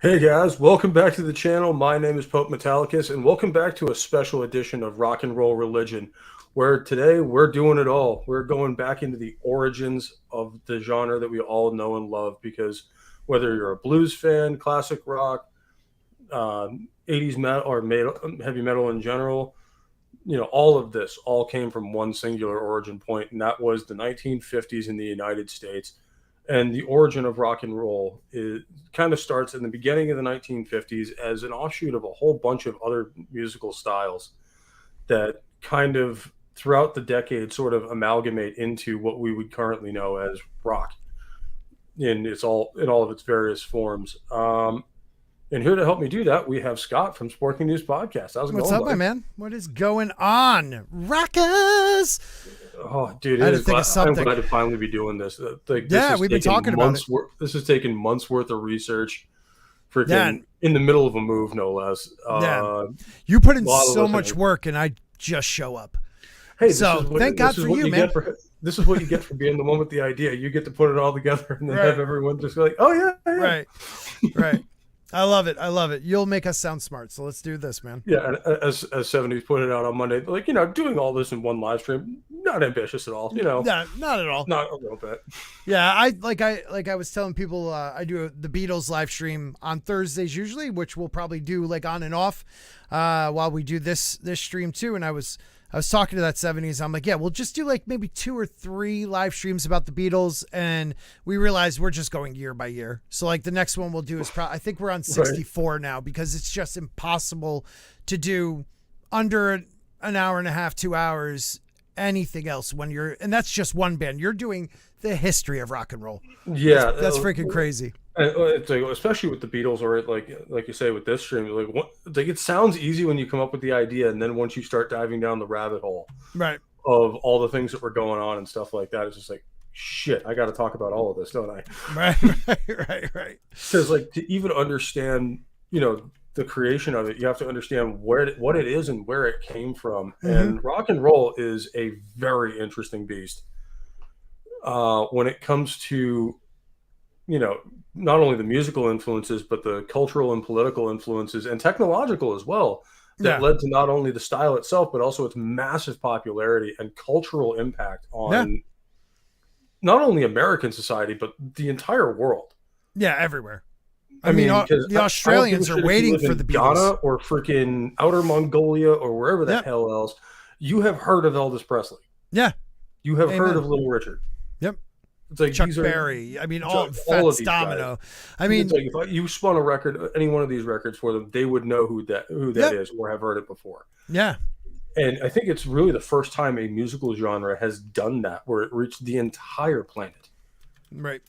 Hey guys, welcome back to the channel. My name is Pope Metallicus, and welcome back to a special edition of Rock and Roll Religion, where today we're doing it all. We're going back into the origins of the genre that we all know and love, because whether you're a blues fan, classic rock, 80s metal, or metal, heavy metal in general, all of this all came from one singular origin point, and that was the 1950s in the United States. And the origin of rock and roll kind of starts in the beginning of the 1950s as an offshoot of a whole bunch of other musical styles that kind of throughout the decade sort of amalgamate into what we would currently know as rock in all of its various forms. And here to help me do that, we have Scott from Sporking News Podcast. How's it What's going, up, buddy? my man? What is going on? Rockers! Oh, dude, I had to think of I'm something. glad to finally be doing this. Yeah, we've been talking about it. This has taken months worth of research, Yeah, freaking in the middle of a move, no less. yeah. You put in lot of so much listening. work, and I just show up. Hey, So, thank God for you, man. This is what you get for being the one with the idea. You get to put it all together and then Right. have everyone just be like, "Oh yeah, yeah." Right, right. I love it. I love it. You'll make us sound smart, so let's do this, man. Yeah, and as 70s put it out on Monday, like doing all this in one live stream, not ambitious at all. Yeah, not at all. Not a little bit. Yeah, I was telling people I do the Beatles live stream on Thursdays usually, which we'll probably do like on and off while we do this stream too. And I was talking to that 70s. I'm like, yeah, we'll just do like maybe 2 or 3 live streams about the Beatles, and we realized we're just going year by year. So like the next one we'll do is I think we're on 64 now, because it's just impossible to do under an hour and a half, 2 hours anything else when and that's just one band. You're doing the history of rock and roll. Yeah, That's freaking crazy. It's like, especially with the Beatles, or like you say with this stream, like it sounds easy when you come up with the idea, and then once you start diving down the rabbit hole Right. of all the things that were going on and stuff like that, it's just like, shit, I got to talk about all of this, don't I? Right. Because like to even understand, the creation of it, you have to understand what it is and where it came from. Mm-hmm. And rock and roll is a very interesting beast when it comes to not only the musical influences, but the cultural and political influences and technological as well, that led to not only the style itself, but also its massive popularity and cultural impact on not only American society, but the entire world. Yeah, everywhere. I mean, the Australians are waiting for the Beatles. Ghana or freaking Outer Mongolia or wherever the hell else, you have heard of Elvis Presley. Yeah. You have heard of Little Richard. Yep. It's like Chuck Berry. I mean, all of these Domino. Guys. I mean, it's like if you spun a record, any one of these records for them, they would know who that is or have heard it before. Yeah. And I think it's really the first time a musical genre has done that, where it reached the entire planet. Right.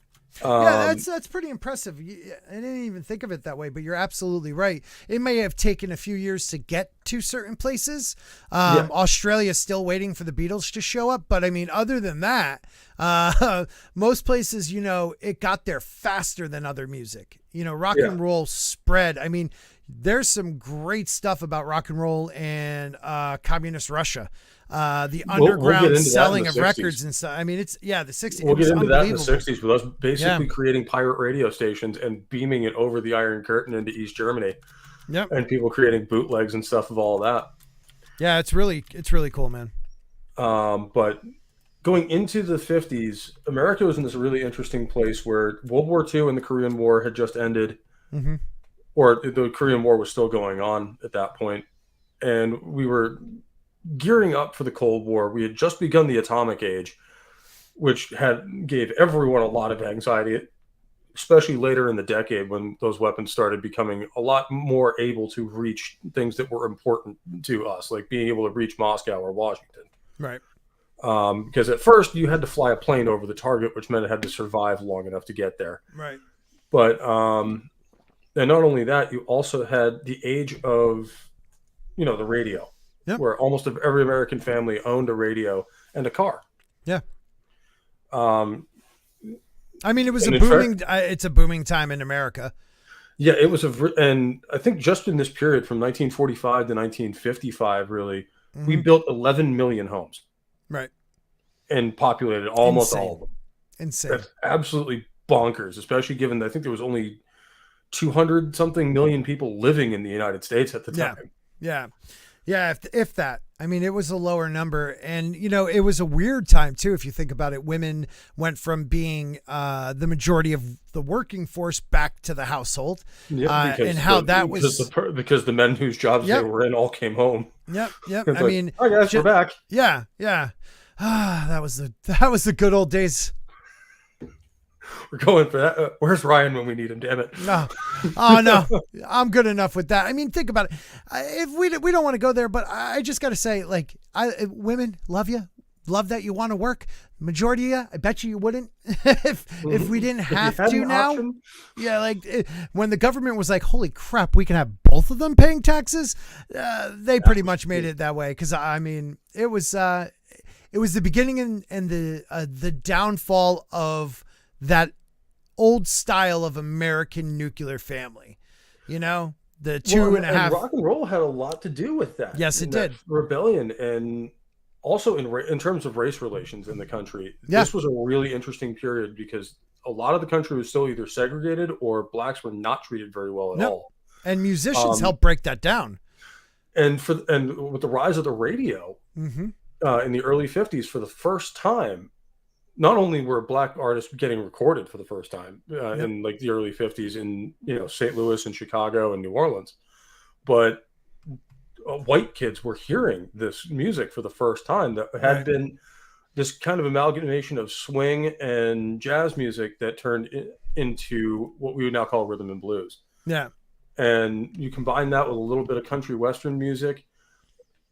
Yeah, that's pretty impressive. I didn't even think of it that way, but you're absolutely right. It may have taken a few years to get to certain places. Australia's still waiting for the Beatles to show up, but I mean, other than that, most places, it got there faster than other music. Rock and roll spread. I mean, there's some great stuff about rock and roll in communist Russia. The underground selling of records and stuff. I mean, it's the 60s. We'll get into that in the 60s with us basically creating pirate radio stations and beaming it over the Iron Curtain into East Germany. Yep. And people creating bootlegs and stuff of all that. Yeah, it's really cool, man. But going into the 50s, America was in this really interesting place where World War II and the Korean War had just ended. Mm-hmm. Or the Korean War was still going on at that point. And we were gearing up for the Cold War. We had just begun the atomic age, which gave everyone a lot of anxiety, especially later in the decade when those weapons started becoming a lot more able to reach things that were important to us, like being able to reach Moscow or Washington. Right. Because at first you had to fly a plane over the target, which meant it had to survive long enough to get there. Right. But and not only that, you also had the age of, the radio. Yep. Where almost every American family owned a radio and a car. Yeah. I mean, it was it's a booming time in America. Yeah, it was and I think just in this period from 1945 to 1955, really, we built 11 million homes. Right. And populated almost all of them. Insane. That's absolutely bonkers, especially given that I think there was only 200 something million people living in the United States at the Yeah. time. Yeah. Yeah, if that. I mean, it was a lower number. And, it was a weird time, too, if you think about it. Women went from being the majority of the working force back to the household. Yeah, And how that was. Because the men whose jobs they were in all came home. Yep. I mean, hi guys, we're back. Yeah. Yeah. That was the good old days. We're going for that. Where's Ryan when we need him? Damn it! No, oh no, I'm good enough with that. I mean, think about it. If we don't want to go there, but I just got to say, like, women love you, love that you want to work. Majority of you, I bet you wouldn't if we didn't have to now. Option. Yeah, like when the government was like, "Holy crap, we can have both of them paying taxes," they pretty much made it that way. Because I mean, it was the beginning and the downfall of that old style of American nuclear family, the 2.5. Rock and roll had a lot to do with that. Yes, it did. Rebellion, and also in terms of race relations in the country. Yeah. This was a really interesting period because a lot of the country was still either segregated or blacks were not treated very well at all. And musicians helped break that down. And with the rise of the radio in the early 50s, for the first time, not only were black artists getting recorded for the first time in like the early 50s in St. Louis and Chicago and New Orleans, but white kids were hearing this music for the first time that had been this kind of amalgamation of swing and jazz music that turned into what we would now call rhythm and blues. Yeah. And you combine that with a little bit of country western music,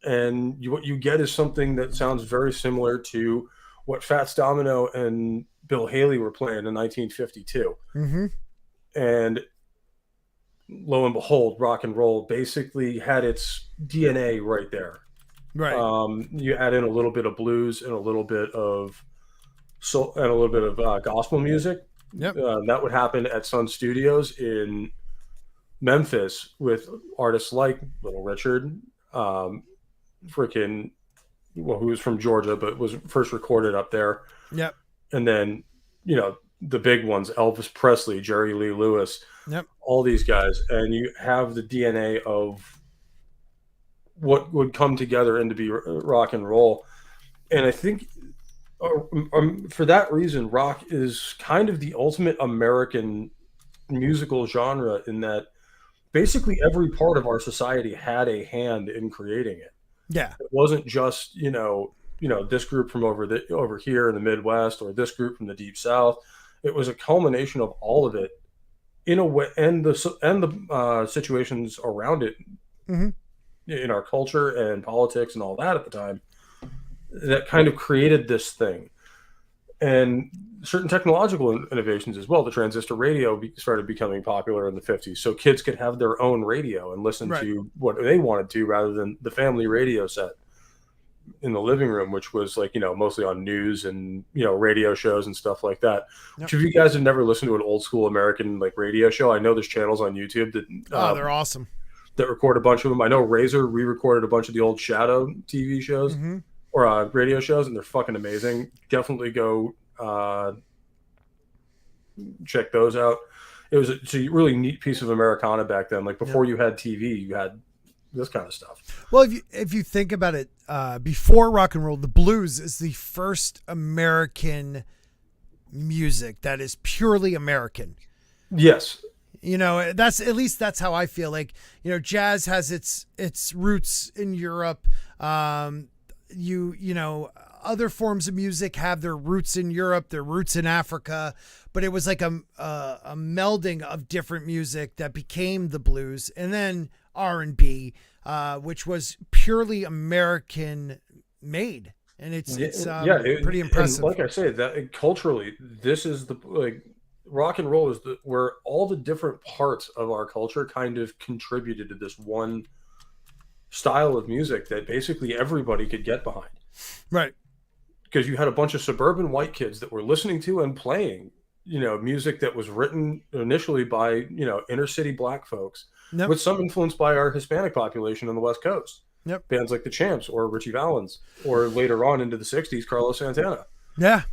and what you get is something that sounds very similar to what Fats Domino and Bill Haley were playing in 1952. And lo and behold, rock and roll basically had its DNA right there. Right. You add in a little bit of blues and a little bit of soul and a little bit of gospel music. Yep. That would happen at Sun Studios in Memphis with artists like Little Richard, who was from Georgia, but was first recorded up there. Yep. And then, the big ones, Elvis Presley, Jerry Lee Lewis, all these guys. And you have the DNA of what would come together and to be rock and roll. And I think for that reason, rock is kind of the ultimate American musical genre in that basically every part of our society had a hand in creating it. Yeah, it wasn't just this group from over here in the Midwest or this group from the Deep South. It was a culmination of all of it, in a way, and the situations around it in our culture and politics and all that at the time that kind of created this thing. And certain technological innovations as well. The transistor radio started becoming popular in the 50s, so kids could have their own radio and listen to what they wanted to rather than the family radio set in the living room, which was like, mostly on news and, radio shows and stuff like that. If you guys have never listened to an old school American like radio show, I know there's channels on YouTube that they're awesome, that record a bunch of them. I know Razor re-recorded a bunch of the old Shadow TV shows or radio shows, and they're fucking amazing. Definitely go check those out. It's a really neat piece of Americana back then. Like before you had TV, you had this kind of stuff. Well, if you think about it, before rock and roll, the blues is the first American music that is purely American. Yes. That's how I feel. Like, jazz has its roots in Europe. Other forms of music have their roots in Europe, their roots in Africa, but it was like a melding of different music that became the blues, and then R&B, which was purely American made, and it's pretty impressive. Like I say, that culturally, this is rock and roll is where all the different parts of our culture kind of contributed to this one style of music that basically everybody could get behind. Right. Because you had a bunch of suburban white kids that were listening to and playing, music that was written initially by, inner city black folks with some influence by our Hispanic population on the West Coast. Yep. Bands like the Champs or Ritchie Valens, or later on into the 60s, Carlos Santana. Yeah.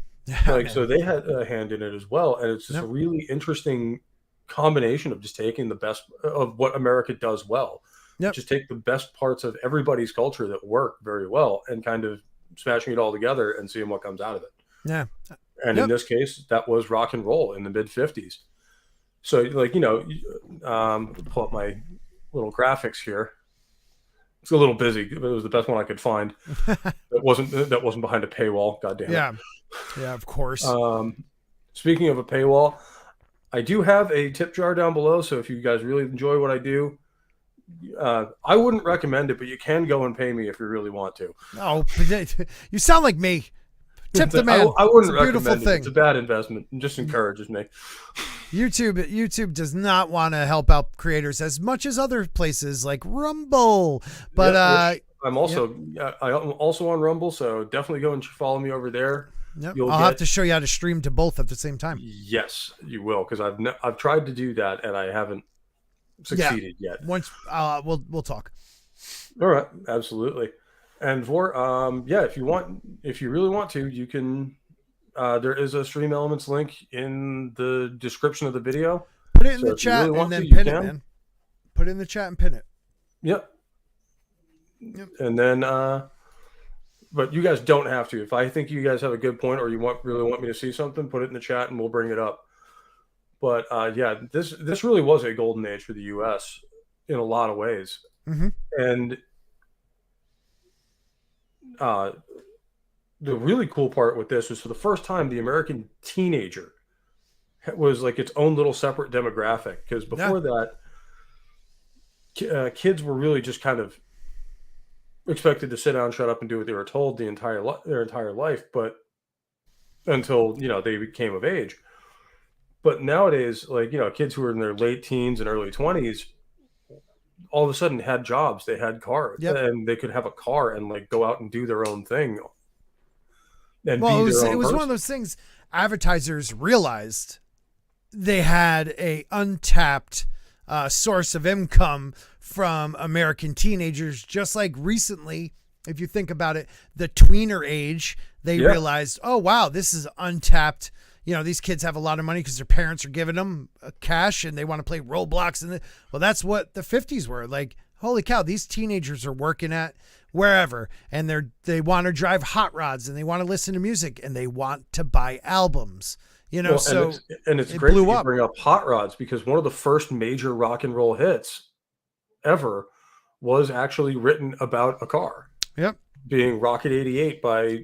So they had a hand in it as well. And it's just a really interesting combination of just taking the best of what America does well. Yep. Just take the best parts of everybody's culture that work very well and kind of smashing it all together and seeing what comes out of it. Yeah. And in this case, that was rock and roll in the mid 50s. So, like, pull up my little graphics here. It's a little busy. It was the best one I could find. That wasn't behind a paywall. God damn it. Yeah, of course. Speaking of a paywall, I do have a tip jar down below. So if you guys really enjoy what I do, I wouldn't recommend it, but you can go and pay me if you really want to. Oh, you sound like me. Tip the man. I wouldn't it's a beautiful recommend it. thing. It's a bad investment. It just encourages me. YouTube does not want to help out creators as much as other places like Rumble. But I'm also I'm also on Rumble, so definitely go and follow me over there. Yep. I'll have to show you how to stream to both at the same time. Yes, you will, because I've tried to do that and I haven't succeeded yet. Once we'll talk. All right, absolutely. And for if you really want to, you can. There is a Stream Elements link in the description of the video. Put it in the chat and then pin it, man. Put it in the chat and pin it. Yep. And then, but you guys don't have to. If I think you guys have a good point or you really want me to see something, put it in the chat and we'll bring it up. But this really was a golden age for the U.S. in a lot of ways. Mm-hmm. And the really cool part with this was, for the first time, the American teenager was like its own little separate demographic. Because before that, kids were really just kind of expected to sit down, shut up, and do what they were told their entire life, but until they became of age. But nowadays, kids who are in their late teens and early 20s, all of a sudden had jobs, they had cars, and they could have a car and go out and do their own thing. And it was one of those things. Advertisers realized they had a untapped source of income from American teenagers. Just like recently, if you think about it, the tweener age, they realized, oh wow, this is untapped. These kids have a lot of money because their parents are giving them cash and they want to play Roblox. And that's what the 50s were like. Holy cow, these teenagers are working at wherever, and they want to drive hot rods and they want to listen to music and they want to buy albums. It's great that you bring up hot rods, because one of the first major rock and roll hits ever was actually written about a car. Yep. Being Rocket 88 by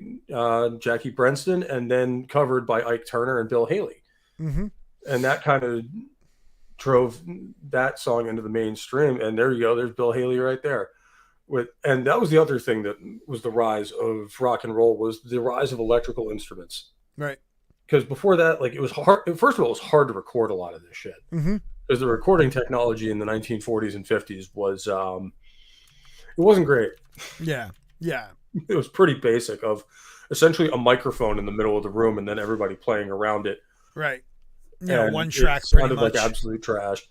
Jackie Brenston, and then covered by Ike Turner and Bill Haley. Mm-hmm. And that kind of drove that song into the mainstream. And there you go. There's Bill Haley right there. And that was the other thing that was the rise of rock and roll, was the rise of electrical instruments. Right. Because before that, it was hard. First of all, it was hard to record a lot of this shit. Mm-hmm. Because the recording technology in the 1940s and 50s was, it wasn't great. Yeah. Yeah. It was pretty basic, of essentially a microphone in the middle of the room and then everybody playing around it. Right. Yeah, and one track pretty much. Like absolute trash.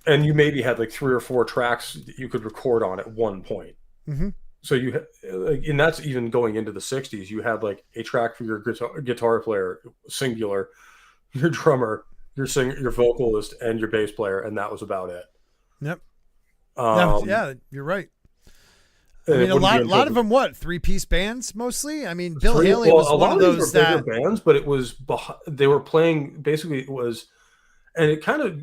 And you maybe had 3 or 4 tracks that you could record on at one point. Mm-hmm. So and that's even going into the 60s. You had a track for your guitar player, singular, your drummer, your singer, your vocalist, and your bass player, and that was about it. Yep. You're right. I mean, a lot of them, 3-piece bands mostly. I mean, Bill Haley was one of those bigger bands, but it was they were playing. Basically, it was, and it kind of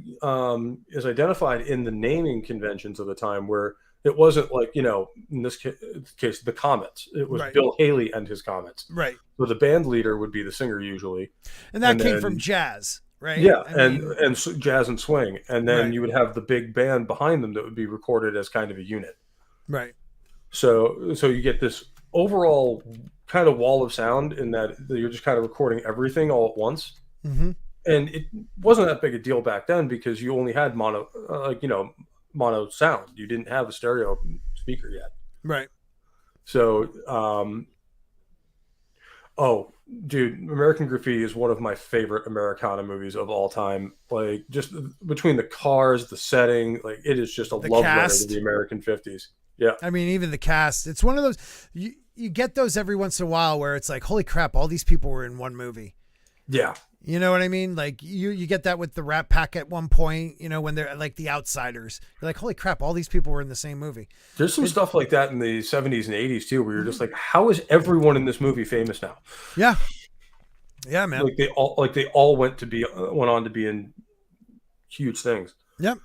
is identified in the naming conventions of the time, where it wasn't in this case the Comets. It was Bill Haley and his Comets. Right. So the band leader would be the singer usually, and that came from jazz. Right. Yeah, and jazz and swing, and then you would have the big band behind them that would be recorded as kind of a unit. Right. So you get this overall kind of wall of sound, in that you're just kind of recording everything all at once. Mm-hmm. And it wasn't that big a deal back then, because you only had mono sound. You didn't have a stereo speaker yet. Right. So, American Graffiti is one of my favorite Americana movies of all time. Just between the cars, the setting, it is just a love letter to the American 50s. Yeah. I mean, even the cast, it's one of those, you get those every once in a while where it's like, holy crap, all these people were in one movie. Yeah. You know what I mean? Like you get that with the Rat Pack at one point, when they're like the Outsiders. You're like, holy crap, all these people were in the same movie. There's some stuff like that in the 70s and 80s too, where you're just Mhm. like, how is everyone in this movie famous now? Yeah. Yeah, man. Like they all went on to be in huge things. Yep.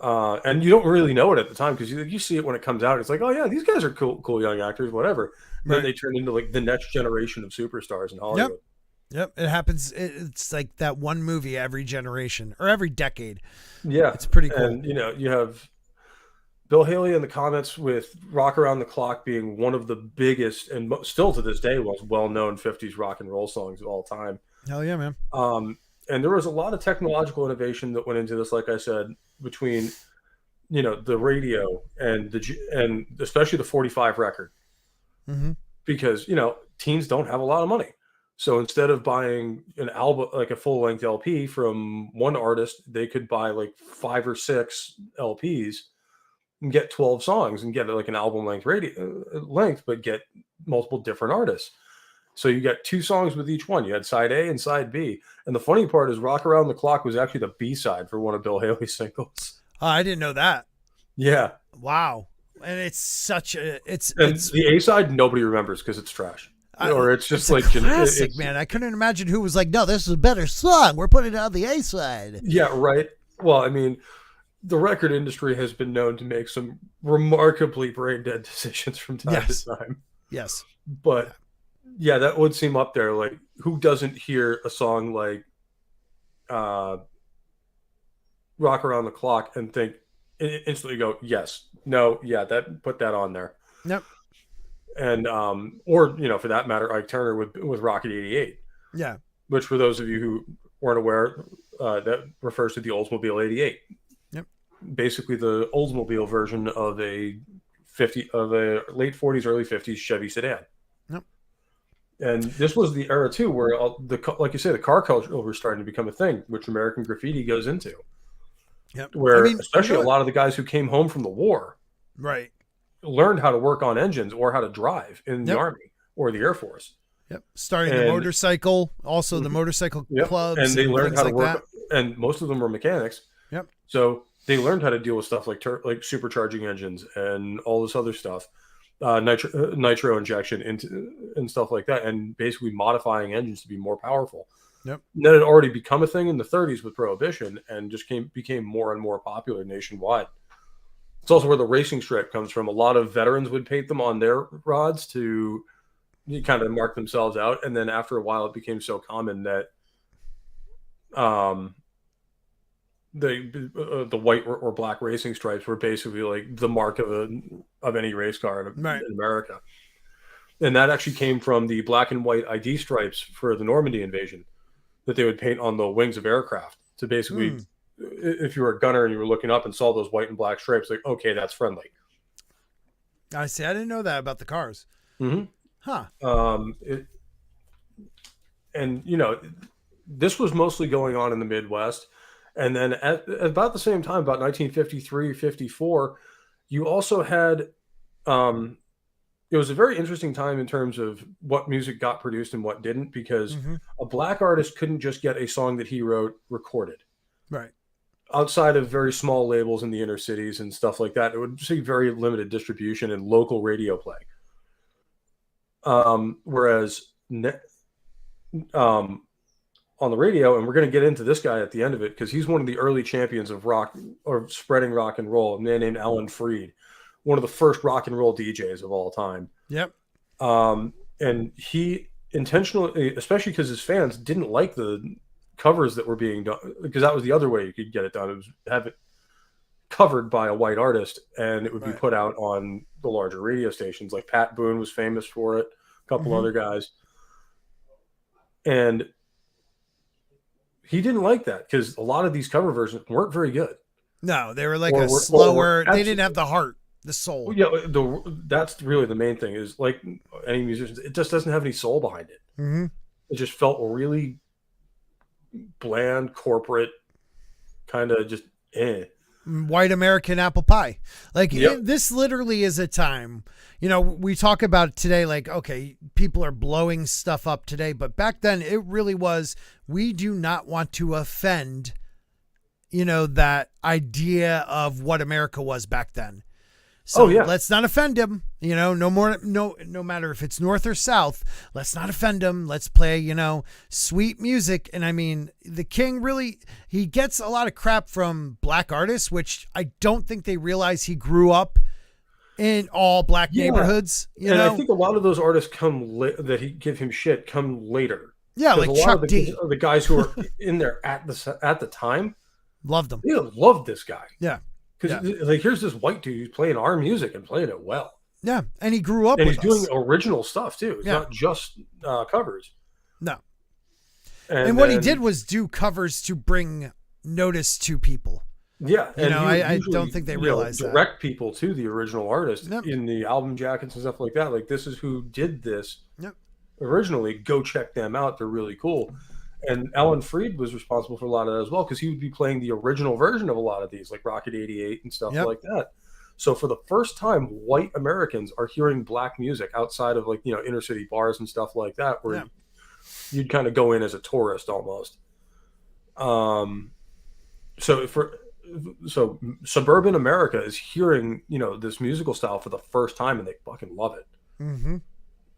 And you don't really know it at the time because you see it when it comes out. It's like, oh yeah, these guys are cool young actors, whatever. And then Right. they turn into like the next generation of superstars in Yep. Hollywood. Yep. It happens. It's like that one movie every generation or every decade. Yeah, It's pretty cool. and you have Bill Haley in the comments with "Rock Around the Clock" being one of the biggest and still to this day most well-known '50s rock and roll songs of all time. Hell yeah, man. And there was a lot of technological innovation that went into this, like I said, between the radio and and especially the 45 record, Mm-hmm. because teens don't have a lot of money. So instead of buying an album, like a full length LP from one artist, they could buy like 5 or 6 LPs and get 12 songs and get like an album length, but get multiple different artists. So you got 2 songs with each one. You had side A and side B. And the funny part is "Rock Around the Clock" was actually the B side for one of Bill Haley's singles. I didn't know that. Yeah. Wow. And it's such a And the A side, nobody remembers because it's trash. Or it's just like classic, man. I couldn't imagine who was like, no, this is a better song. We're putting it on the A side. Yeah, right. Well, I mean, the record industry has been known to make some remarkably brain dead decisions from time to time. Yes. But yeah, that would seem up there. Like, who doesn't hear a song like "Rock Around the Clock" and think instantly go, yes, no, yeah, put that on there. Yep. And or for that matter, Ike Turner with "Rocket 88." Yeah. Which, for those of you who weren't aware, that refers to the Oldsmobile 88. Yep. Basically, the Oldsmobile version of a late 40s, early 50s Chevy sedan. Yep. And this was the era too, where like you say, the car culture was starting to become a thing, which American Graffiti goes into. Yep. Where especially a lot of the guys who came home from the war, right, learned how to work on engines or how to drive in the Army or the Air Force. Yep. Starting the motorcycle, also the motorcycle clubs. And they learned how to work, that. and most of them were mechanics. Yep. So they learned how to deal with stuff like supercharging engines and all this other stuff, nitro injection and stuff like that, and basically modifying engines to be more powerful. Yep. And that had already become a thing in the 30s with Prohibition, and just became more and more popular nationwide. It's also where the racing stripe comes from. A lot of veterans would paint them on their rods to kind of mark themselves out, and then after a while, it became so common that the white or black racing stripes were basically like the mark of any race car in America. And that actually came from the black and white ID stripes for the Normandy invasion that they would paint on the wings of aircraft to basically, if you were a gunner and you were looking up and saw those white and black stripes, like, okay, that's friendly. I see. I didn't know that about the cars. Mm-hmm. Huh. This was mostly going on in the Midwest. And then at about the same time, about 1953, 54, you also had, it was a very interesting time in terms of what music got produced and what didn't, because a black artist couldn't just get a song that he wrote recorded. Right. Outside of very small labels in the inner cities and stuff like that, it would see very limited distribution and local radio play. Whereas on the radio, and we're going to get into this guy at the end of it, because he's one of the early champions of rock or spreading rock and roll, a man named Alan Freed, one of the first rock and roll DJs of all time. Yep. And he intentionally, especially because his fans didn't like the covers that were being done, because that was the other way you could get it done. It was have it covered by a white artist, and it would be put out on the larger radio stations. Like Pat Boone was famous for it, a couple other guys. And he didn't like that because a lot of these cover versions weren't very good. No, they were like slower. They didn't have the heart, the soul. Well, yeah, that's really the main thing. Is like any musician, it just doesn't have any soul behind it. Mm-hmm. It just felt really bland, corporate, kind of just eh. white American apple pie. Like Yep. this literally is a time, we talk about today, like, okay, people are blowing stuff up today, but back then it really was, we do not want to offend, that idea of what America was back then. So let's not offend him, no matter if it's North or South, let's not offend him. Let's play, sweet music. And I mean, the King really, he gets a lot of crap from black artists, which I don't think they realize he grew up in all black neighborhoods. I think a lot of those artists that he give him shit come later. Yeah, like Chuck D. The guys who are in there at the time loved him. They loved this guy. Yeah. Because like, here's this white dude who's playing our music and playing it well. Yeah, and he grew up, and with he's doing original stuff too. It's not just covers. No. And what he did was do covers to bring notice to people. Yeah, and I don't think they realize that. Direct people to the original artist in the album jackets and stuff like that. Like, this is who did this originally. Go check them out. They're really cool. And Alan Freed was responsible for a lot of that as well, because he would be playing the original version of a lot of these, like Rocket 88 and stuff like that. So for the first time, white Americans are hearing black music outside of, like, inner city bars and stuff like that, where you'd kind of go in as a tourist almost. So suburban America is hearing, this musical style for the first time, and they fucking love it. Mm-hmm.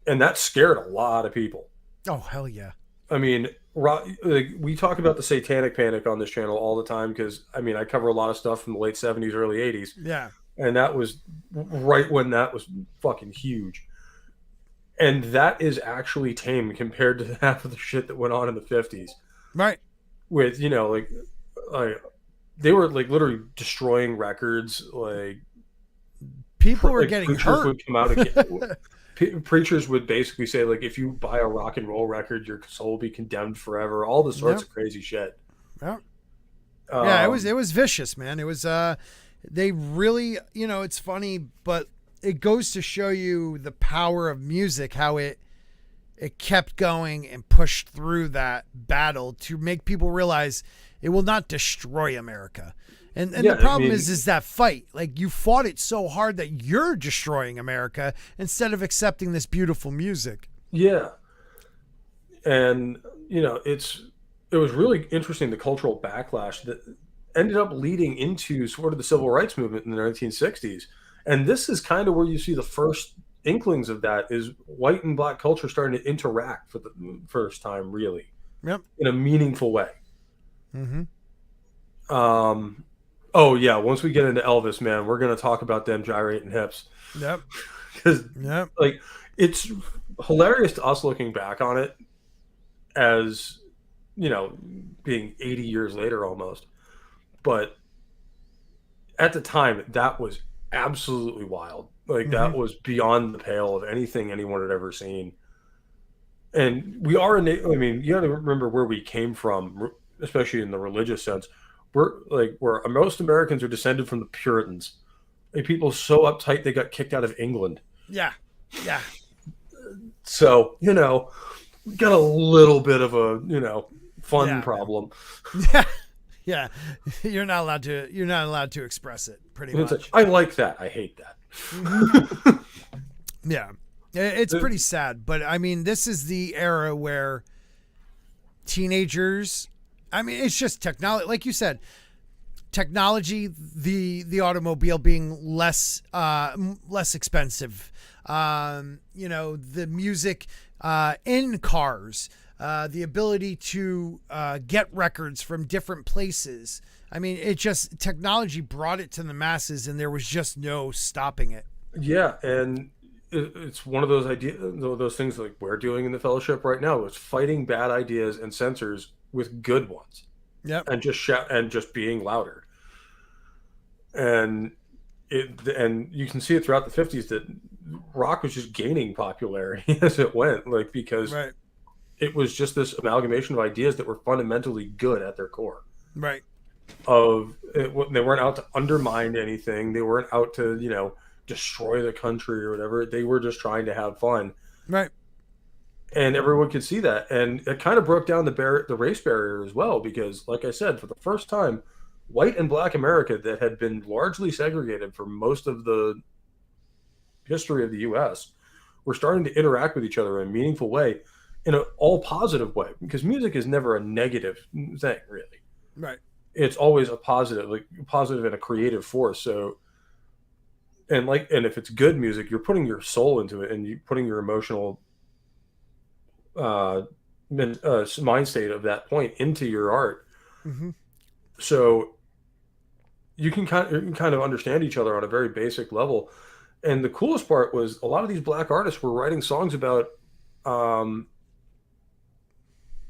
And that scared a lot of people. Oh, hell yeah. I mean, we talk about the satanic panic on this channel all the time, because, I mean, I cover a lot of stuff from the late 70s, early 80s. Yeah. And that was right when that was fucking huge. And that is actually tame compared to half of the shit that went on in the 50s. Right. With, like they were, like, literally destroying records. Like, people were getting hurt. Would come out again. Preachers would basically say, like, if you buy a rock and roll record, your soul will be condemned forever. All the sorts of crazy shit. Yeah. Yeah, it was vicious, man. It was they really, it's funny, but it goes to show you the power of music, how it kept going and pushed through that battle to make people realize it will not destroy America. And the problem is that fight. Like, you fought it so hard that you're destroying America instead of accepting this beautiful music. Yeah. And, it was really interesting, the cultural backlash that ended up leading into sort of the civil rights movement in the 1960s. And this is kind of where you see the first inklings of that, is white and black culture starting to interact for the first time, really. Yep. In a meaningful way. Mm-hmm. Oh yeah, once we get into Elvis, man, we're gonna talk about them gyrating hips. Yep. Because like, it's hilarious to us looking back on it as, being 80 years later almost. But at the time, that was absolutely wild. Like, that was beyond the pale of anything anyone had ever seen. And we are you got to remember where we came from, especially in the religious sense. Where most Americans are descended from the Puritans, like, people so uptight they got kicked out of England. Yeah, yeah. So got a little bit of a fun problem. Yeah, yeah. You're not allowed to express it. Pretty much. Like, I like that. I hate that. Yeah, it's pretty sad. But I mean, this is the era where teenagers. I mean, it's just technology, like you said, technology, the automobile being less expensive, the music in cars, the ability to get records from different places. I mean, technology brought it to the masses, and there was just no stopping it. Yeah, and it's one of those things like we're doing in the fellowship right now. It's fighting bad ideas and censors with good ones. Yep. And just being louder. And you can see it throughout the 50s that rock was just gaining popularity as it went, like, because it was just this amalgamation of ideas that were fundamentally good at their core. Right. They weren't out to undermine anything. They weren't out to, destroy the country or whatever. They were just trying to have fun. Right. And everyone could see that. And it kind of broke down the race barrier as well, because, like I said, for the first time, white and black America that had been largely segregated for most of the history of the U.S. were starting to interact with each other in a meaningful way, in an all positive way, because music is never a negative thing, really. Right. It's always a positive, like positive and a creative force. So, and if it's good music, you're putting your soul into it, and you putting your emotional mind state of that point into your art. Mm-hmm. So you can kind of understand each other on a very basic level. And the coolest part was a lot of these black artists were writing songs about um,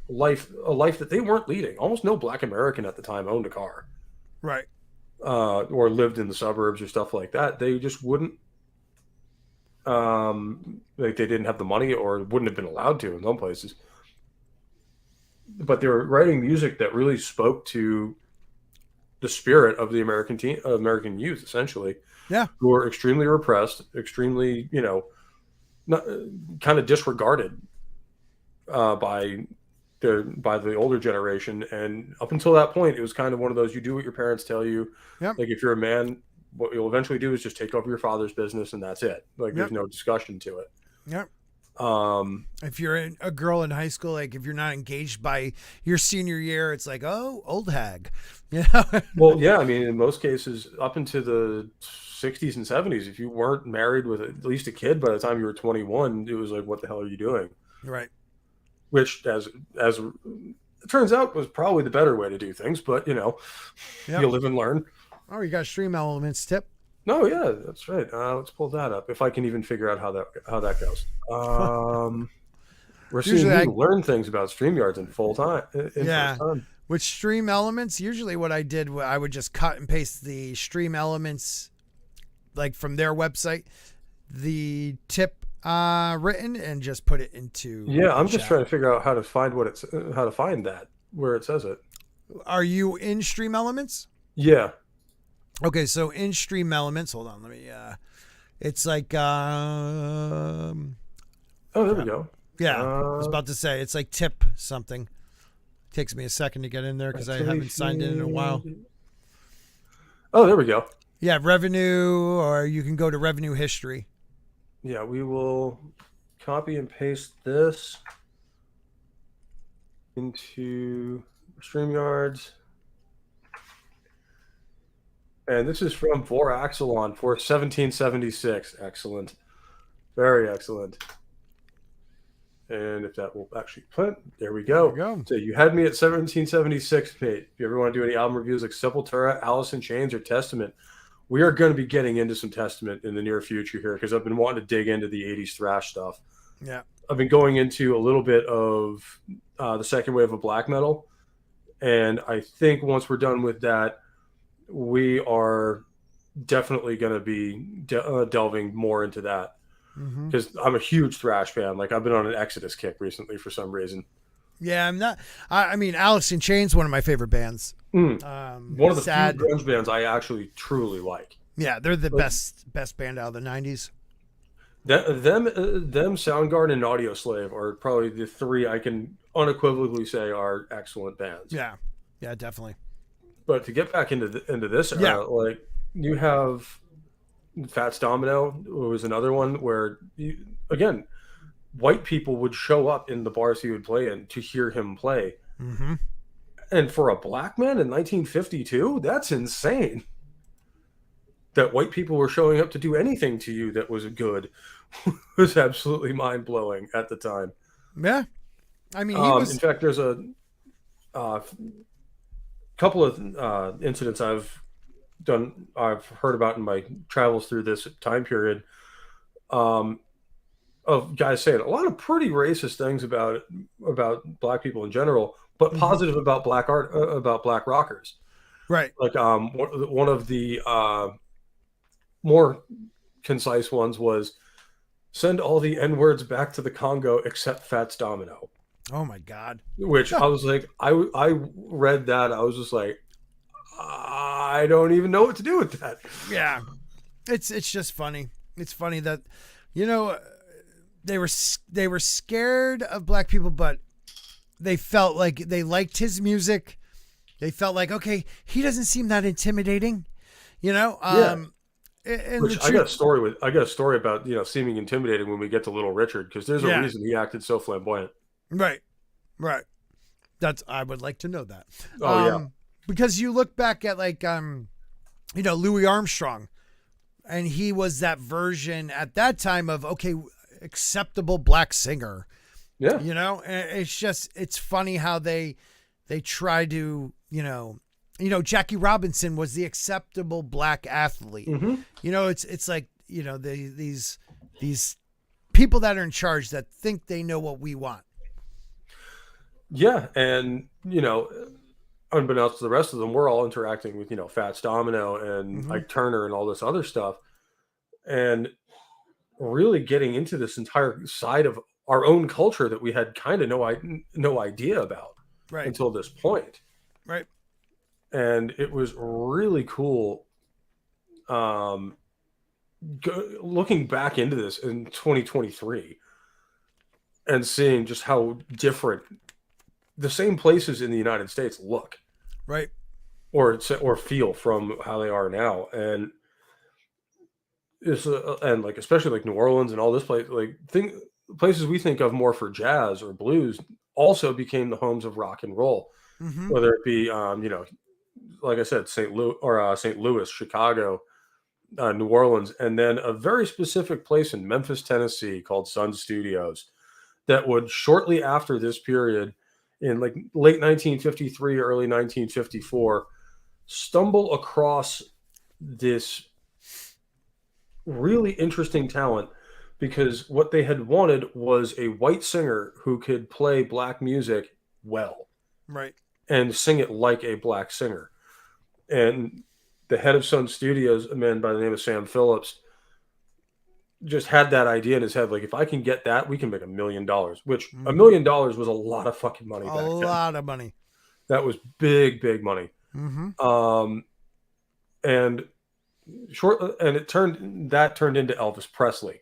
a life that they weren't leading. Almost no black American at the time owned a car, Right. or lived in the suburbs or stuff like that. They just wouldn't, like they didn't have the money or wouldn't have been allowed to in some places. But they were writing music that really spoke to the spirit of the American youth, essentially. Yeah. Who were extremely repressed, extremely, not, kind of disregarded by the older generation. And up until that point, it was kind of one of those, you do what your parents tell you. Yep. Like if you're a man, what you'll eventually do is just take over your father's business, and that's it. Like there's no discussion to it. Yep. If you're a girl in high school, like if you're not engaged by your senior year, it's like, oh, old hag. Yeah. Well, yeah, I mean, in most cases, up into the 60s and 70s, if you weren't married with at least a kid by the time you were 21, it was like, what the hell are you doing? Right. Which, as it turns out, was probably the better way to do things. But you live and learn. Oh, you got Stream Elements tip. No, yeah, that's right. Let's pull that up if I can even figure out how that goes. We're seeing you learn things about StreamYards in full time. Yeah. With Stream Elements, usually what I did, I would just cut and paste the Stream Elements, like from their website, the tip written, and just put it into. Yeah, I'm just trying to figure out how to find that where it says it. Are you in Stream Elements? Yeah. Okay, so in Stream Elements, hold on, let me. It's like. Oh, there we go. Yeah, I was about to say it's like tip something. Takes me a second to get in there because I haven't signed in a while. Oh, there we go. Yeah, revenue, or you can go to revenue history. Yeah, we will copy and paste this into StreamYards. And this is from For Axelon for 1776. Excellent. Very excellent. And if that will actually print, there we go. So you had me at 1776, mate. If you ever want to do any album reviews like Sepultura, Alice in Chains, or Testament, we are going to be getting into some Testament in the near future here because I've been wanting to dig into the 80s thrash stuff. Yeah. I've been going into a little bit of the second wave of black metal. And I think once we're done with that, we are definitely going to be delving more into that. Because I'm a huge thrash fan. Like I've been on an Exodus kick recently for some reason. Yeah, I'm not. I mean, Alice in Chains, one of my favorite bands. One of the few grunge bands I actually truly like. Yeah, they're the best band out of the '90s. Them, Soundgarden, and Audio Slave are probably the three I can unequivocally say are excellent bands. Yeah, definitely. But to get back into this era, like you have Fats Domino was another one where, again, white people would show up in the bars he would play in to hear him play. And for a black man in 1952, that's insane. That white people were showing up to do anything to you that was good was absolutely mind-blowing at the time. Yeah. I mean, in fact, there's a couple of incidents I've heard about in my travels through this time period, of guys saying a lot of pretty racist things about black people in general, but positive about black art, about black rockers. Right. Like one of the more concise ones was send all the N-words back to the Congo except Fats Domino. Oh my God. Which I was like, I read that, I was just like, I don't even know what to do with that. Yeah. It's just funny. It's funny that, they were scared of black people, but they felt like they liked his music They felt like, okay, he doesn't seem that intimidating, you know? Yeah. And Which I got a story about, seeming intimidating when we get to Little Richard, because there's a yeah, reason he acted so flamboyant. right, right. I would like to know that. Oh yeah. Because you look back at like, Louis Armstrong, and he was that version at that time of, okay, acceptable black singer, Yeah. and it's funny how they try to, Jackie Robinson was the acceptable black athlete. Hmm. It's like, these people that are in charge that think they know what we want. Yeah. And, unbeknownst to the rest of them, we're all interacting with, Fats Domino and Mm-hmm. Ike Turner and all this other stuff. And really getting into this entire side of our own culture that we had kind of no idea about Right. until this point. Right. And it was really cool looking back into this in 2023 and seeing just how different the same places in the United States look Right. or feel from how they are now. And and like especially like New Orleans and all this place, like places we think of more for jazz or blues also became the homes of rock and roll, Mm-hmm. whether it be like I said, St. Louis, Chicago, New Orleans, and then a very specific place in Memphis, Tennessee called Sun Studios that would shortly after this period in like late 1953, early 1954, stumble across this really interesting talent because what they had wanted was a white singer who could play black music well Right. and sing it like a black singer. And the head of Sun Studios, a man by the name of Sam Phillips, just had that idea in his head. Like, if I can get that, we can make $1 million, which $1 million was a lot of fucking money back A then. lot of money. That was big, big money. Mm-hmm. And it turned into Elvis Presley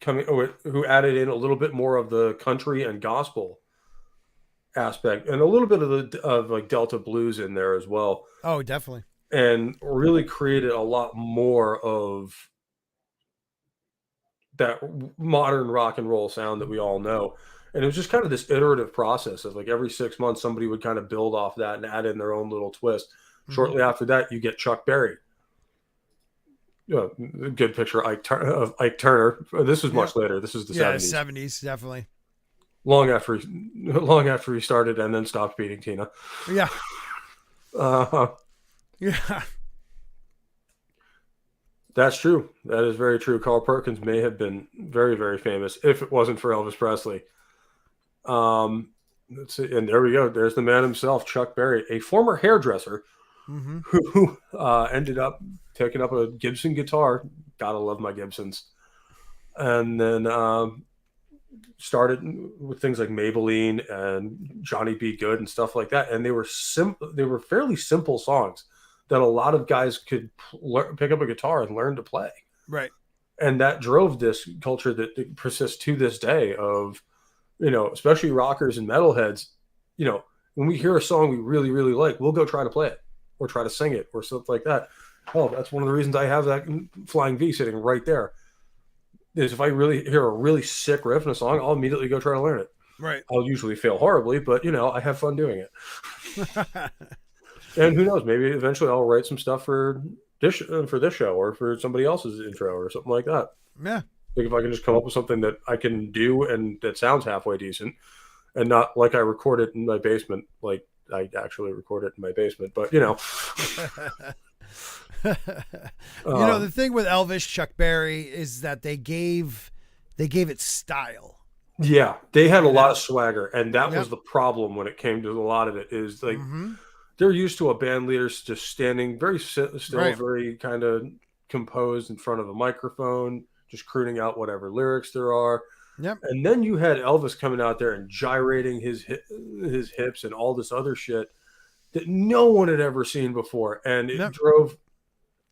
who added in a little bit more of the country and gospel aspect and a little bit of like Delta blues in there as well. Oh, definitely. And really created a lot more of that modern rock and roll sound that we all know. And it was just kind of this iterative process of like every 6 months, somebody would kind of build off that and add in their own little twist. Mm-hmm. Shortly after that, you get Chuck Berry. Good picture of Ike Turner. This was much later. This is the 70s. 70s, definitely. Long after he started and then stopped beating Tina. Yeah. Yeah. That's true. That is very true. Carl Perkins may have been very, very famous if it wasn't for Elvis Presley. Let's see. And there we go. There's the man himself, Chuck Berry, a former hairdresser Mm-hmm. who ended up picking up a Gibson guitar. Gotta love my Gibsons. And then started with things like Maybelline and Johnny B. Good and stuff like that. And they were fairly simple songs that a lot of guys could pick up a guitar and learn to play. Right. And that drove this culture that persists to this day of, especially rockers and metalheads, when we hear a song we really, really like, we'll go try to play it or try to sing it or something like that. Oh, that's one of the reasons I have that Flying V sitting right there. Is if I really hear a really sick riff in a song, I'll immediately go try to learn it. Right. I'll usually fail horribly, but I have fun doing it. And who knows? Maybe eventually I'll write some stuff for this show or for somebody else's intro or something like that. Yeah. Like if I can just come up with something that I can do and that sounds halfway decent, and not like I record it in my basement, like I actually record it in my basement. But the thing with Elvis, Chuck Berry is that they gave it style. Yeah, they had a lot of swagger, and that Yep. was the problem when it came to a lot of it. Is like Mm-hmm. they're used to a band leader just standing very still, Right. very kind of composed in front of a microphone, just crooning out whatever lyrics there are. Yep. And then you had Elvis coming out there and gyrating his hips and all this other shit that no one had ever seen before, and it Yep. drove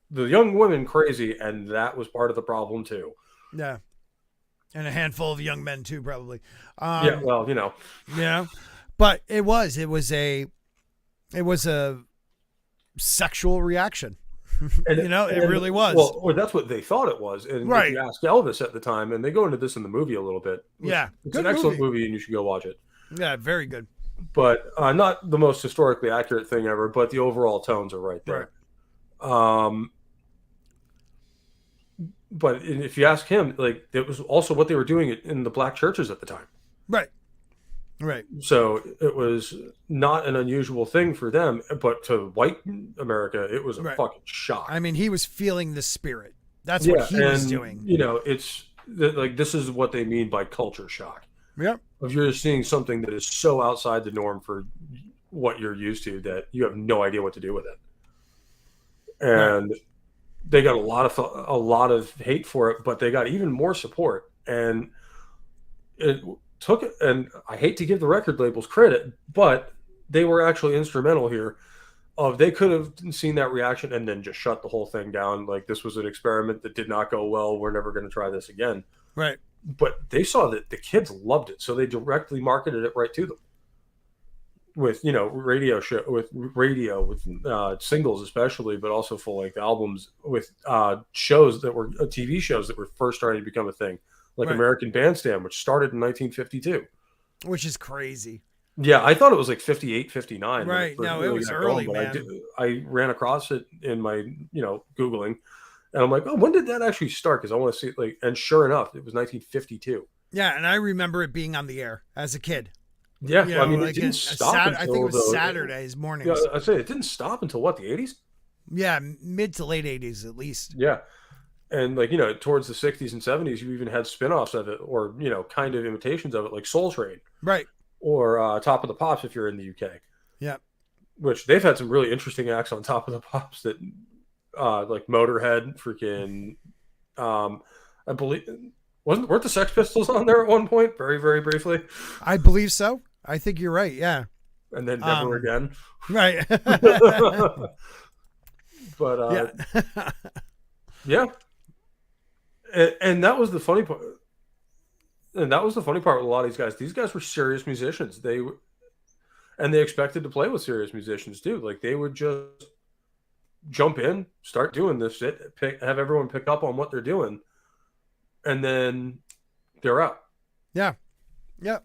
the young women crazy, and that was part of the problem too. Yeah. And a handful of young men too, probably. Yeah, well, Yeah. But it was It was a sexual reaction. And, It really was. Well, or that's what they thought it was. And if Right. you ask Elvis at the time, and they go into this in the movie a little bit, which Yeah. it's Good an excellent movie, and you should go watch it. Yeah, very good. But not the most historically accurate thing ever, but the overall tones are right there. Right. But if you ask him, like, it was also what they were doing in the black churches at the time. Right. Right. So it was not an unusual thing for them, but to white America, it was a fucking shock. I mean, he was feeling the spirit. That's what he was doing. It's like, this is what they mean by culture shock. Yep. If you're seeing something that is so outside the norm for what you're used to that you have no idea what to do with it. And they got a lot of hate for it, but they got even more support. And it took it, and I hate to give the record labels credit, but they were actually instrumental here. They could have seen that reaction and then just shut the whole thing down. Like, this was an experiment that did not go well. We're never going to try this again. Right. But they saw that the kids loved it, so they directly marketed it right to them with radio, with singles especially, but also full length albums, with shows that were TV shows that were first starting to become a thing. Like American Bandstand, which started in 1952. Which is crazy. Yeah, I thought it was like 58, 59. Right. No, it was early, man. I ran across it in my, Googling. And I'm like, oh, when did that actually start? Because I want to see it. Like, and sure enough, it was 1952. Yeah, and I remember it being on the air as a kid. Yeah, I mean, it didn't stop until I think it was Saturdays mornings. Yeah, I'd say it didn't stop until what, the 80s? Yeah, mid to late 80s at least. Yeah. And like, towards the 60s and 70s, you even had spin-offs of it, or, kind of imitations of it, like Soul Train. Right. Or Top of the Pops if you're in the UK. Yeah. Which they've had some really interesting acts on Top of the Pops that, like Motorhead, freaking, I believe, weren't the Sex Pistols on there at one point? Very, very briefly. I believe so. I think you're right. Yeah. And then never again. Right. But, yeah. And that was the funny part. And that was the funny part with a lot of these guys. These guys were serious musicians. They expected to play with serious musicians too. Like, they would just jump in, start doing this shit, have everyone pick up on what they're doing, and then they're out. Yeah. Yeah.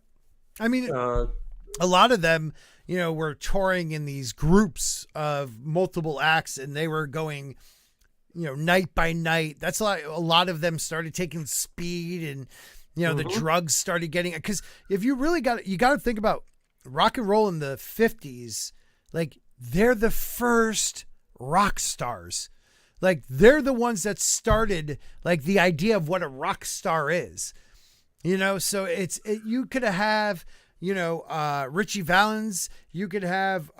I mean, a lot of them, were touring in these groups of multiple acts, and they were going, night by night. That's a lot of them started taking speed, and, the drugs started getting, because if you really you got to think about rock and roll in the 50s, like, they're the first rock stars. Like, they're the ones that started, like, the idea of what a rock star is, so you could have, Ritchie Valens, you could have,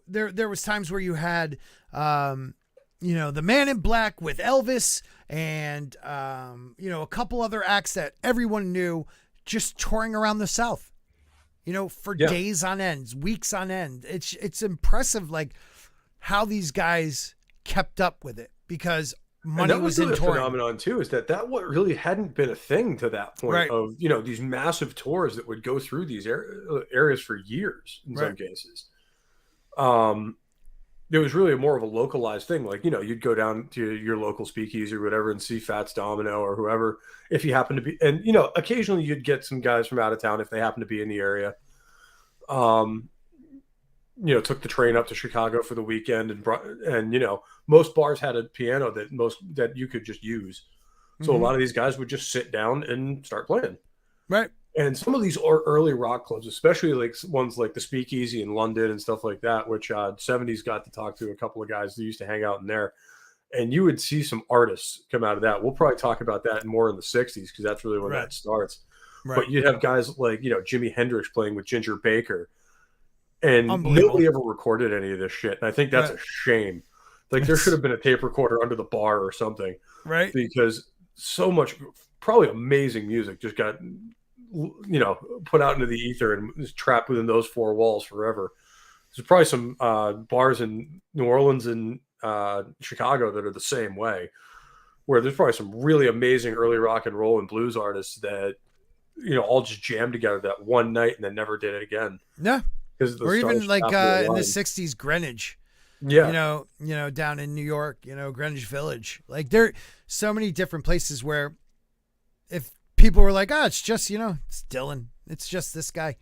there was times where you had, the Man in Black with Elvis and, a couple other acts that everyone knew, just touring around the South, for days on end, weeks on end. It's impressive, like, how these guys kept up with it, because money was in touring. Phenomenon too, is that what really hadn't been a thing to that point of, these massive tours that would go through these areas for years in some cases. It was really more of a localized thing. Like, you'd go down to your local speakeasy or whatever and see Fats Domino or whoever, if you happen to be, and, occasionally you'd get some guys from out of town if they happen to be in the area. Took the train up to Chicago for the weekend and most bars had a piano that you could just use. So a lot of these guys would just sit down and start playing. Right. And some of these early rock clubs, especially like ones like the Speakeasy in London and stuff like that, which 70s got to talk to a couple of guys that used to hang out in there. And you would see some artists come out of that. We'll probably talk about that more in the 60s because that's really when that starts. Right. But you'd have guys like, Jimi Hendrix playing with Ginger Baker. And nobody ever recorded any of this shit. And I think that's a shame. Like, there should have been a tape recorder under the bar or something. Right. Because so much, probably amazing music just got, put out into the ether and is trapped within those four walls forever. There's probably some bars in New Orleans and Chicago that are the same way, where there's probably some really amazing early rock and roll and blues artists that, all just jammed together that one night and then never did it again. Yeah. because the Or stars even like have to in the align. '60s, Greenwich. Yeah, Down in New York, Greenwich Village. Like there, so many different places where if people were like, "Oh, it's just it's Dylan. It's just this guy,"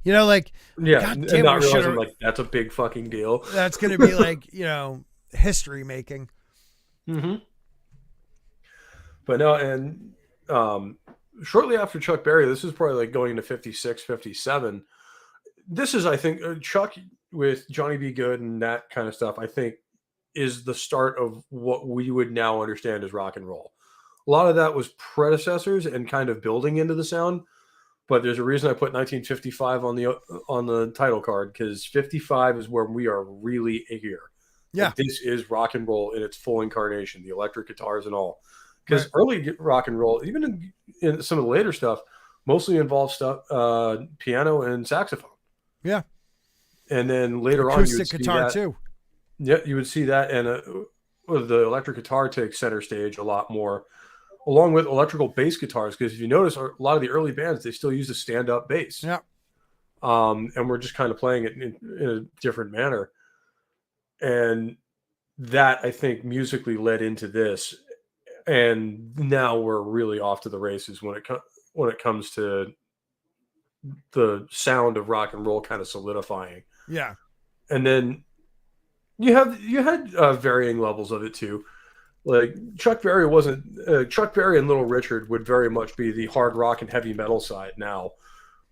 like, yeah, God and damn it, not we should realizing have. like that's a big fucking deal. That's gonna be like history making. Hmm. But no, and um, shortly after Chuck Berry, this is probably like going into 56, 57. This is, I think, Chuck with Johnny B. Good and that kind of stuff, I think, is the start of what we would now understand as rock and roll. A lot of that was predecessors and kind of building into the sound. But there's a reason I put 1955 on the title card, because 55 is where we are really here. Yeah. Like this is rock and roll in its full incarnation, the electric guitars and all. Right. Because early rock and roll, even in some of the later stuff, mostly involved stuff, piano and saxophone. Yeah. And then later on, you would Acoustic see guitar that. too. Yeah, you would see that, and the electric guitar takes center stage a lot more, along with electrical bass guitars. Because if you notice, a lot of the early bands, they still use a stand-up bass. Yeah. And we're just kind of playing it in a different manner. And that, I think, musically led into this. And now we're really off to the races when it comes to the sound of rock and roll kind of solidifying. Yeah. And then you had varying levels of it too. Like Chuck Berry Chuck Berry and Little Richard would very much be the hard rock and heavy metal side now,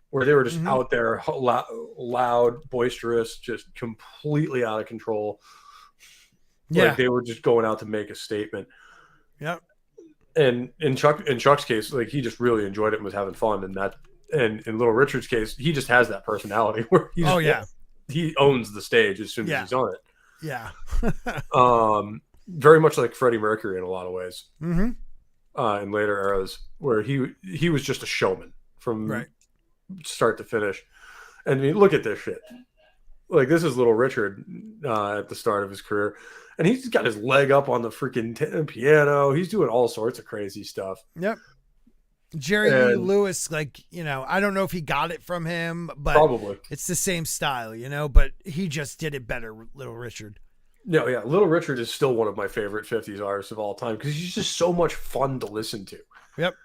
where they were just out there loud, boisterous, just completely out of control. Yeah. Like they were just going out to make a statement. Yep. And in Chuck's case, like he just really enjoyed it and was having fun, and in Little Richard's case, he just has that personality where he owns the stage as soon as he's on it. Yeah. Very much like Freddie Mercury in a lot of ways. Mm-hmm. In later eras, where he was just a showman from start to finish. And I mean, look at this shit. Like this is Little Richard at the start of his career, and he's got his leg up on the freaking piano. He's doing all sorts of crazy stuff. Yep. Jerry Lee Lewis, like, I don't know if he got it from him, but probably it's the same style, but he just did it better, Little Richard. No, yeah, Little Richard is still one of my favorite 50s artists of all time because he's just so much fun to listen to. Yep.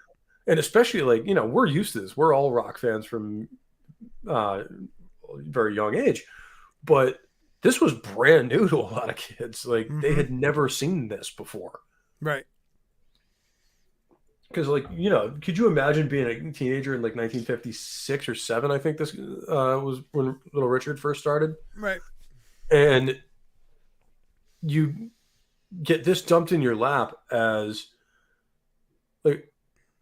And especially like, we're used to this. We're all rock fans from very young age. But this was brand new to a lot of kids. Like they had never seen this before. Right. Because like, could you imagine being a teenager in like 1956 or 7? I think this was when Little Richard first started. Right. And you get this dumped in your lap as like,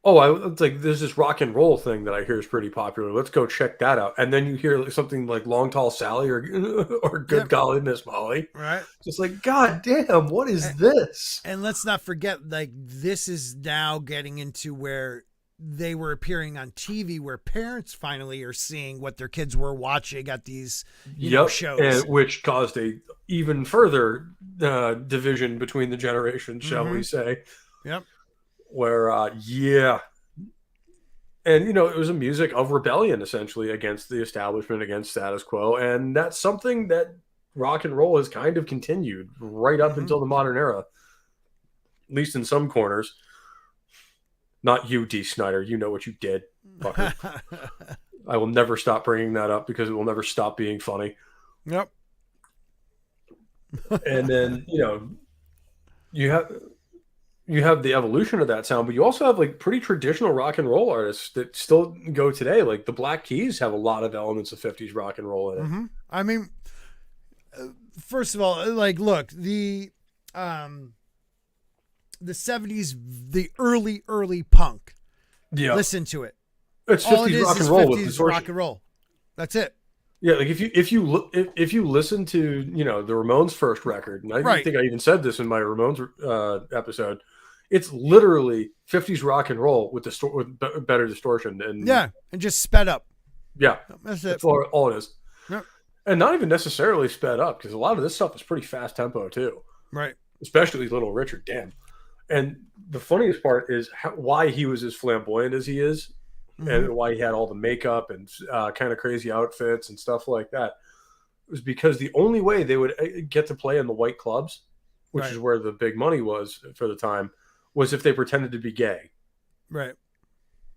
it's like there's this rock and roll thing that I hear is pretty popular. Let's go check that out. And then you hear something like Long Tall Sally or Good Golly Miss Molly. Right. Just like, God damn, what is this? And let's not forget, like, this is now getting into where they were appearing on TV, where parents finally are seeing what their kids were watching at these shows. And which caused a even further division between the generations, shall we say. Yep. Where, and, it was a music of rebellion, essentially, against the establishment, against status quo. And that's something that rock and roll has kind of continued right up until the modern era, at least in some corners. Not you, D. Snyder. You know what you did, fucker. I will never stop bringing that up because it will never stop being funny. Yep. And then, you have the evolution of that sound, but you also have like pretty traditional rock and roll artists that still go today. Like the Black Keys have a lot of elements of 50s rock and roll in it. I mean, first of all, like, look, the 70s, the early punk. Yeah. Listen to it. It's 50s rock and roll with distortion. Rock and roll. That's it. Yeah, like if you listen to the Ramones' first record, and I think I even said this in my Ramones episode, it's literally 50s rock and roll with better distortion and and just sped up. Yeah, that's it. That's all it is. Yep. And not even necessarily sped up because a lot of this stuff is pretty fast tempo too. Right. Especially Little Richard. Damn. And the funniest part is why he was as flamboyant as he is. And why he had all the makeup and kind of crazy outfits and stuff like that. was because the only way they would get to play in the white clubs, which Right. is where the big money was for the time, was if they pretended to be gay. Right.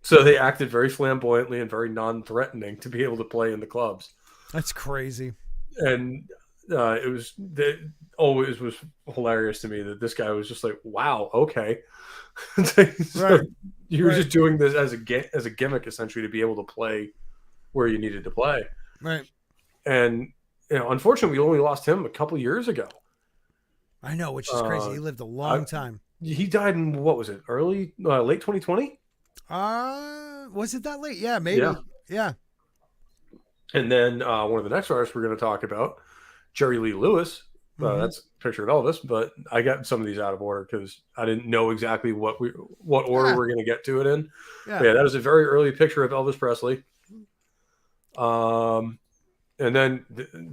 So they acted very flamboyantly and very non-threatening to be able to play in the clubs. That's crazy. And it always was hilarious to me that this guy was just like, wow, okay. So Right. you were Right. just doing this as a gimmick, essentially, to be able to play where you needed to play. Right. And unfortunately, we only lost him a couple years ago. I know, which is crazy. He lived a long time. He died in, what was it, late 2020? Was it that late? Yeah, maybe. Yeah. Yeah. And then one of the next artists we're going to talk about, Jerry Lee Lewis. That's a picture of Elvis, but I got some of these out of order because I didn't know exactly what order we're going to get to it in. Yeah. But yeah, that is a very early picture of Elvis Presley. And then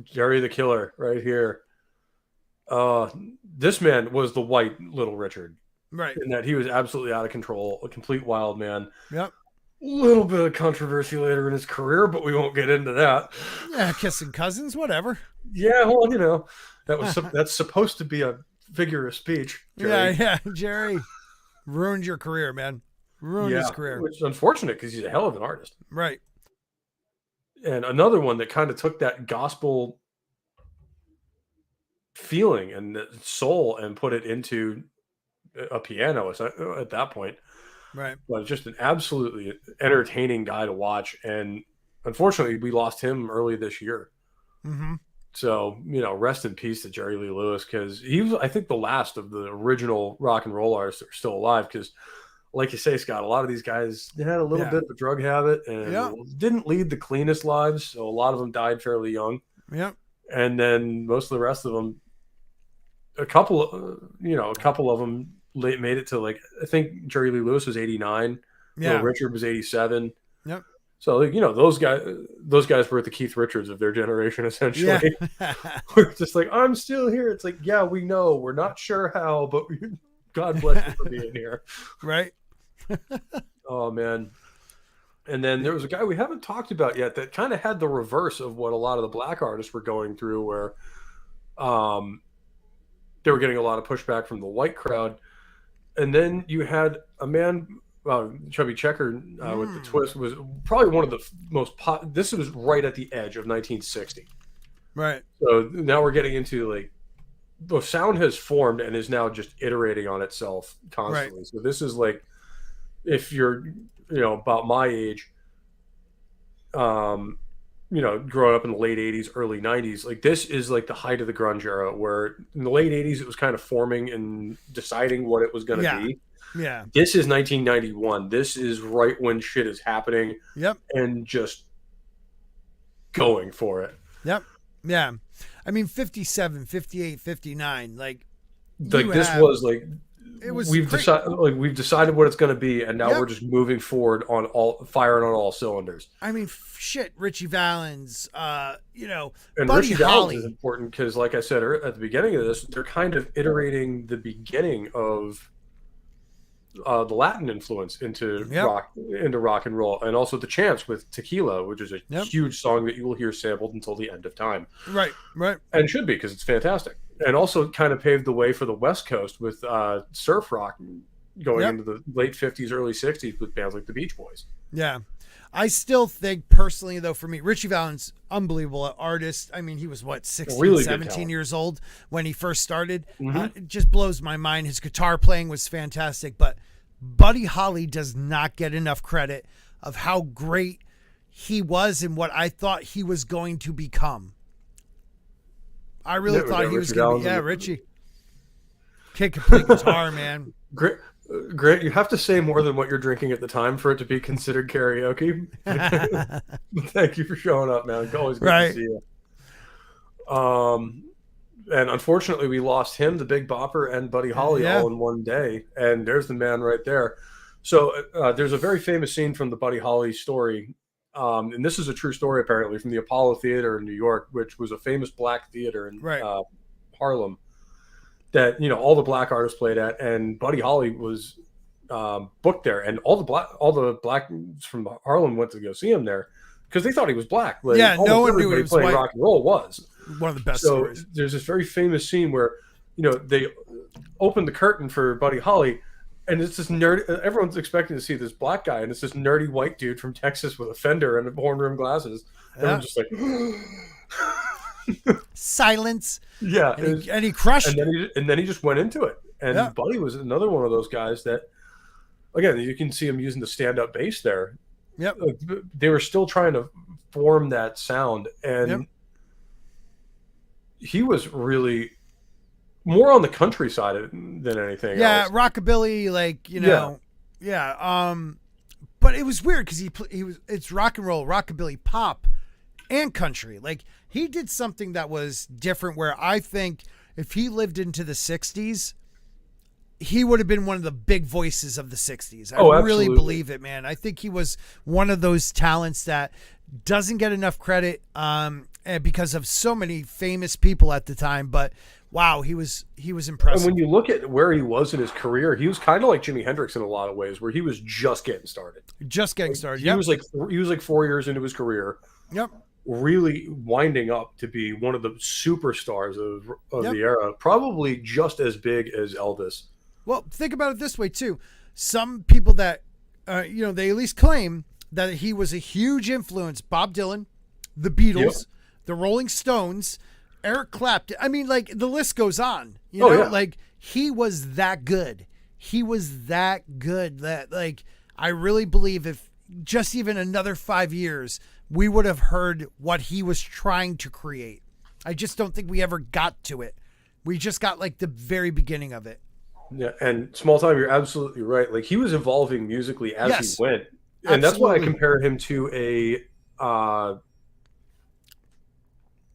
Jerry the Killer right here. This man was the white Little Richard. Right. In that he was absolutely out of control, a complete wild man. Yep. A little bit of controversy later in his career, but we won't get into that. Yeah, kissing cousins, whatever. Yeah, well, that's supposed to be a figure of speech. Jerry. Yeah, Jerry ruined your career, man. Ruined his career. Which is unfortunate because he's a hell of an artist. Right. And another one that kind of took that gospel feeling and soul and put it into a piano at that point. Right. But just an absolutely entertaining guy to watch. And unfortunately, we lost him early this year. Mm-hmm. So, rest in peace to Jerry Lee Lewis, because he was, I think, the last of the original rock and roll artists that are still alive. Because, like you say, Scott, a lot of these guys, they had a little bit of a drug habit and didn't lead the cleanest lives. So a lot of them died fairly young. Yep. And then most of the rest of them, a couple of them made it to, like, I think Jerry Lee Lewis was 89. Yeah. Richard was 87. Yep. So, those guys were the Keith Richards of their generation, essentially. Yeah. We're just like, I'm still here. It's like, yeah, we know. We're not sure how, but God bless you for being here. Right. Oh, man. And then there was a guy we haven't talked about yet that kind of had the reverse of what a lot of the black artists were going through, where they were getting a lot of pushback from the white crowd. And then you had a man, Chubby Checker, with the twist, was probably one of the most this was right at the edge of 1960. Right. So now we're getting into, like, the sound has formed and is now just iterating on itself constantly. Right. So this is like, if you're, about my age, growing up in the late 80s, early 90s, like, this is like the height of the grunge era, where in the late 80s it was kind of forming and deciding what it was going to be. Yeah. This is 1991. This is right when shit is happening. Yep. And just going for it. Yep. Yeah. I mean, 57, 58, 59, was like, it was we've decided what it's going to be, and now we're just moving forward firing on all cylinders. I mean, shit, Ritchie Valens, and Buddy Ritchie Valens is important because, like I said at the beginning of this, they're kind of iterating the beginning of the Latin influence into rock and roll, and also the Champs with Tequila, which is a huge song that you will hear sampled until the end of time. Right. And should be, because it's fantastic. And also kind of paved the way for the West Coast with surf rock going into the late 50s, early 60s with bands like the Beach Boys. Yeah. I still think, personally, though, for me, Ritchie Valens, unbelievable artist. I mean, he was, 16, really 17 years old when he first started. Mm-hmm. It just blows my mind. His guitar playing was fantastic, but Buddy Holly does not get enough credit of how great he was and what I thought he was going to become. I really thought he was going to be, Ritchie. Kid can play guitar, man. Grant, you have to say more than what you're drinking at the time for it to be considered karaoke. Thank you for showing up, man. Always good to see you. And unfortunately, we lost him, the Big Bopper, and Buddy Holly all in one day. And there's the man right there. So there's a very famous scene from the Buddy Holly story. And this is a true story, apparently, from the Apollo Theater in New York, which was a famous black theater in Harlem that, all the black artists played at. And Buddy Holly was booked there. And all the blacks from Harlem went to go see him there because they thought he was black. No one knew he was playing white. Rock and roll was. One of the best So stories. there's this very famous scene where, they open the curtain for Buddy Holly, and it's this nerd. Everyone's expecting to see this black guy, and it's this nerdy white dude from Texas with a fender and horn rimmed glasses. Yeah. Everyone's just like, Silence. yeah, And he crushed and it. then he just went into it. And Yeah. Buddy was another one of those guys that, again, you can see him using the stand up bass there. Yep. They were still trying to form that sound, and Yep. he was really more on the countryside than anything Yeah, else. rockabilly, like, yeah. But it was weird because it's rock and roll, rockabilly, pop, and country. Like, he did something that was different. Where I think if he lived into the '60s, he would have been one of the big voices of the '60s. I really absolutely. believe it, man. I think he was one of those talents that doesn't get enough credit because of so many famous people at the time. But wow, he was And impressive. when you look at where he was in his career, he was kind of like Jimi Hendrix in a lot of ways, where he was just getting started. Just getting started. He Yep. was like 4 years into his career, Yep. really winding up to be one of the superstars of Yep. the era, probably just as big as Elvis. Well, think about it this way too. Some people that, they at least claim that he was a huge influence. Bob Dylan, the Beatles, the Rolling Stones, Eric Clapton. I mean, like, the list goes on. Like, he was that good. He was that good that, like, I really believe if just even another 5 years, we would have heard what he was trying to create. I just don't think we ever got to it. We just got like the very beginning of it. Yeah, and Small Time, you're absolutely right. Like, he was evolving musically as Yes, he went, and that's why I absolutely. compare him to a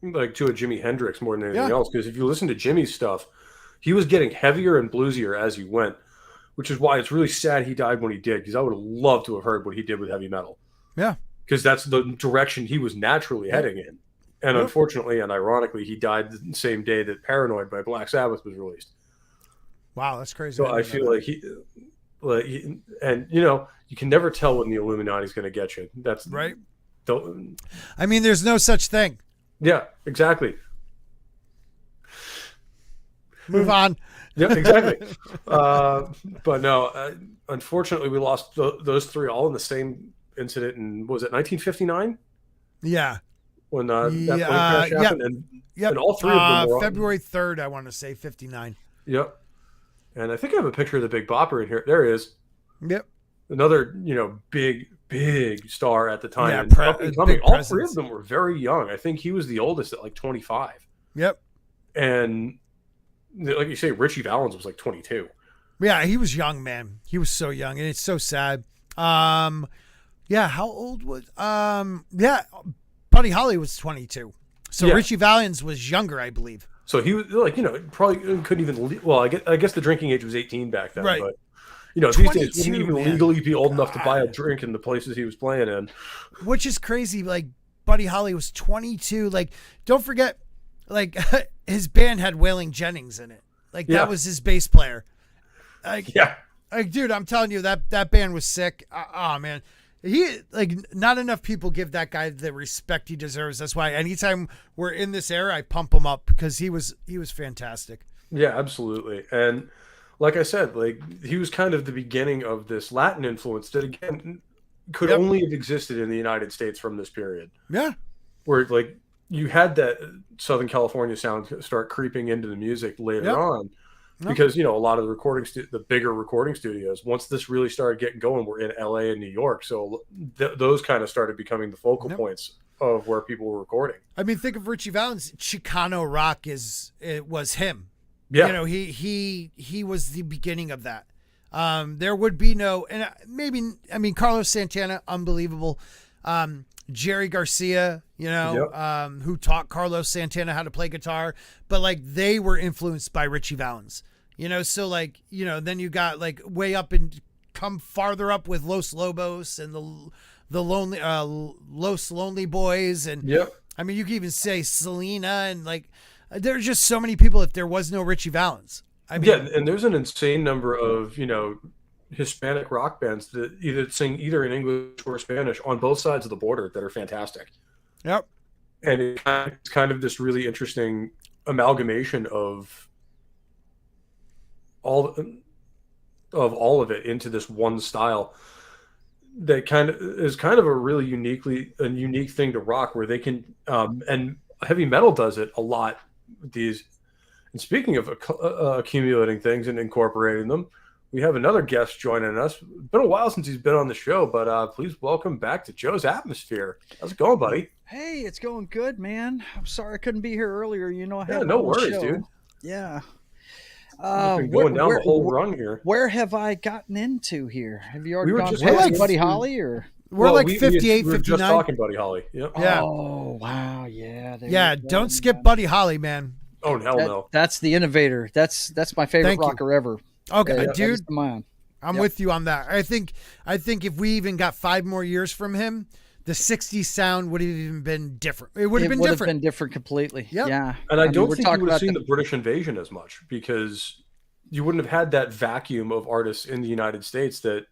Jimi Hendrix more than anything Yeah. else. Because if you listen to Jimmy's stuff, he was getting heavier and bluesier as he went, which is why it's really sad he died when he did. Because I would have loved to have heard what he did with heavy metal. Yeah. Because that's the direction he was naturally heading in. And Yep. unfortunately and ironically, he died the same day that Paranoid by Black Sabbath was released. Wow, that's crazy. So I feel like you can never tell when the Illuminati's going to get you. That's right. Don't. I mean, there's no such thing. Yeah, exactly. Move on. Yeah, exactly. But no, unfortunately, we lost those three all in the same incident. And was it 1959 Yeah. when that plane Yeah, crash yep. happened? Yep. And all three of them were February 3rd, I want to say 59. Yep. And I think I have a picture of the Big Bopper in here. There he is. Yep. Another, big star at the time. Yeah, And up and coming. big All presence. three of them were very young. I think he was the oldest at like 25. Yep. And like you say, Ritchie Valens was like 22. Yeah, he was young, man. He was so young, and it's so sad. Yeah, how old was Buddy Holly was 22. So Yeah. Ritchie Valens was younger, I believe. So he was probably couldn't even. Well, I guess the drinking age was 18 back then. Right. But these days 22, wouldn't even man. legally be old enough to buy a drink in the places he was playing in. Which is crazy. Like, Buddy Holly was 22. Like, don't forget, like, his band had Waylon Jennings in it. Like, Yeah. that was his bass player. Like, Yeah. dude, I'm telling you, that band was sick. Oh man, not enough people give that guy the respect he deserves. That's why anytime we're in this era, I pump him up because he was fantastic. Yeah, absolutely. And like I said, like he was kind of the beginning of this Latin influence that again could Yep. only have existed in the United States from this period, Yeah, where like you had that Southern California sound start creeping into the music later Yep. on. Yep. Because a lot of the bigger recording studios, once this really started getting going, were in LA and New York, so those kind of started becoming the focal Yep. points of where people were recording. I mean, think of Ritchie Valens. Chicano rock was him. Yeah, He was the beginning of that. There would be no, and Carlos Santana, unbelievable. Jerry Garcia, who taught Carlos Santana how to play guitar, but like they were influenced by Ritchie Valens, so like, then you got like way up and come farther up with Los Lobos and the lonely, Los Lonely Boys. And yep. I mean, you could even say Selena, and like, there's just so many people if there was no Ritchie Valens. I mean, Yeah, and there's an insane number of Hispanic rock bands that sing either in English or Spanish on both sides of the border that are fantastic. Yep. and it's kind of this really interesting amalgamation all all of it into this one style that kind of is kind of a really unique thing to rock, where they can and heavy metal does it a lot. These and speaking of accumulating things and incorporating them, we have another guest joining us. Been a while since he's been on the show, but please welcome back to Joe's Atmosphere. How's it going, buddy? Hey, it's going good, man. I'm sorry I couldn't be here earlier. You know, I had no worries, show. Dude. Yeah. Been going down the whole run here. Where have I gotten into here? Have you already gone we're like Buddy Holly or? We're like 58, we were 59. just talking Buddy Holly. Yep. Yeah. Oh wow, yeah. Yeah. Don't skip Buddy Holly, man. Oh hell no. That's the innovator. That's my favorite Thank you. rocker ever. Okay, Yeah, dude. Mine. I'm Yep. with you on that. I think if we even got 5 more years from him, the 60s sound would have even been different. It would have been different. Been different completely. Yep. Yeah. And I don't we're think you would have talking seen the British invasion as much, because you wouldn't have had that vacuum of artists in the United States that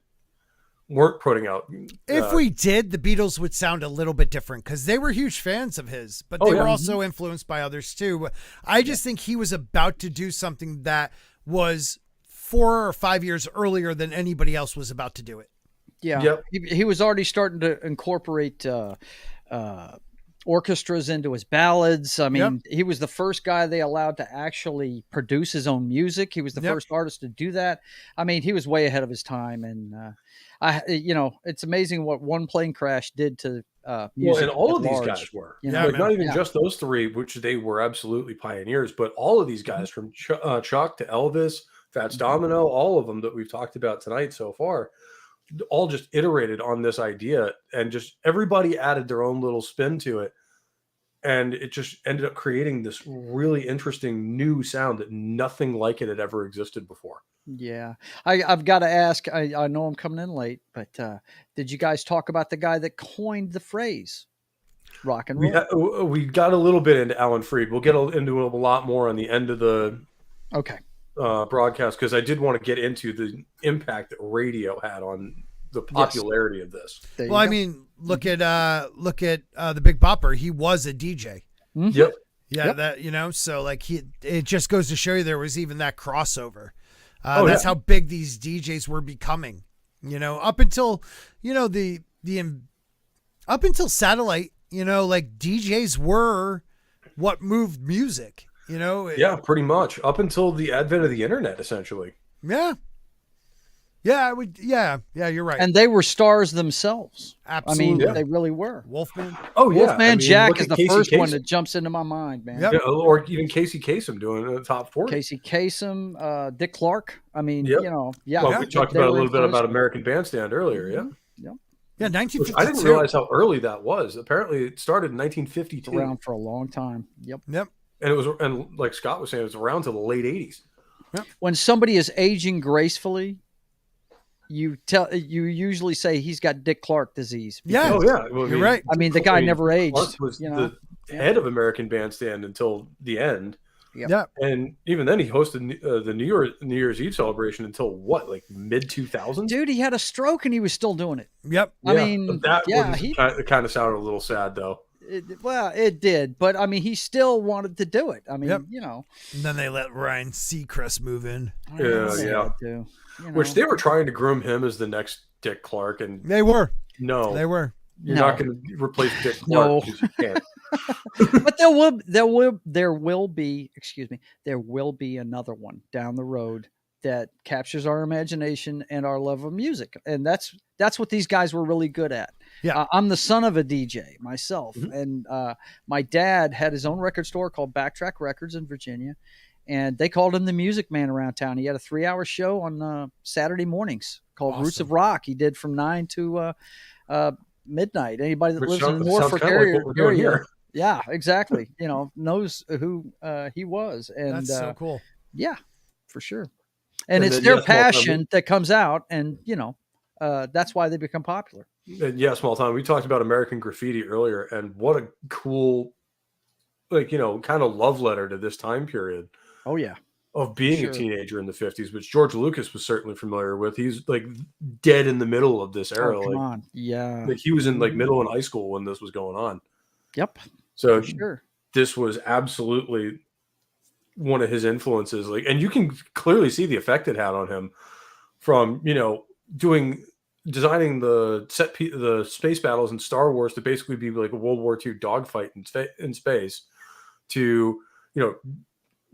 weren't putting out. If we did, the Beatles would sound a little bit different because they were huge fans of his, but they were also influenced by others too. I just think he was about to do something that was 4 or 5 years earlier than anybody else was about to do it. Yeah. Yep. He was already starting to incorporate orchestras into his ballads. I mean, he was the first guy they allowed to actually produce his own music. He was the first artist to do that. I mean, he was way ahead of his time. And it's amazing what one plane crash did to music. Well, and all of these large. guys were. You know? Not even just those three, which they were absolutely pioneers, but all of these guys from Chuck to Elvis, Fats Domino, all of them that we've talked about tonight so far, all just iterated on this idea, and just everybody added their own little spin to it. And it just ended up creating this really interesting new sound that nothing like it had ever existed before. Yeah. I've got to ask, I know I'm coming in late, but did you guys talk about the guy that coined the phrase rock and roll? We got a little bit into Alan Freed. We'll get into a lot more on the end of the broadcast, because I did want to get into the impact that radio had on the popularity of this. Well, I mean, look at the Big Bopper. He was a DJ. Mm-hmm. Yep. Yeah, that so like it just goes to show you there was even that crossover. That's how big these DJs were becoming. Up until up until satellite. Like DJs were what moved music. Yeah, pretty much up until the advent of the internet, essentially. Yeah, I would. Yeah, you're right. And they were stars themselves. Absolutely, I mean, they really were. Wolfman. Oh yeah, Wolfman Jack is the Casey first one Kasem. that jumps into my mind, man. Yep. Yeah, or even Casey Kasem doing the top 40. Casey Kasem, Dick Clark. I mean, Yep. Well, we talked about a little bit about American Bandstand earlier. Yeah. Yeah, 1952. Which I didn't realize how early that was. Apparently, it started in 1952. Around for a long time. Yep. And it was, and like Scott was saying, it was around to the late 80s. When somebody is aging gracefully, you usually say he's got Dick Clark disease. Yeah. Oh yeah. Well, You're right. I mean, the guy never aged. Clark was the head of American Bandstand until the end. Yep. Yeah. And even then, he hosted the New Year's Eve celebration until what, like mid 2000s? Dude, he had a stroke and he was still doing it. Yep. I mean, it kind of sounded a little sad, though. It did, but I mean, he still wanted to do it. I mean, And then they let Ryan Seacrest move in. Which they were trying to groom him as the next Dick Clark, and they were. No, they were. You're not going to replace Dick Clark. because you can't. But there will be another one down the road that captures our imagination and our love of music, and that's what these guys were really good at. Yeah, I'm the son of a DJ myself, and my dad had his own record store called Backtrack Records in Virginia, and they called him the Music Man around town. He had a 3-hour show on Saturday mornings called Roots of Rock. He did from 9 to midnight. Anybody that lives in the Norfolk area, yeah, exactly. Knows who he was, and that's so cool. Yeah, for sure. And it's their passion that comes out, and that's why they become popular. And Small Time. We talked about American Graffiti earlier, and what a cool, kind of love letter to this time period. Oh yeah, of being a teenager in the 50s, which George Lucas was certainly familiar with. He's like dead in the middle of this era. Oh, come on. Yeah. Like he was in like middle and high school when this was going on. Yep. So For sure. this was absolutely one of his influences. Like, and you can clearly see the effect it had on him from, designing the the space battles in Star Wars to basically be like a World War II dogfight in space, to,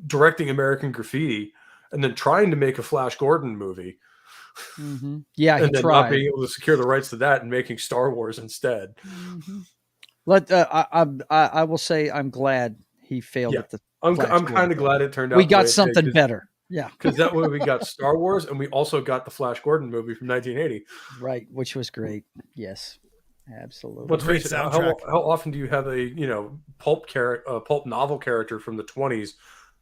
directing American Graffiti, and then trying to make a Flash Gordon movie. Mm-hmm. Yeah, he and then tried. not being able to secure the rights to that and making Star Wars instead. Mm-hmm. I will say I'm glad he failed at the. I'm kind of glad it turned out. We got something better. Yeah, because that way we got Star Wars, and we also got the Flash Gordon movie from 1980. Right, which was great. Yes, absolutely. Let's face it. How often do you have a pulp novel character from the 20s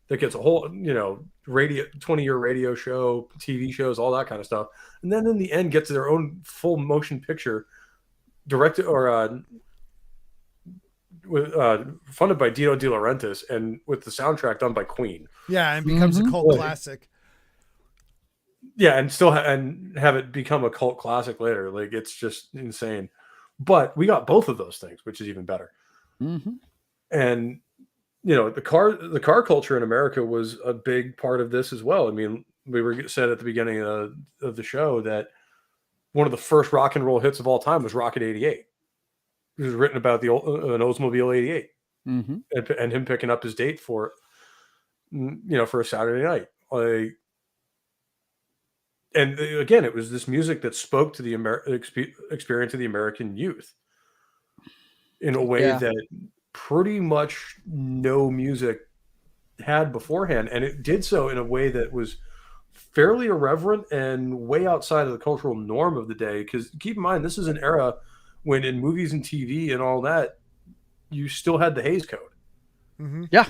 that gets a whole 20-year radio show, TV shows, all that kind of stuff, and then in the end gets their own full motion picture directed or funded by Dino De Laurentiis, and with the soundtrack done by Queen. Yeah, and becomes a cult classic. Yeah, and still and have it become a cult classic later. Like, it's just insane. But we got both of those things, which is even better. Mm-hmm. And the car culture in America was a big part of this as well. I mean, we were said at the beginning of the show that one of the first rock and roll hits of all time was Rocket 88. It was written about an Oldsmobile 88, mm-hmm. and him picking up his date for a Saturday night. And again, it was this music that spoke to the experience of the American youth in a way that pretty much no music had beforehand. And it did so in a way that was fairly irreverent and way outside of the cultural norm of the day. Because keep in mind, this is an era when in movies and TV and all that, you still had the Hays Code. Mm-hmm. Yeah.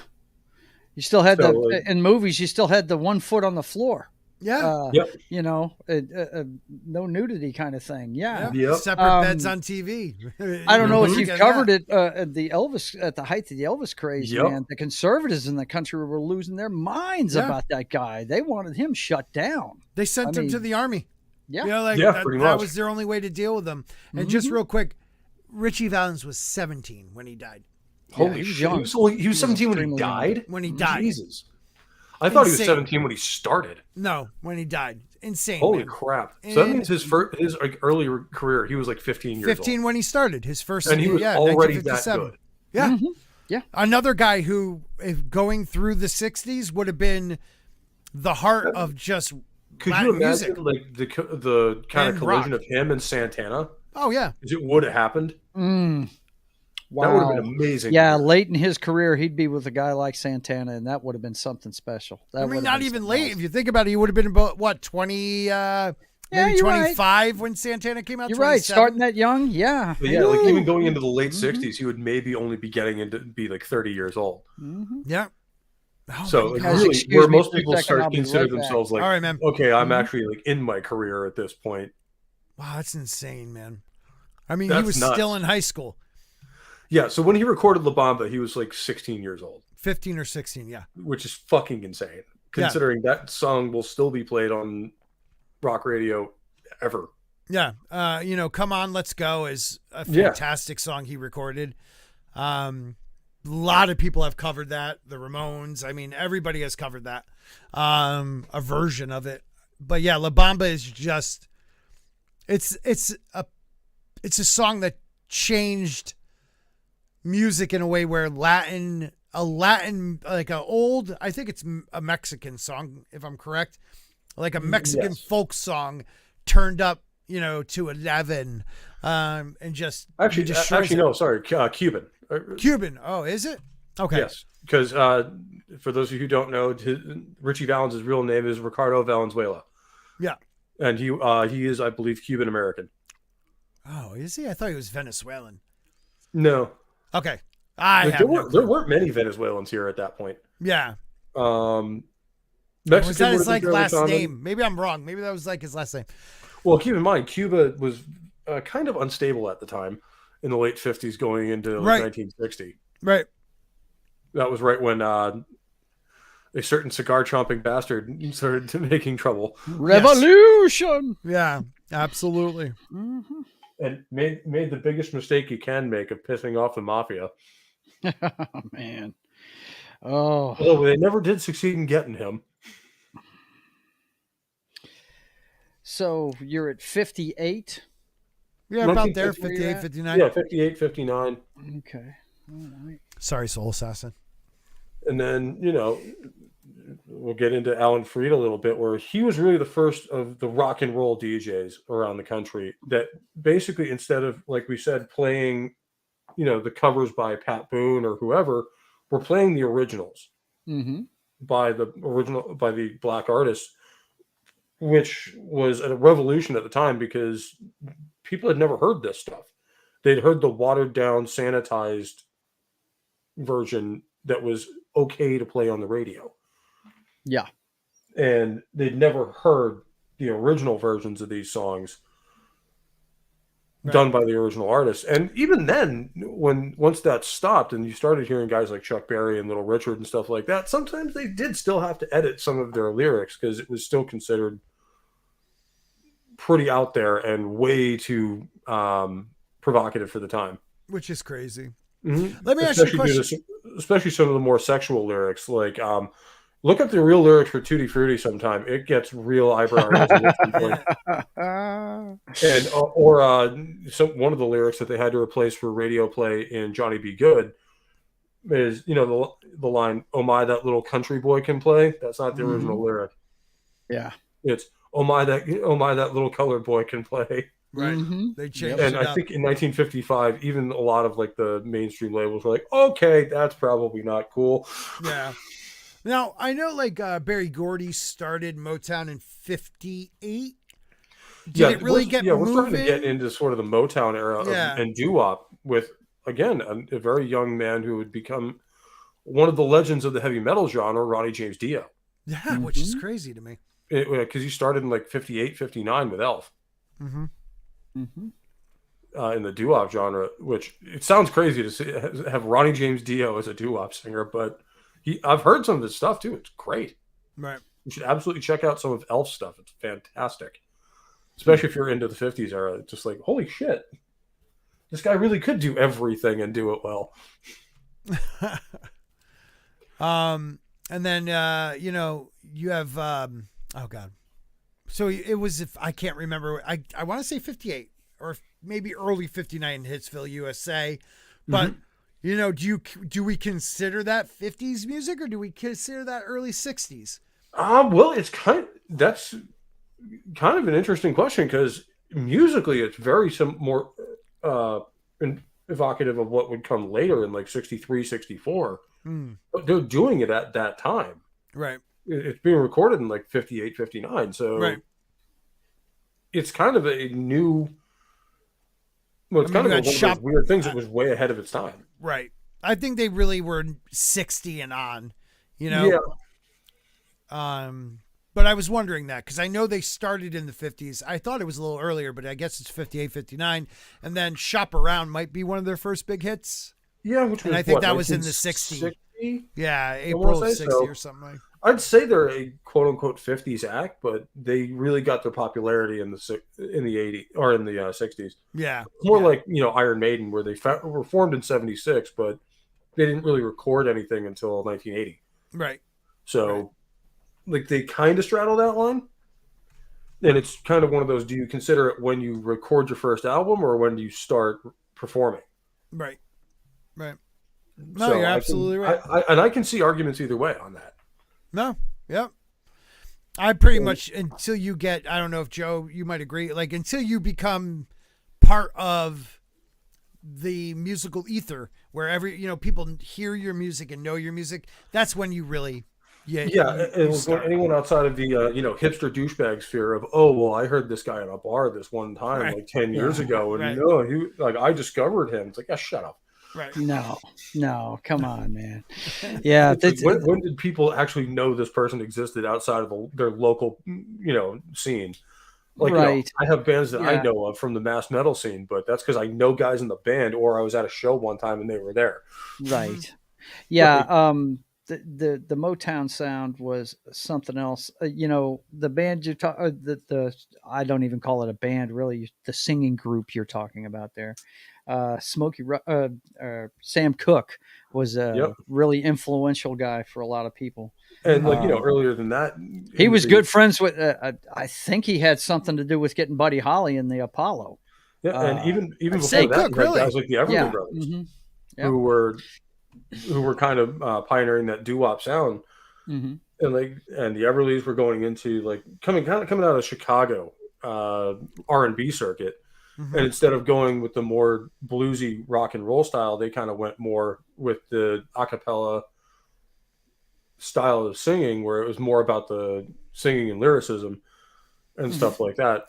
You still had in movies, you still had the 1 foot on the floor. Yeah. No nudity kind of thing. Yeah. Yep. Separate beds on TV. I don't know if you've covered it at the height of the Elvis craze, man. The conservatives in the country were losing their minds about that guy. They wanted him shut down. They sent him to the army. Yeah. That was their only way to deal with them. And just real quick, Ritchie Valens was 17 when he died. Holy shit. He was 17 when he died? When he died. Jesus. I thought he was 17 when he started. No, when he died. Insane. Holy crap. So that means his early career, he was like 15 years old. 15 when he started. His first and he was already that good. Yeah. Mm-hmm. Yeah. Another guy who, if going through the 60s, would have been the heart of just Could Latin you imagine music. like the kind of collision rock. of him and Santana? Oh, yeah. It would have happened. Wow. That would have been amazing. Yeah, late in his career, he'd be with a guy like Santana, and that would have been something special. Not even late. If you think about it, he would have been about, 20, maybe 25 right. When Santana came out? You're right. Starting that young? Yeah. But yeah, like even going into the late 60s, he would maybe only be getting into be like 30 years old. Mm-hmm. Yeah. Oh, so like really, where most people start to consider themselves like, all right, man. Okay, I'm actually like in my career at this point. Wow, that's insane, man. I mean, he was still in high school. Yeah, so when he recorded La Bamba, he was like 16 years old. 15 or 16, yeah. Which is fucking insane, considering that song will still be played on rock radio ever. Yeah, Come On, Let's Go is a fantastic song he recorded. A lot of people have covered that. The Ramones, I mean, everybody has covered that, a version of it. But yeah, La Bamba is just, it's a song that changed music in a way where I think it's a Mexican song, if I'm correct, like a Mexican folk song turned up, to 11, and just Cuban. Cuban. Oh, is it? Okay. Yes, because for those of you who don't know, Ritchie Valens' real name is Ricardo Valenzuela. Yeah, and he is, I believe, Cuban American. Oh, is he? I thought he was Venezuelan. No. Okay. There weren't many Venezuelans here at that point. Yeah. Mexican was that his last name? Maybe I'm wrong. Maybe that was like his last name. Well, keep in mind, Cuba was kind of unstable at the time in the late 50s going into 1960. Right. That was right when a certain cigar chomping bastard started making trouble. Revolution! Yes. Yeah, absolutely. Mm-hmm. And made the biggest mistake you can make of pissing off the mafia. Oh, man. Oh, Although they never did succeed in getting him. so you're at 58. Yeah, about there, 1950, 58, at? 59. Yeah, 58, 59. Okay. All right. Sorry, Soul Assassin. And then, we'll get into Alan Freed a little bit, where he was really the first of the rock and roll DJs around the country that basically, instead of, like we said, playing, the covers by Pat Boone or whoever, were playing the originals Mm-hmm. by the black artists, which was a revolution at the time because people had never heard this stuff. They'd heard the watered down, sanitized version that was okay to play on the radio. Yeah. And they'd never heard the original versions of these songs done by the original artists. And even then, once that stopped and you started hearing guys like Chuck Berry and Little Richard and stuff like that, sometimes they did still have to edit some of their lyrics because it was still considered pretty out there and way too provocative for the time. Which is crazy. Mm-hmm. Let me ask you a question. Especially some of the more sexual lyrics, like look up the real lyrics for Tutti Frutti sometime. It gets real eyebrow raising. And one of the lyrics that they had to replace for radio play in Johnny B. Good is, the line, "Oh my, that little country boy can play." That's not the original lyric. Yeah. It's oh my, that little colored boy can play. Right. Mm-hmm. They changed And it I up. think in 1955, even a lot of like the mainstream labels were like, okay, that's probably not cool. Yeah. Now, I know like Barry Gordy started Motown in 58. Did it really get moving? We're starting to get into sort of the Motown era and doo-wop with, again, a very young man who would become one of the legends of the heavy metal genre, Ronnie James Dio. Yeah, which is crazy to me. Because he started in like 58, 59 with Elf. Mm-hmm. In the doo-wop genre, which it sounds crazy to have Ronnie James Dio as a doo-wop singer, but I've heard some of his stuff too. It's great. Right. You should absolutely check out some of Elf's stuff. It's fantastic. Especially if you're into the 50s era. It's just like, holy shit. This guy really could do everything and do it well. And then you have oh god. So it was, if I can't remember, I want to say 58 or maybe early 59 Hitsville, USA. But do we consider that 50s music or do we consider that early 60s? Well, that's kind of an interesting question because musically it's very more evocative of what would come later in like 63, 64. But they're doing it at that time. Right. It's being recorded in like 58, 59. So it's kind of a new. Well, it's kind of one of those weird things that was way ahead of its time. Right. I think they really were 60 and on, Yeah. But I was wondering that because I know they started in the 50s. I thought it was a little earlier, but I guess it's 58, 59. And then Shop Around might be one of their first big hits. Yeah, which was, I think that was in the 60s. Yeah, April of 60 or something like that. I'd say they're a quote unquote 50s act, but they really got their popularity in the 80s or in the 60s. Yeah. More like, Iron Maiden, where they were formed in 76, but they didn't really record anything until 1980. Right. So, like, they kind of straddle that line. And it's kind of one of those, do you consider it when you record your first album or when you start performing? Right. Right. No, you're absolutely right. I can see arguments either way on that. No. Yep. I pretty much, until you get, I don't know if Joe, you might agree, like until you become part of the musical ether where people hear your music and know your music, that's when you really, anyone outside of the, hipster douchebag sphere of, oh, well, I heard this guy at a bar this one time, like 10 years ago. And I discovered him. It's like, shut up. Right. No, come on, man. Yeah. When did people actually know this person existed outside of their local, scene? Like, I have bands that I know of from the mass metal scene, but that's because I know guys in the band, or I was at a show one time and they were there. Right. Yeah. the Motown sound was something else. The band you talk, the I don't even call it a band, really. The singing group you're talking about there, Sam Cooke was a Yep. really influential guy for a lot of people. And earlier than that, He was good friends with. I think he had something to do with getting Buddy Holly in the Apollo. Yeah, and even before Sam that, Cooke, you had really? guys like the Everly Yeah. Brothers, Mhm. Yep. who were kind of pioneering that doo-wop sound, Mm-hmm. and the Everlys were going into coming out of Chicago R&B circuit, Mhm. and instead of going with the more bluesy rock and roll style, they kind of went more with the a cappella style of singing, where it was more about the singing and lyricism and stuff like that.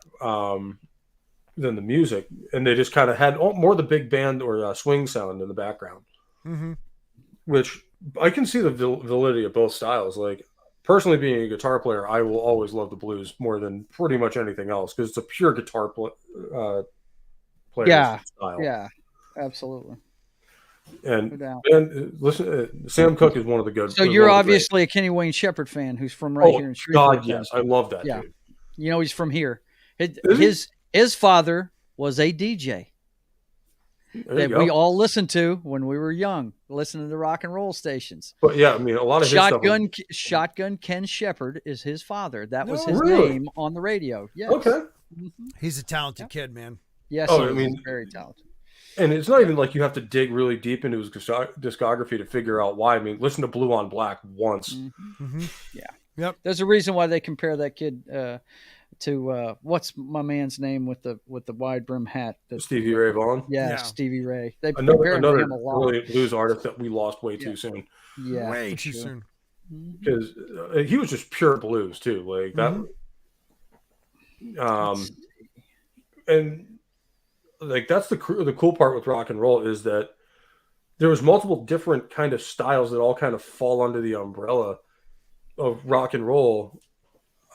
Than the music, and they just kind of had more the big band or swing sound in the background, Mhm. which I can see the validity of both styles. Like, personally, being a guitar player, I will always love the blues more than pretty much anything else because it's a pure guitar player style. Yeah, absolutely. And No doubt. listen, Sam Cooke is one of the good. So you're obviously a Kenny Wayne Shepherd fan, who's from right here in Shreveport. God, yes, I love that dude. He's from here. His father was a DJ that we all listened to when we were young, listening to the rock and roll stations. But yeah, I mean, a lot of Shotgun Ken Shepherd is his father. That was his really? name on the radio. Yes. Okay. He's a talented kid, man. Yes, he's very talented. And it's not even like you have to dig really deep into his discography to figure out why. I mean, listen to Blue on Black once. Mm-hmm. Yeah. Yep. There's a reason why they compare that kid to what's my man's name with the wide brim hat? Stevie Ray Vaughan. Yeah, Stevie Ray. They another him a lot. really blues artist that we lost way too soon. Yeah, way too soon. Because he was just pure blues too, like that. And like that's the cool part with rock and roll is that there was multiple different kind of styles that all kind of fall under the umbrella of rock and roll.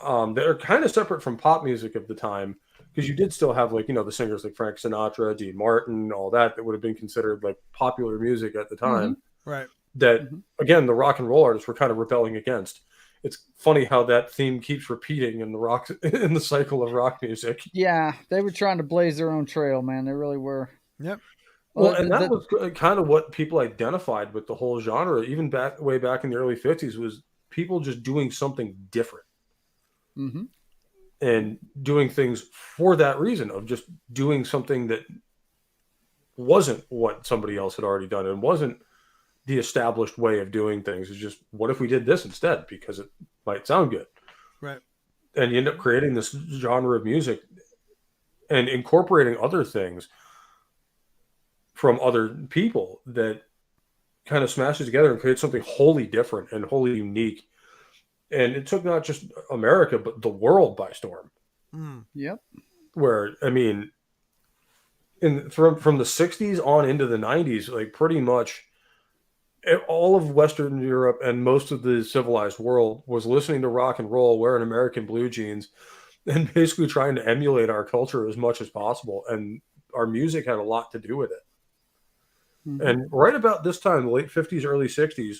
That are kind of separate from pop music of the time, because you did still have the singers like Frank Sinatra, Dean Martin, all that would have been considered like popular music at the time. Right. That again, the rock and roll artists were kind of rebelling against. It's funny how that theme keeps repeating in the cycle of rock music. Yeah, they were trying to blaze their own trail, man. They really were. Yep. Well, and that was kind of what people identified with the whole genre, even way back in the early 50s, was people just doing something different. Mm-hmm. And doing things for that reason of just doing something that wasn't what somebody else had already done and wasn't the established way of doing things. It's just, what if we did this instead? Because it might sound good. Right. And you end up creating this genre of music and incorporating other things from other people that kind of smashes together and creates something wholly different and wholly unique. And it took not just America, but the world by storm. Yep. Where, I mean, from the 60s on into the 90s, like pretty much all of Western Europe and most of the civilized world was listening to rock and roll, wearing American blue jeans, and basically trying to emulate our culture as much as possible. And our music had a lot to do with it. Mm-hmm. And right about this time, the late 50s, early 60s,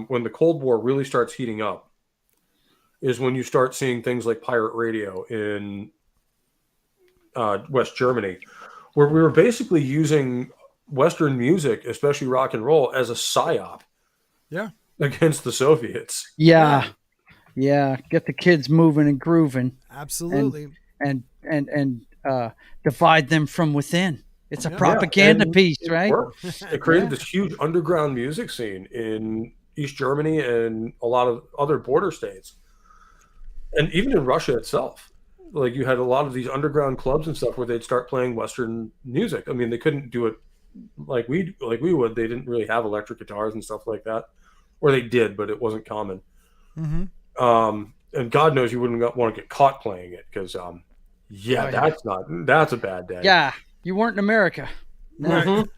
when the Cold War really starts heating up, is when you start seeing things like pirate radio in West Germany, where we were basically using Western music, especially rock and roll, as a psyop. Yeah. Against the Soviets. Yeah. Get the kids moving and grooving. Absolutely. And divide them from within. It's a propaganda piece, right? It created this huge underground music scene in East Germany and a lot of other border states. And even in Russia itself. Like, you had a lot of these underground clubs and stuff where they'd start playing Western music. I mean, they couldn't do it like we would. They didn't really have electric guitars and stuff like that. Or they did, but it wasn't common. Mm-hmm. And God knows you wouldn't want to get caught playing it because, that's a bad day. Yeah, you weren't in America. No. Mm-hmm.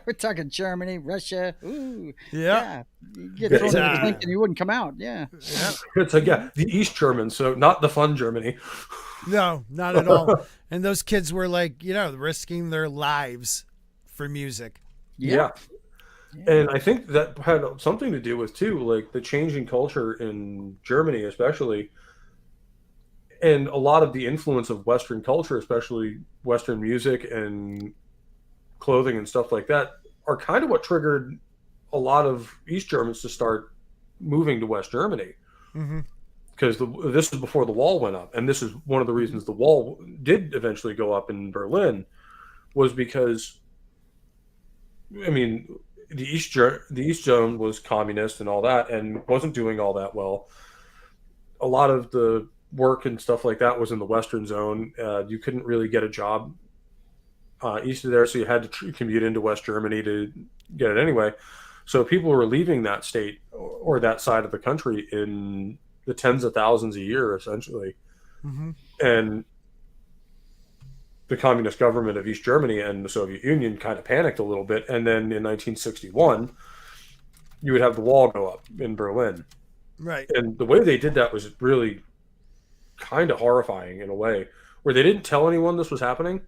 We're talking Germany, Russia. Ooh, yeah. You get thrown in the tank and you wouldn't come out. Yeah. It's like, the East Germans, so not the fun Germany. No, not at all. And those kids were like, risking their lives for music. Yeah. Yeah. And I think that had something to do with too, like the changing culture in Germany, especially, and a lot of the influence of Western culture, especially Western music and clothing and stuff like that, are kind of what triggered a lot of East Germans to start moving to West Germany. Mm-hmm. Because this is before the wall went up, and this is one of the reasons the wall did eventually go up in Berlin, was because, I mean, the East Zone was communist and all that, and wasn't doing all that well. A lot of the work and stuff like that was in the Western Zone. You couldn't really get a job east of there, so you had to commute into West Germany to get it anyway. So people were leaving that state or that side of the country in the tens of thousands a year, essentially. Mm-hmm. And the communist government of East Germany and the Soviet Union kind of panicked a little bit. And then in 1961, you would have the wall go up in Berlin. Right. And the way they did that was really kind of horrifying in a way, where they didn't tell anyone this was happening.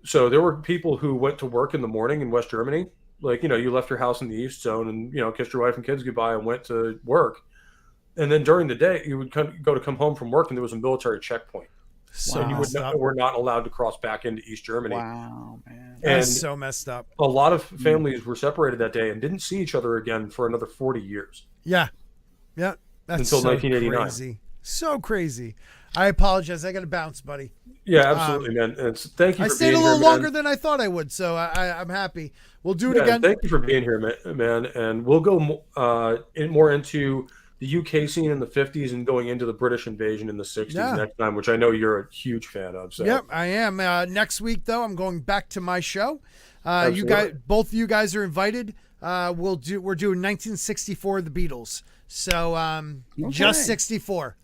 So there were people who went to work in the morning in West Germany. Like, you left your house in the East Zone and, kissed your wife and kids goodbye and went to work. And then during the day, you would come home from work and there was a military checkpoint. So and you were not allowed to cross back into East Germany. Wow, man. That's so messed up. A lot of families were separated that day and didn't see each other again for another 40 years. Yeah. Yeah. That's until so 1989. Crazy. So crazy. I apologize. I got to bounce, buddy. Yeah, absolutely, man. And thank you I for stayed being a little here, longer than I thought I would, so I'm happy. We'll do it again. Thank you for being here, man. And we'll go more into the UK scene in the 50s and going into the British invasion in the 60s next time, which I know you're a huge fan of. So. Yep, I am. Next week, though, I'm going back to my show. You guys, both of you guys are invited. We're doing 1964, the Beatles. So just 64.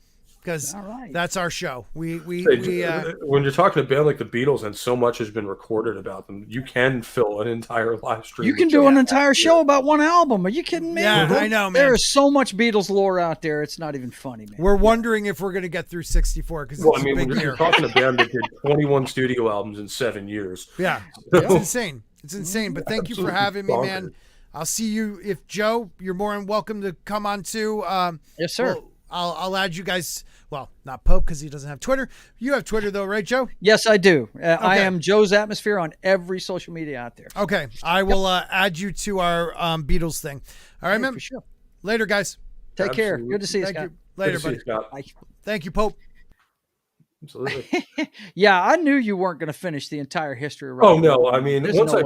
Because that's our show. We when you're talking to a band like the Beatles and so much has been recorded about them, you can fill an entire live stream. You can do an entire show about one album. Are you kidding me? Yeah, I know, man. There is so much Beatles lore out there. It's not even funny, man. We're wondering if we're going to get through 64 because I mean, you're talking to a band that did 21 studio albums in 7 years. Yeah, it's insane. It's insane. But thank you for having me, man. I'll see you. If Joe, you're more than welcome to come on too. Yes, sir. I'll add you guys. Well, not Pope because he doesn't have Twitter. You have Twitter though, right, Joe? Yes, I do. I am Joe's Atmosphere on every social media out there. Okay, I will add you to our Beatles thing. All right, man. For sure. Later, guys. Take care. Good to see you, Scott. Later, buddy. Bye. Thank you, Pope. Absolutely. Yeah, I knew you weren't going to finish the entire history of rock. Oh no! I mean, once I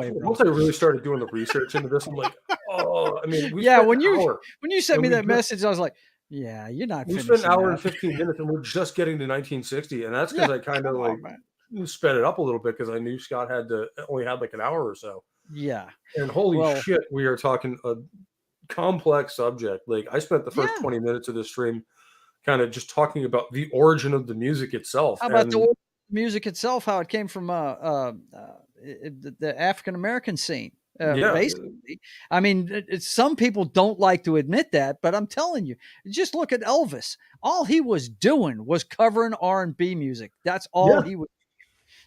really started doing the research into this, I'm like, oh, I mean, when you sent me that message, I was like, yeah, you're not. We spent an hour and 15 minutes, and we're just getting to 1960, and that's because I kind of sped it up a little bit because I knew Scott only had like an hour or so. Yeah. And holy shit, we are talking a complex subject. Like I spent the first 20 minutes of this stream kind of just talking about the origin of the music itself. How about the origin of the music itself? How it came from the African American scene. Basically, I mean, some people don't like to admit that, but I'm telling you, just look at Elvis. All he was doing was covering R&B music. That's all he was,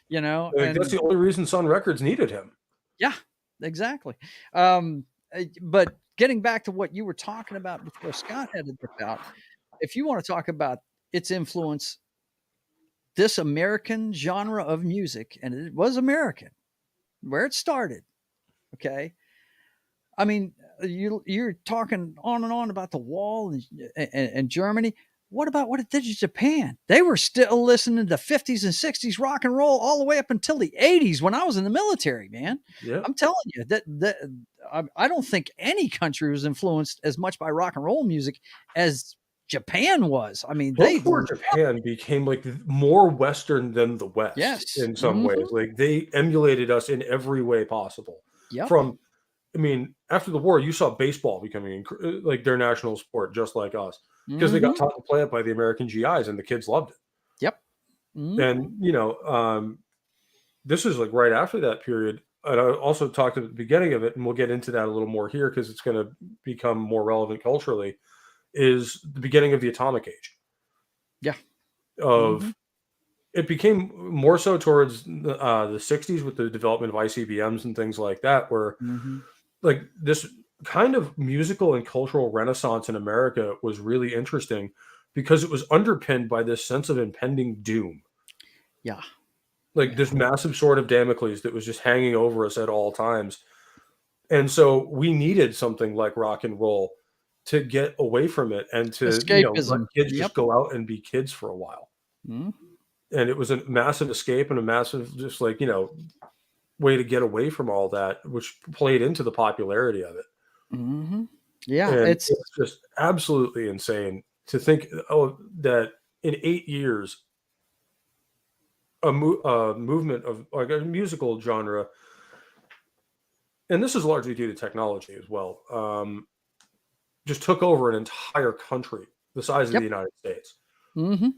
and that's the only reason Sun Records needed him. Yeah, exactly. But getting back to what you were talking about before Scott had it out, if you want to talk about its influence, this American genre of music, and it was American, where it started. Okay. I mean, you're talking on and on about the wall and Germany. What about what it did to Japan? They were still listening to 50s and 60s rock and roll all the way up until the 80s when I was in the military, man. Yeah. I'm telling you that I don't think any country was influenced as much by rock and roll music as Japan was. I mean, Japan became like more Western than the West. Yes. In some ways, like they emulated us in every way possible. Yep. After the war, you saw baseball becoming like their national sport, just like us, because they got taught to play it by the American GIs, and the kids loved it. Yep. And this is like right after that period. And I also talked at the beginning of it, and we'll get into that a little more here because it's going to become more relevant culturally. Is the beginning of the atomic age. Yeah. It became more so towards the 60s with the development of ICBMs and things like that, where like this kind of musical and cultural renaissance in America was really interesting because it was underpinned by this sense of impending doom. Yeah. Like Yeah. this massive sword of Damocles that was just hanging over us at all times. And so we needed something like rock and roll to get away from it and to, let Escapism. kids Yep. just go out and be kids for a while. Mhm. And it was a massive escape and a massive, just like, way to get away from all that, which played into the popularity of it. Mhm. Yeah, And it's it's just absolutely insane to think, that in 8 years, a movement of like a musical genre, and this is largely due to technology as well, just took over an entire country the size of the yep. United States. Mhm.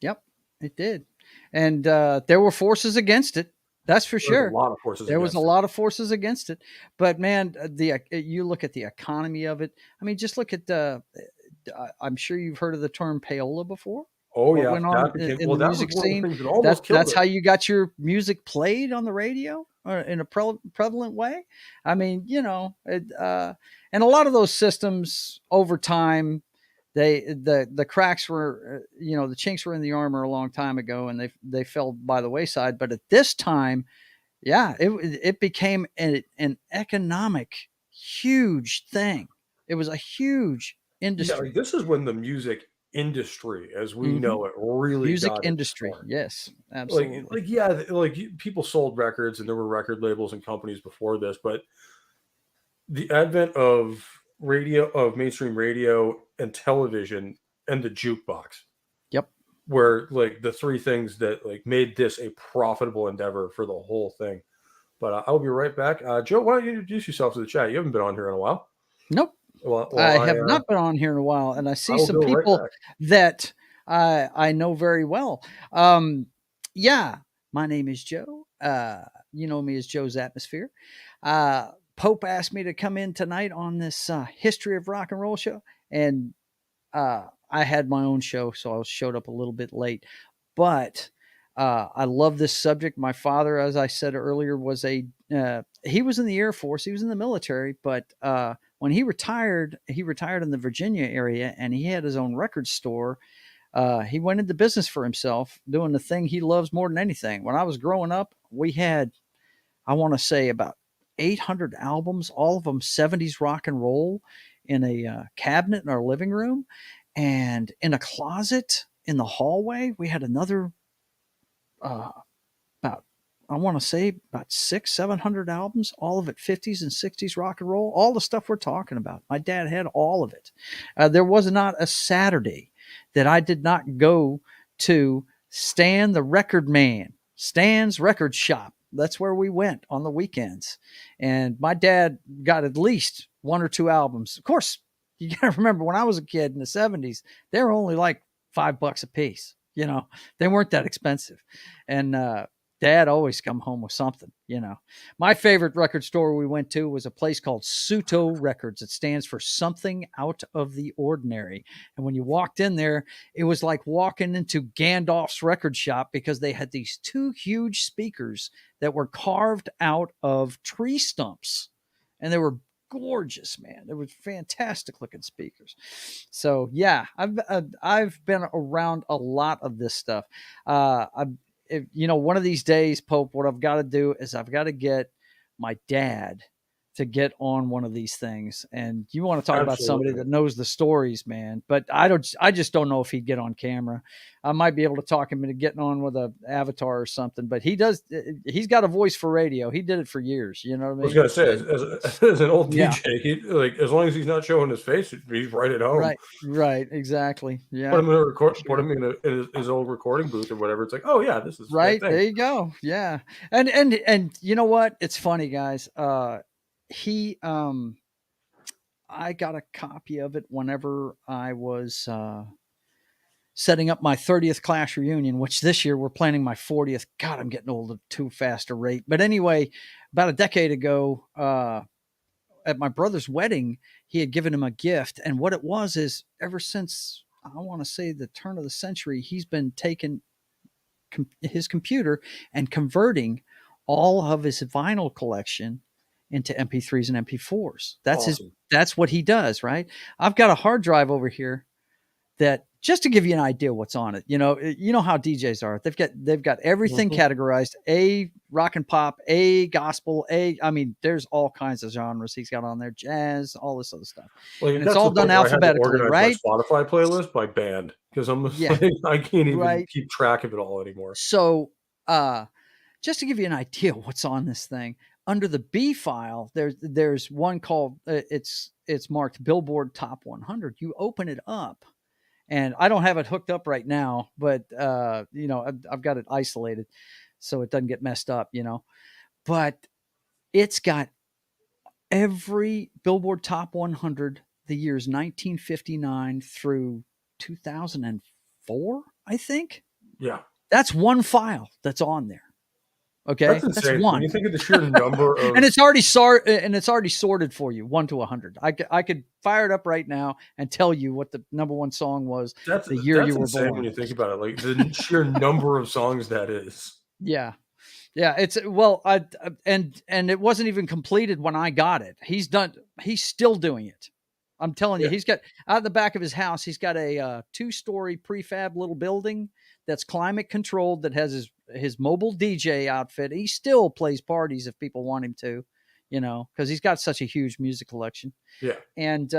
Yep. It did. And there were forces against it. That's for There's a sure. lot of forces There was a against it. lot of forces against it. But man, the you look at the economy of it. I mean, just look at I'm sure you've heard of the term payola before. Oh What yeah, went on that became in well. the That was music one of the scene? things that almost killed That's it. how you got your music played on the radio or in a prevalent way. I mean, and a lot of those systems over time, the cracks were, the chinks were in the armor a long time ago, and they fell by the wayside. But at this time, yeah, it became an economic huge thing. It was a huge Yeah, like industry. this is when the music industry, as we Hmm. know it, really Music got its industry. start. Yes, Like, absolutely. yeah, like people sold records, and there were record labels and companies before this, but the advent of mainstream radio and television and the jukebox Yep. were like the three things that like made this a profitable endeavor for the whole thing. But I'll be right back. Joe, why don't you introduce yourself to the chat? You haven't been on here in a while. Nope. Well, I have not been on here in a while, and I I see will some go right people back. that I know very well. Um, yeah, my name is Joe. You know me as Joe's Atmosphere. Uh, Pope asked me to come in tonight on this history of rock and roll show, and I had my own show, so I showed up a little bit late. But I love this subject. My father, as I said earlier, he was in the Air Force. He was in the military, but when he retired in the Virginia area, and he had his own record store. He went into business for himself, doing the thing he loves more than anything. When I was growing up, we had, I want to say, about 800 albums, all of them 70s rock and roll, in a cabinet in our living room. And in a closet in the hallway, we had another, uh, about, I want to say, about 700 albums, all of it 50s and 60s rock and roll, all the stuff we're talking about. My dad had all of it. There was not a Saturday that I did not go to Stan the Record Man, Stan's Record Shop. That's where we went on the weekends. And my dad got at least one or two albums. Of course, you got to remember when I was a kid in the 70s, they were only like $5 a piece. They weren't that expensive. And Dad always come home with something. My favorite record store we went to was a place called Suto Records. It stands for Something Out of the Ordinary. And when you walked in there, it was like walking into Gandalf's record shop, because they had these two huge speakers that were carved out of tree stumps. And they were gorgeous, man. They were fantastic looking speakers. So yeah, I've been around a lot of this stuff. One of these days, Pope, what I've got to do is I've got to get my dad to get on one of these things. And you want to talk about somebody Absolutely. that knows the stories, man. But I just don't know if he'd get on camera. I might be able to talk him into getting on with a avatar or something, but he's got a voice for radio. He did it for years. You know what I I was mean? gonna say, as an old Yeah. DJ, he like as long as he's not showing his face, he's right at home. Right. Right. Exactly. Put Yeah. him in a For record, put sure. him in his old recording booth or whatever. It's like, oh yeah, this is that Right. thing. There you go. Yeah. And you know what? It's funny, guys. He I got a copy of it whenever I was setting up my 30th class reunion, which this year we're planning my 40th. God, I'm getting old at too fast a rate. But anyway, about a decade ago, at my brother's wedding, he had given him a gift. And what it was is, ever since, I want to say, the turn of the century, he's been taking his computer and converting all of his vinyl collection into MP3s and MP4s. That's Awesome. that's what he does, right? I've got a hard drive over here that, just to give you an idea what's on it, you know how DJs are. They've got everything categorized: A, rock and pop, A, gospel, I mean, there's all kinds of genres he's got on there, jazz, all this other stuff. Well, And it's all done I had to alphabetically, organize right? my Spotify playlist by band because Yeah, I can't even right. keep track of it all anymore. So, just to give you an idea what's on this thing, under the B file, there's one called it's marked Billboard Top 100. You open it up, and I don't have it hooked up right now, but I've got it isolated so it doesn't get messed up, But it's got every Billboard Top 100, the years 1959 through 2004, I think. Yeah. That's one file that's on there. Okay, That's insane. that's one. When you think of the sheer number of, and it's already sorted for you, 1 to 100. I could fire it up right now and tell you what the number one song was the year you were born. When you think about it, like the sheer number of songs that is. Yeah, it's and it wasn't even completed when I got it. He's still doing it. I'm telling you, he's got out the back of his house. He's got a 2-story prefab little building that's climate controlled, that has his mobile DJ outfit. He still plays parties if people want him to, because he's got such a huge music collection. Yeah. And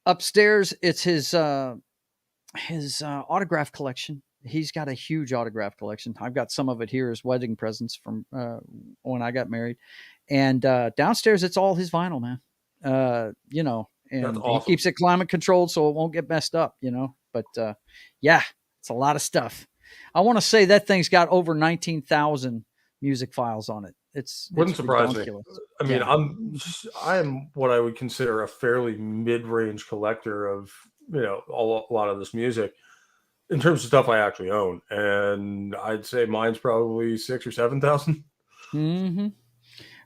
upstairs, it's his autograph collection. He's got a huge autograph collection. I've got some of it here as wedding presents from when I got married. And downstairs, it's all his vinyl, man. And awesome. He keeps it climate controlled so it won't get messed up, But it's a lot of stuff. I want to say that thing's got over 19,000 music files on it. Wouldn't surprise ridiculous. me. I mean, I am what I would consider a fairly mid-range collector of, a lot of this music in terms of stuff I actually own. And I'd say mine's probably 6,000 or 7,000. Mm-hmm.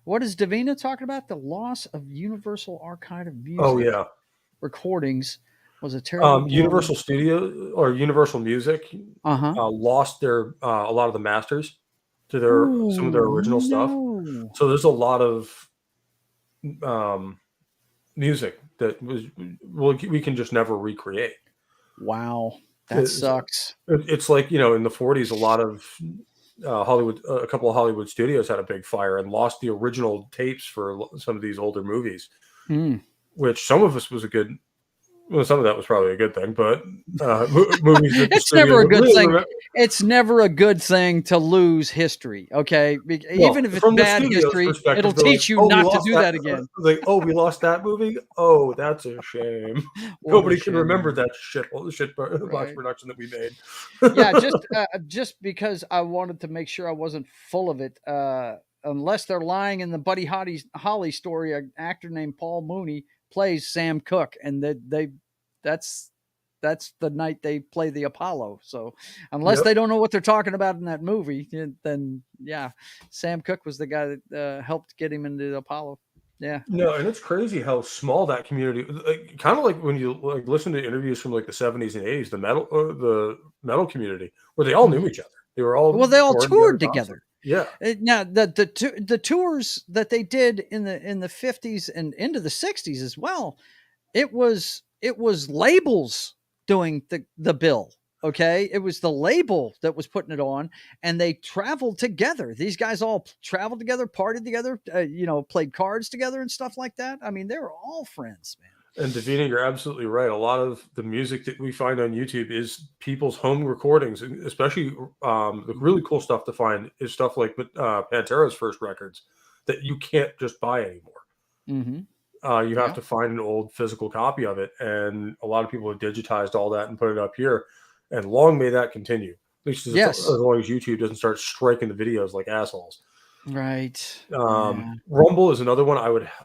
What is Davina talking about? The loss of Universal Archive of Music. Oh, yeah. Recordings was a terrible. Universal Studio or Universal Music lost their a lot of the masters to some of their original stuff. So there's a lot of music that we can just never recreate. Wow, that sucks. It's like, in the 40s, a lot of Hollywood, a couple of Hollywood studios had a big fire and lost the original tapes for some of these older movies, which some of us was a good. Well, some of that was probably a good thing, but movies. It's never a good thing. It's never a good thing to lose history. Okay, even if it's bad history, it'll teach you not to do that again. Like, we lost that movie. Oh, that's a shame. Nobody can remember that shit box production that we made. Just because I wanted to make sure I wasn't full of it. Unless they're lying in the Buddy Holly story, an actor named Paul Mooney plays Sam Cooke, and that's the night they play the Apollo. So unless they don't know what they're talking about in that movie, then Sam Cooke was the guy that helped get him into the Apollo. Yeah. No, and it's crazy how small that community, kind of like when you listen to interviews from like the 70s and 80s, the metal community, where they all knew each other. They were all they all toured together. Yeah. Now the tours that they did in the 50s and into the 60s as well, it was labels doing the bill. Okay, it was the label that was putting it on, and they traveled together. These guys all traveled together, partied together, played cards together and stuff like that. I mean, they were all friends, man. And Davina, you're absolutely right. A lot of the music that we find on YouTube is people's home recordings, especially the really cool stuff to find is stuff like Pantera's first records that you can't just buy anymore. Mm-hmm. You have to find an old physical copy of it. And a lot of people have digitized all that and put it up here. And long may that continue. At least as long as YouTube doesn't start striking the videos like assholes. Right. Rumble is another one.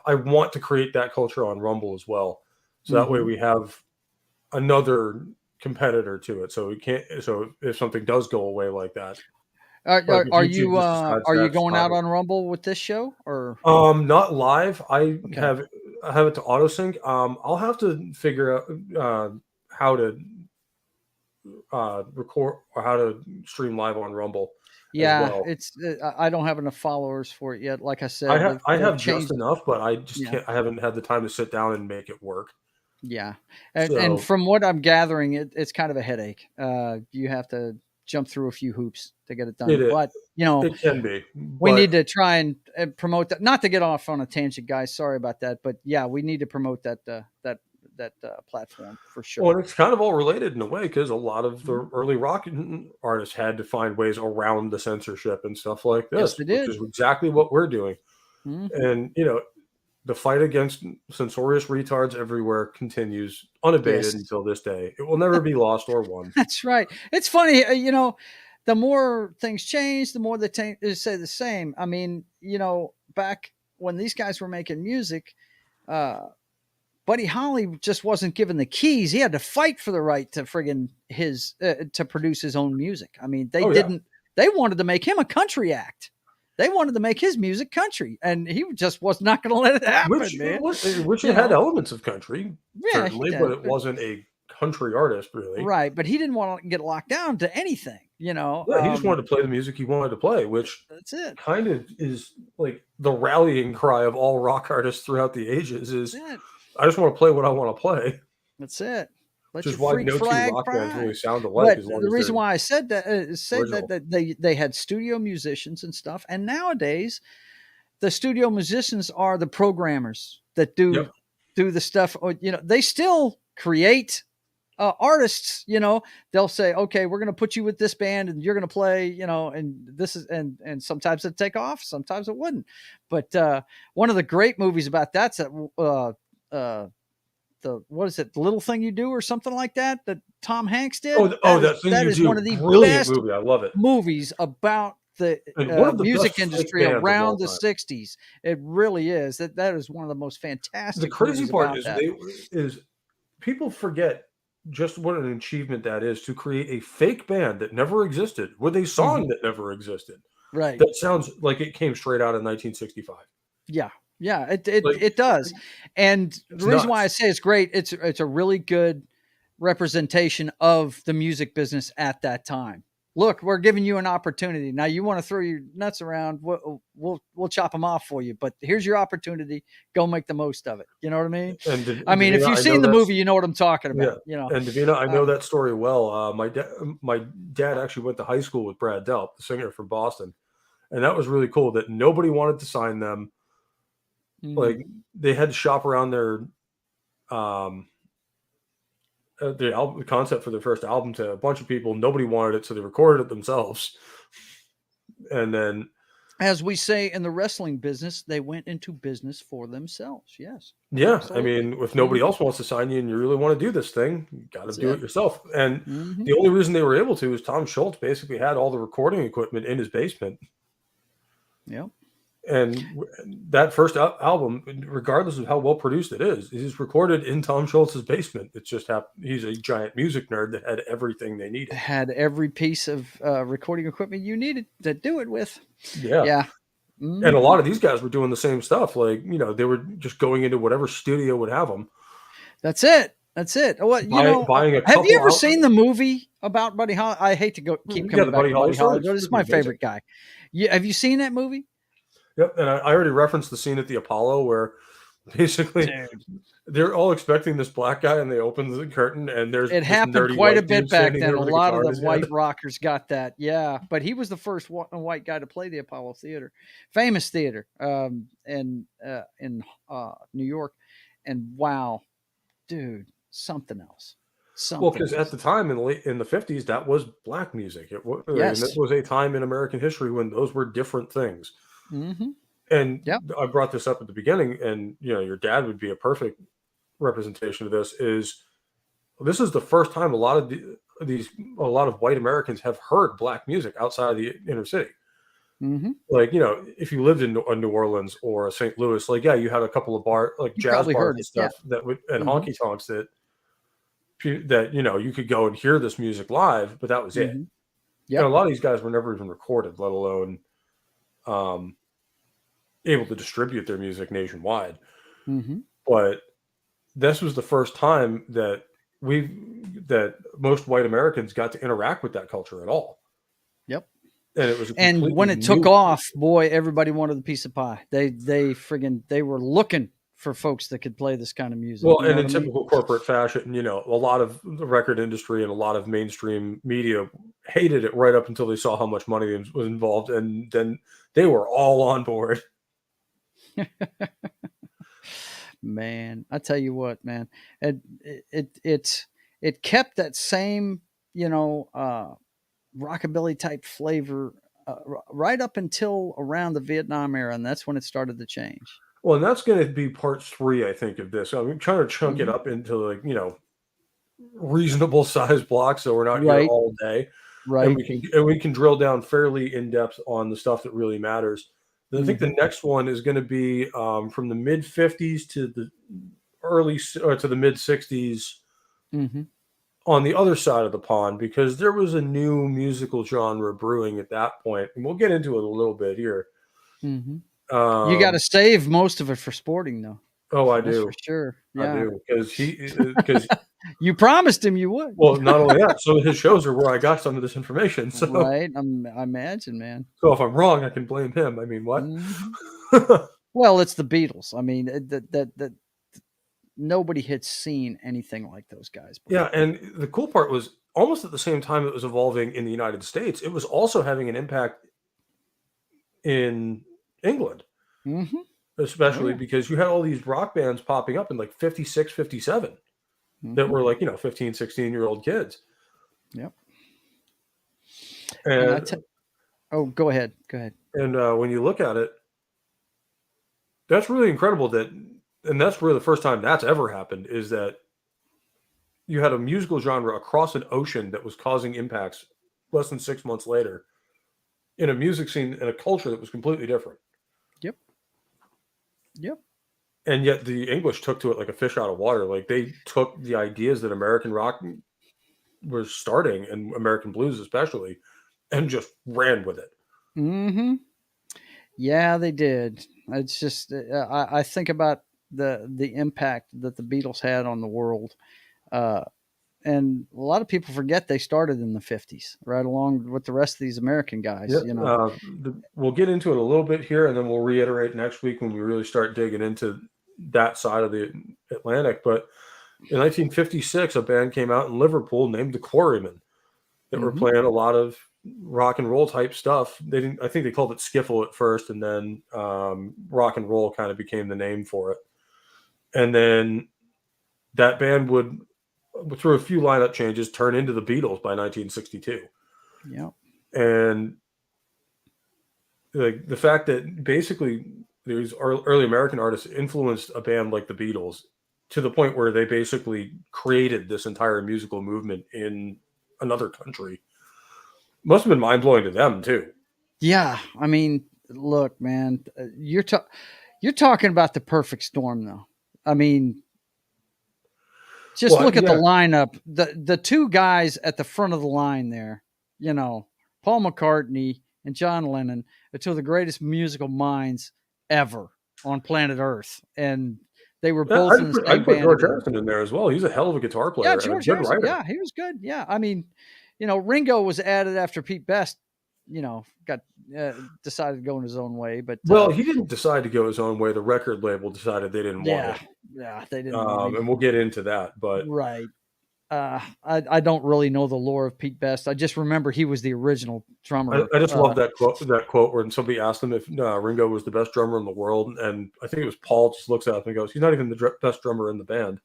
I want to create that culture on Rumble as well. So that way we have another competitor to it. So if something does go away like that. Are you going out on Rumble with this show or not live? I have it to auto sync. I'll have to figure out how to record or how to stream live on Rumble. as Yeah, well. it's I don't have enough followers for it yet. Like I I said, have they've just changed. enough, but I just Yeah, can't. I haven't had the time to sit down and make it work. yeah, and So from what I'm gathering, it's kind of a headache. You have to jump through a few hoops to get it done. it But you know, it can be, we but need to try and promote that. Not to get off on a tangent, guys. Sorry about that, but yeah, we need to promote that platform for well, sure. it's kind of all related in a way because a lot of Mhm. the early rock artists had to find ways around the censorship and stuff like Yes, this, they which did. is exactly what we're doing. Hmm. And the fight against censorious retards everywhere continues unabated Yes, until this day. It will never be lost or won. that's right. It's funny, the more things change, the more they say the same. I mean, back when these guys were making music, uh, Buddy Holly just wasn't given the keys. He had to fight for the right to friggin' to produce his own music. I mean, they Oh yeah, didn't. They wanted to make him a country act. They wanted to make his music country, and he just was not going to let it happen, man. which You it had know, elements of country yeah, he certainly, but did. it wasn't a country artist really. Right, but he didn't want to get locked down to anything. Yeah, he just wanted to play the music he wanted to play, which That's it. kind of is like the rallying cry of all rock artists throughout the ages That's is it. I just want to play what I want to play, That's it. which Let is your why freak no two flag rock bands fly. really sound alike But as long the as reason they're why I said that original. that they had studio musicians and stuff, and nowadays the studio musicians are the programmers that Yep. do the stuff. They still create artists. They'll say, okay, we're going to put you with this band, and you're going to play. And this is and sometimes it take off, sometimes it wouldn't. But one of the great movies about that's that. The what is it, the little thing you do or something like that Tom Hanks did. That thing That you is one do, of the brilliant best movie. I love it, movies about the and one of the best music fake industry bands of all around the time. 60s. It really is. That is one of the most The fantastic crazy movies part about is that. people forget just what an achievement that is to create a fake band that never existed with a song Mhm. that never existed. Right. That sounds like it came straight out of 1965. Yeah. Yeah, it Like it does. And the it's reason why I nuts. say it's great, it's a really good representation of the music business at that time. Look, we're giving you an opportunity. Now you want to throw your nuts around, we'll chop them off for you, but here's your opportunity. Go make the most of it. You know what I mean? And I mean, if Davina, you've I know seen the that's movie, you know what I'm talking yeah. about. And Davina, I know Um, that story well. My dad actually went to high school with Brad Delp, the singer from Boston, and that was really cool. That nobody wanted to sign them. Like mm, they had to shop around um the album concept for their first album to a bunch of people. Nobody wanted it, so they recorded it themselves. And then as we say in the wrestling business, they went into business for themselves. Yes, yeah, I absolutely. mean, if nobody Hmm. else wants to sign you and you really want to do this thing, you got to That's do it it. yourself. And Hmm. the only reason they were able to is Tom Schultz basically had all the recording equipment in his basement. Yep. And that first album, regardless of how well produced it is recorded in Tom Schultz's basement. It's just he's a giant music nerd that had everything they needed. Had every piece of recording equipment you needed to do it with. Yeah. Yeah. And a Hmm. lot of these guys were doing the same stuff. Like, they were just going into whatever studio would have them, That's it. That's it. Well, buying a have you couple ever out. seen the movie about Buddy Holly? I hate to keep Yeah, coming the back Buddy to Holly Buddy Holly, story. It's but it's freaking my amazing. favorite guy. Have you seen that movie? Yep. And I already referenced the scene at the Apollo where basically Dude, they're all expecting this black guy and they open the curtain and there's it this happened nerdy quite a white bit dude back standing then. there A with a lot of guitar in the his hand. white rockers got that. Yeah, but he was the first white guy to play the Apollo Theater, famous theater, in New York. And wow, dude, something else, Well, something because at else. the time in the 50s, that was black music. And this Yes. was a time in American history when those were different things. Hmm. And Yep. I brought this up at the beginning, and your dad would be a perfect representation of this. This is the first time a lot of white Americans have heard black music outside of the inner city. Hmm. Like, if you lived in New Orleans or St. Louis, like, yeah, you had a couple of like You jazz probably bars heard and it. Yeah. stuff and Hmm. honky tonks that you could go and hear this music live, but that was it. Hmm. And a Yep. lot of these guys were never even recorded, let alone um, able to distribute their music nationwide. Hmm. But this was the first time that most white Americans got to interact with that culture at all. Yep. and it was a And when completely it took new. off, boy, everybody wanted a piece of pie. They were looking for folks that could play this kind of music. Well, You know and what in I mean? typical corporate fashion, a lot of the record industry and a lot of mainstream media hated it right up until they saw how much money was involved, and then they were all on board. Man, I tell you what, man, it kept that same, rockabilly type flavor right up until around the Vietnam era, and that's when it started to change. Well, and that's going to be part three, I think, of this. I'm trying to chunk it Hmm. up into reasonable size blocks, so we're not here Right, all day, and right. we can drill down fairly in depth on the stuff that really matters. I think the Hmm. next one is going to be from the mid '50s to the early or to the mid '60s Hmm. on the other side of the pond, because there was a new musical genre brewing at that point, and we'll get into it a little bit here. Hmm. You got to Um, save most of it for sporting, though. oh, I That's for do, sure. I Yeah, do, because you promised him you would. well, not only that, so his shows are where I got some of this information. So, Right. I imagine, man. so if I'm wrong, I can blame him. I mean, what? Hmm. Well, it's the Beatles. I mean, that nobody had seen anything like those guys Yeah, before. and the cool part was almost at the same time it was evolving in the United States, it was also having an impact in England, Hmm. Oh especially yeah. because you had all these rock bands popping up in like 56, 57 that Hmm. were like, 15, 16-year-old kids. Yep. And And oh, go ahead. Go ahead. when you look at it, that's really incredible and that's really the first time that's ever happened, is that you had a musical genre across an ocean that was causing impacts less than 6 months later in a music scene and a culture that was completely different. Yep. Yep. And yet the English took to it like a fish out of water. Like they took the ideas that American rock was starting, and American blues especially, and just ran with it. Hmm. Yeah, they did. It's just I think about the impact that the Beatles had on the world, uh, and a lot of people forget they started in the '50s, right along with the rest of these American guys. Yeah, we'll get into it a little bit here, and then we'll reiterate next week when we really start digging into that side of the Atlantic. But in 1956, a band came out in Liverpool named the Quarrymen that were Hmm. playing a lot of rock and roll type stuff. They didn't. I think they called it skiffle at first, and then rock and roll kind of became the name for it. And then that band would, through a few lineup changes, turn into the Beatles by 1962. Yep. And like the fact that basically these early American artists influenced a band like the Beatles to the point where they basically created this entire musical movement in another country must have been mind blowing to them too. Yeah. I mean, look, man, you're talking about the perfect storm, though. I mean, just Well, look at the yeah, lineup. The two guys at the front of the line there, you know, Paul McCartney and John Lennon are two of the greatest musical minds ever on planet Earth. And they were yeah, both in the I'd same put band George together. Harrison in there as well. He's a hell of a guitar Yeah, player and a George good Harrison. writer. Yeah, he was good. Yeah. I mean, Ringo was added after Pete Best, got decided to go in his own way. But Well, he didn't decide to go his own way. The record label decided they didn't want yeah, him, yeah, they didn't want him. and we'll get into that. But Right. I don't really know the lore of Pete Best. I just remember he was the original I, drummer. I just love that quote. That quote when somebody asked him if Ringo was the best drummer in the world, and I think it was Paul just looks at him and goes, "He's not even the best drummer in the band."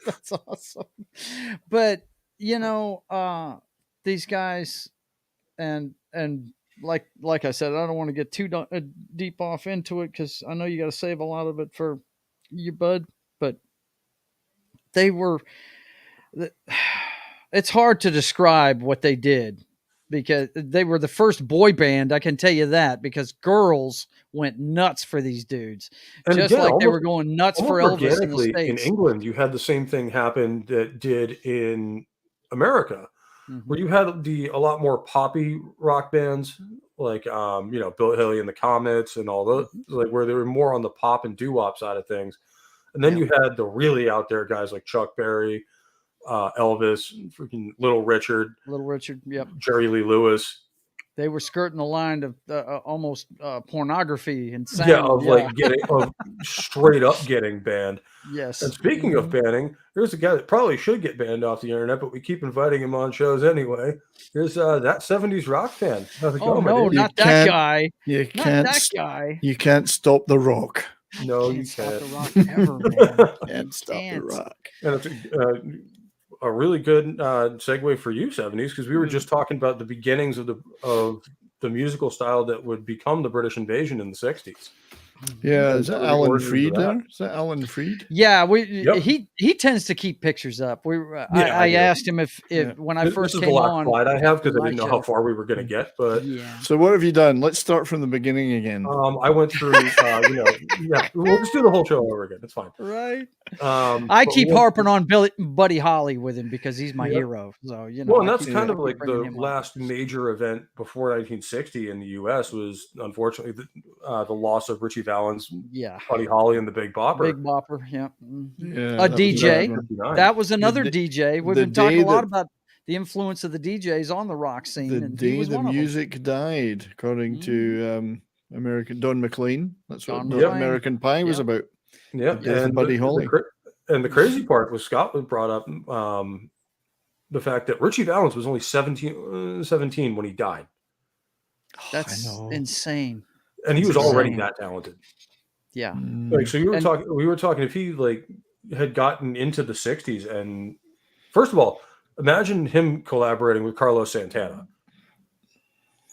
That's awesome. But these guys and like I said, I don't want to get too deep off into it because I know you got to save a lot of it for you, bud. But they were it's hard to describe what they did because they were the first boy band. I can tell you that because girls went nuts for these dudes, And just again, like they were going nuts for almost Elvis in the organically in States. England, you had the same thing happen that did in America, Hmm. where you had a lot more poppy rock bands like Bill Haley and the Comets and all those, Hmm. like where they were more on the pop and doo wop side of things. And then Yep. you had the really out there guys like Chuck Berry, Elvis, freaking Little Richard, Little Richard. Yep. Jerry Lee Lewis. They were skirting the line of almost pornography and sound. Yeah, of like of straight up getting banned. Yes. And speaking of banning, here's a guy that probably should get banned off the internet, but we keep inviting him on shows anyway. Here's that 70s rock fan. How's it going, no, dude? not that guy. You Not can't. that guy. You can't stop the rock. No, you Stop can't. the rock ever, man. Can't stop the rock. And it's a really good segue for you, 70s, because we were just talking about the beginnings of the musical style that would become the British invasion in the 60s. Yeah, is that Alan origins of Freed that. there? Is that Alan Freed? Yeah, Yep. he tends to keep pictures up. I do. asked him if when I This first is came the last on. slide I have because I my didn't know show. how far we were going to get, but Yeah. So what have you done? Let's start from the beginning again. I went through, we'll just do the whole show over again. It's fine. Right. I I keep harping on Buddy Holly with him because he's my Yep. hero. So Well, and I that's keep- kind I of keep like bringing the him up. last major event before 1960 in the U.S. was unfortunately the loss of Ritchie Valens, Yeah. Buddy Holly, and the Big Bopper. Big Bopper. Yeah. Mhm. Yeah, A that was DJ. bad one. That was another The d- DJ. We've the been talking day a lot that- about the influence of the DJs on the rock scene. The and he day was the one of them. music died, according to American Don McLean. That's what Don the McLean. American Pie was Yep. about. Yeah, The death of and Buddy Holly. The crazy part was Scott brought up the fact that Ritchie Valens was only 17 when he died, That's I know. insane. and he was That's already insane. that talented. Yeah. Mm. Like, so And- we were talking if he like had gotten into the 60s, and first of all, imagine him collaborating with Carlos Santana,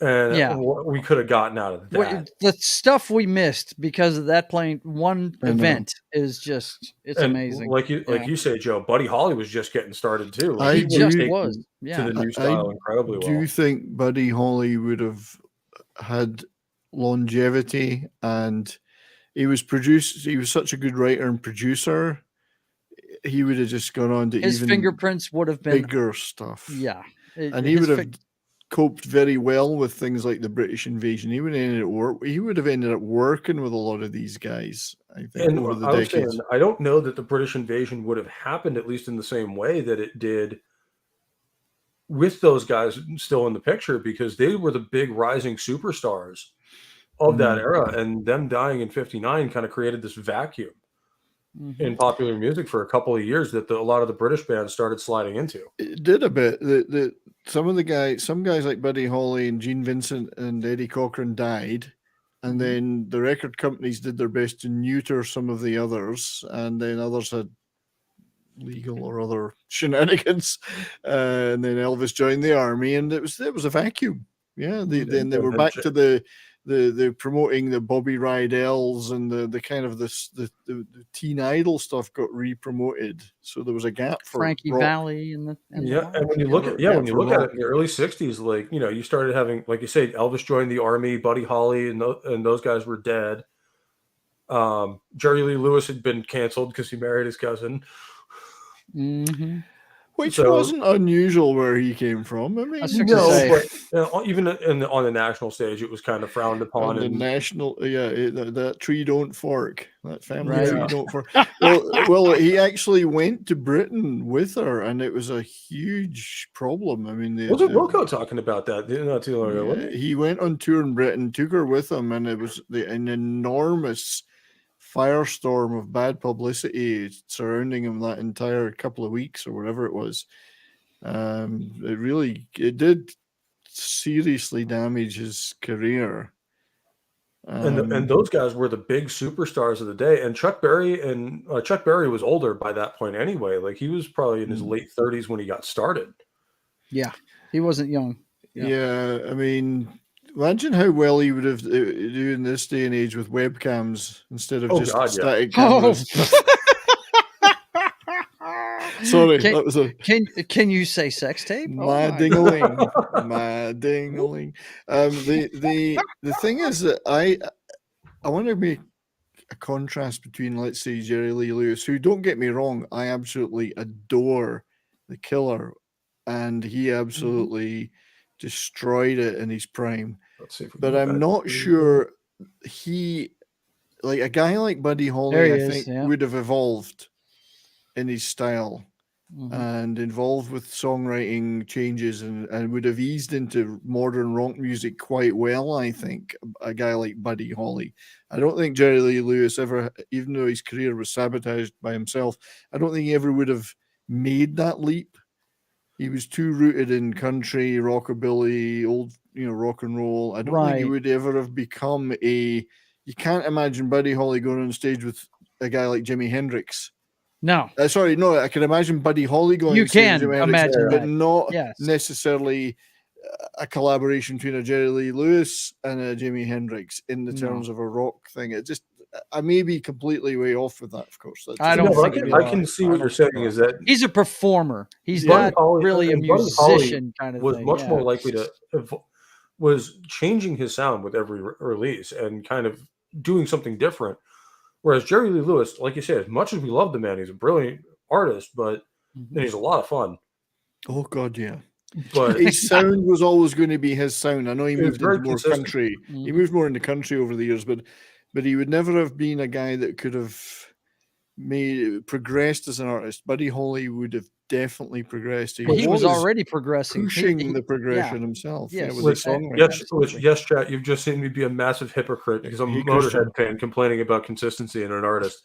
and Yeah. what we could have gotten out of that. The stuff we missed because of that one I know. event is just it's And amazing. like you say, Joe, Buddy Holly was just getting started too. I he He was just taken was. to Yeah. the new I style incredibly Do well. you think Buddy Holly would have had longevity, and he was such a good writer and producer, he would have just gone on to His even fingerprints would have been bigger stuff. yeah. And he would have coped very well with things like the British invasion. He would have ended up working with a lot of these guys, I think, And over the I was decades. saying, I don't know that the British invasion would have happened, at least in the same way that it did with those guys still in the picture, because they were the big rising superstars of that era, and them dying in 59 kind of created this vacuum in popular music for a couple of years that a lot of the British bands started sliding into. It did a bit. Some guys like Buddy Holly and Gene Vincent and Eddie Cochran died, and then the record companies did their best to neuter some of the others, and then others had legal or other shenanigans, and then Elvis joined the army, and it was a vacuum. Yeah, then they were back to the promoting the Bobby Rydells and the kind of the teen idol stuff got re-promoted, so there was a gap for Frankie rock. Valli and And when you look at Yeah, when you for look at rock. it in the early 60s, like, you started having, like you say, Elvis joined the army, Buddy Holly and those guys were dead. Jerry Lee Lewis had been canceled because he married his cousin. Which So- wasn't unusual where he came from. I mean, That's what No, say. but even on the national stage, it was kind of frowned upon. on the And national, that tree don't fork. That family Right. tree Yeah. don't fork. well, he actually went to Britain with her, and it was a huge problem. I mean, wasn't Wilco talking about that not too long ago? wasn't he? he went on tour in Britain, took her with him, and it was an enormous firestorm of bad publicity surrounding him that entire couple of weeks or whatever it was. It did seriously damage his career. And those guys were the big superstars of the day. And Chuck Berry was older by that point anyway. Like, he was probably in his late 30s when he got started. Yeah. He wasn't young. Yeah, I mean, imagine how well he would have do in this day and age with webcams instead of Oh, just God, yeah. static Oh. cameras. Sorry, Can- that was a Can you say sex tape? Oh my my ding-a-ling, my ding-a-ling. The thing is that I want to make a contrast between, let's say, Jerry Lee Lewis, who, don't get me wrong, I absolutely adore the Killer, and he absolutely destroyed it in his prime. Let's see if we But can get I'm back not to- sure like a guy like Buddy Holly, There he I is, think yeah. would have evolved in his style. and involved with songwriting changes and would have eased into modern rock music quite well, I think, a guy like Buddy Holly. I don't think Jerry Lee Lewis ever, even though his career was sabotaged by himself, I don't think he ever would have made that leap. He was too rooted in country, rockabilly, old, rock and roll. I don't think he would ever have become you can't imagine Buddy Holly going on stage with a guy like Jimi Hendrix. No. Sorry, no, I can imagine Buddy Holly going You on stage can with Jimi Hendrix, imagine but that. not Yes. necessarily a collaboration between a Jerry Lee Lewis and a Jimi Hendrix in the terms of a rock thing. It just, I may be completely way off with that, of course. I don't think I can see what you're saying is that he's a performer. He's Buddy not Holly- really a and Buddy musician Holly kind of was thing. much more likely to was changing his sound with every release and kind of doing something different. Whereas Jerry Lee Lewis, like you said, as much as we love the man, he's a brilliant artist, but and he's a lot of fun. Oh God, yeah. But his sound was always going to be his sound. I know he moved very into more consistent. country. He moved more into country over the years, but he would never have been a guy that could have progressed as an artist. Buddy Holly would have definitely progressed. He was already progressing, pushing the progression himself. Yes, with his songwriting. Yes, chat. You've just seen me be a massive hypocrite because I'm a Motorhead fan complaining about consistency in an artist.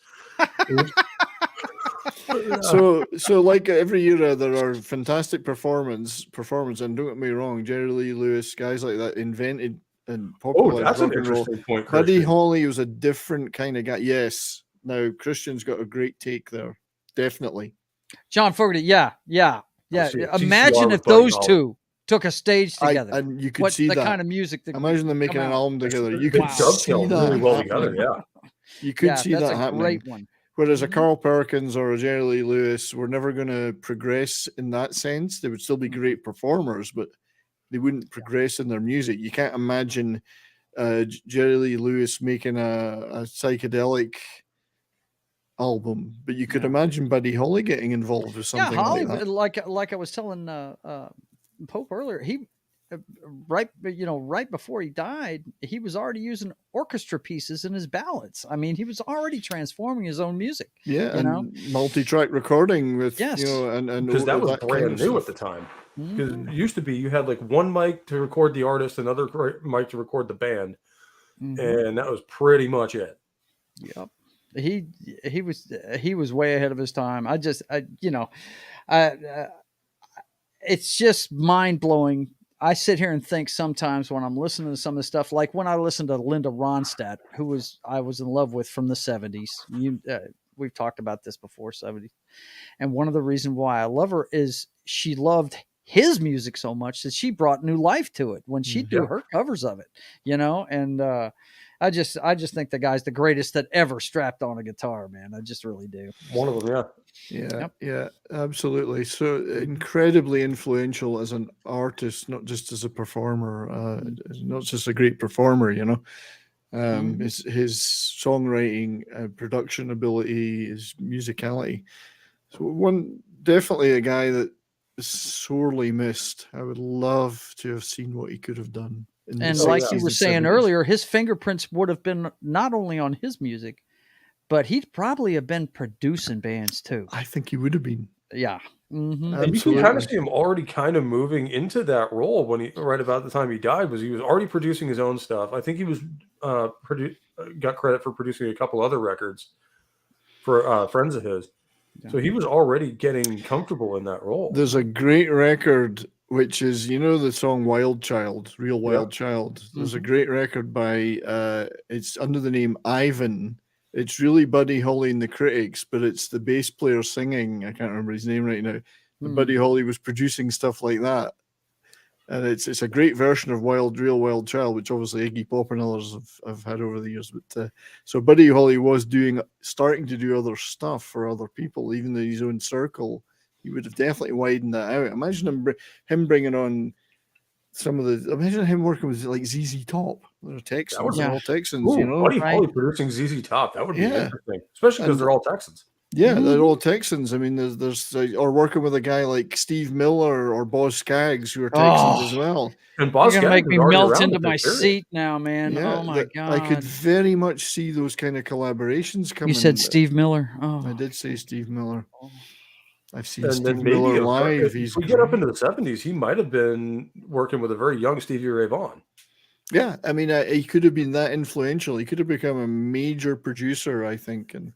So like every era, there are fantastic performance, and don't get me wrong, Jerry Lee Lewis, guys like that invented and popularized that's rock an and roll. interesting point, Buddy Christian. Holly was a different kind of guy. Yes. Now Christian's got a great take there. Definitely. John Fogerty, yeah. TCR Imagine if with Buddy those Holly. two took a stage together. And you could see the that kind of music that imagine them making an album together. You They could see dovetail that really well happening. together. Yeah. You could see that's that a happening. great one. Whereas a Carl Perkins or a Jerry Lee Lewis were never going to progress in that sense. They would still be great performers, but they wouldn't progress in their music. You can't imagine Jerry Lee Lewis making a psychedelic album, but you could imagine Buddy Holly getting involved with something Holly, like that. like I was telling Pope earlier, he right before he died, he was already using orchestra pieces in his ballads. I mean, he was already transforming his own music. Yeah, and multi-track recording with Yes. and Because that was kind brand of new at stuff. the time. Because it used to be you had like one mic to record the artist, another mic to record the band, and that was pretty much it. Yep. He was way ahead of his time. It's just mind blowing. I sit here and think sometimes when I'm listening to some of the stuff, like when I listened to Linda Ronstadt, who I was in love with from the 70s. We've talked about this before, 70s. And one of the reasons why I love her is she loved his music so much that she brought new life to it when she'd do her covers of it, and I just think the guy's the greatest that ever strapped on a guitar, man. I just really do. One of them, yeah. Yeah, absolutely. So incredibly influential as an artist, not just as a performer, not just a great performer, his songwriting, production ability, his musicality. So definitely a guy that is sorely missed. I would love to have seen what he could have done. And like you were saying earlier, his fingerprints would have been not only on his music, but he'd probably have been producing bands too. I think he would have been. Yeah. And you can kind of see him already kind of moving into that role when right about the time he died, he was already producing his own stuff. I think he was got credit for producing a couple other records for friends of his. Yeah. So he was already getting comfortable in that role. There's a great record, which is, the song Wild Child, Real Wild Child. There's a great record by, it's under the name Ivan. It's really Buddy Holly and the Critics, but it's the bass player singing. I can't remember his name right now. Buddy Holly was producing stuff like that. And it's a great version of Real Wild Child, which obviously Iggy Pop and others have had over the years. But so Buddy Holly was starting to do other stuff for other people, even in his own circle. He would have definitely widened that out. Imagine him bringing on imagine him working with like ZZ Top. They're Texans, all Texans, Buddy Holly producing ZZ Top. That would be interesting, especially because they're all Texans. Yeah, they're all Texans. I mean, there's or working with a guy like Steve Miller or Boz Scaggs, who are Texans as well. And Boz You're gonna make me melt into my seat now, man. Yeah, oh my god! I could very much see those kind of collaborations coming. You said Steve Miller. Oh, I did say Steve Miller. I've seen And then Steve maybe Miller if live. if He's we get up great. into the 70s, he might have been working with a very young Stevie Ray Vaughan. Yeah, I mean, he could have been that influential. He could have become a major producer, I think, and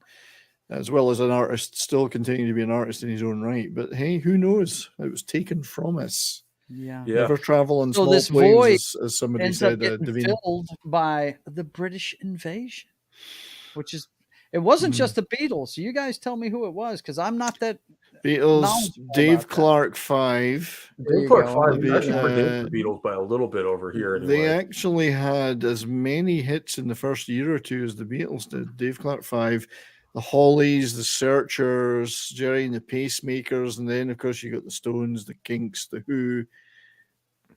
as well as an artist, still continuing to be an artist in his own right. But hey, who knows? It was taken from us. Yeah. Yeah. Never travel in So small this planes, void as somebody ends up said. getting Davina. filled by the British invasion, which is, it wasn't just the Beatles. So you guys tell me who it was, because I'm not that Beatles, knowledgeable Dave about that. Clark 5. There Dave you Clark go. 5 actually predates the Beatles by a little bit over here They anyway. actually had as many hits in the first year or two as the Beatles did. Dave Clark 5, the Hollies, the Searchers, Jerry and the Pacemakers, and then of course you got the Stones, the Kinks, the Who.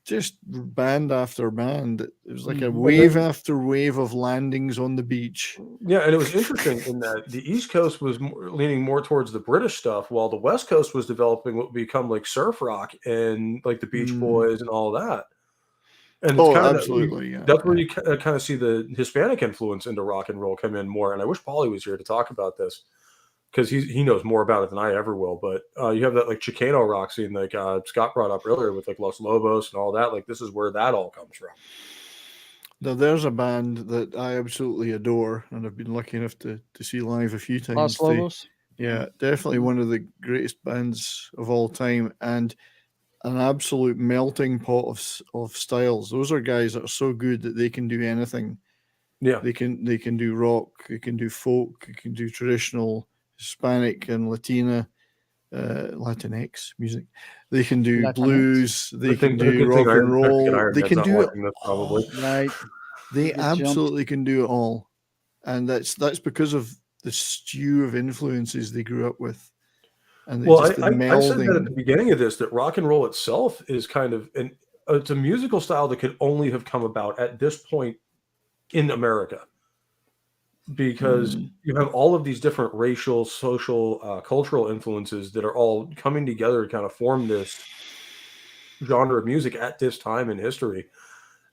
Just band after band. It was like a wave after wave of landings on the beach. Yeah, and it was interesting in that the East Coast was leaning more towards the British stuff, while the West Coast was developing what would become like surf rock and like the Beach Boys and all that. And it's kind of absolutely, yeah. that's where you kind of see the Hispanic influence into rock and roll come in more. And I wish Paulie was here to talk about this, because he knows more about it than I ever will. But you have that like Chicano rock scene, like Scott brought up earlier with like Los Lobos and all that. Like this is where that all comes from. Now there's a band that I absolutely adore, and I've been lucky enough to see live a few times. Los Lobos. Yeah, definitely one of the greatest bands of all time, and an absolute melting pot of styles. Those are guys that are so good that they can do anything. Yeah, they can do rock, they can do folk, they can do traditional Hispanic and Latinx music. They can do Latinx. blues. They can do rock and roll. They can do it. Probably. Right. They absolutely can do it all, and that's because of the stew of influences they grew up with. And well, I said that at the beginning of this, that rock and roll itself is kind of it's a musical style that could only have come about at this point in America, because you have all of these different racial, social, cultural influences that are all coming together to kind of form this genre of music at this time in history,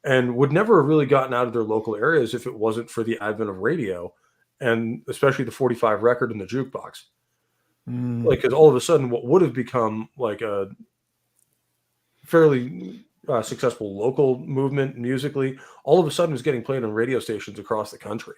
and would never have really gotten out of their local areas if it wasn't for the advent of radio, and especially the 45 record and the jukebox. Like, because all of a sudden what would have become like a fairly successful local movement musically, all of a sudden was getting played on radio stations across the country.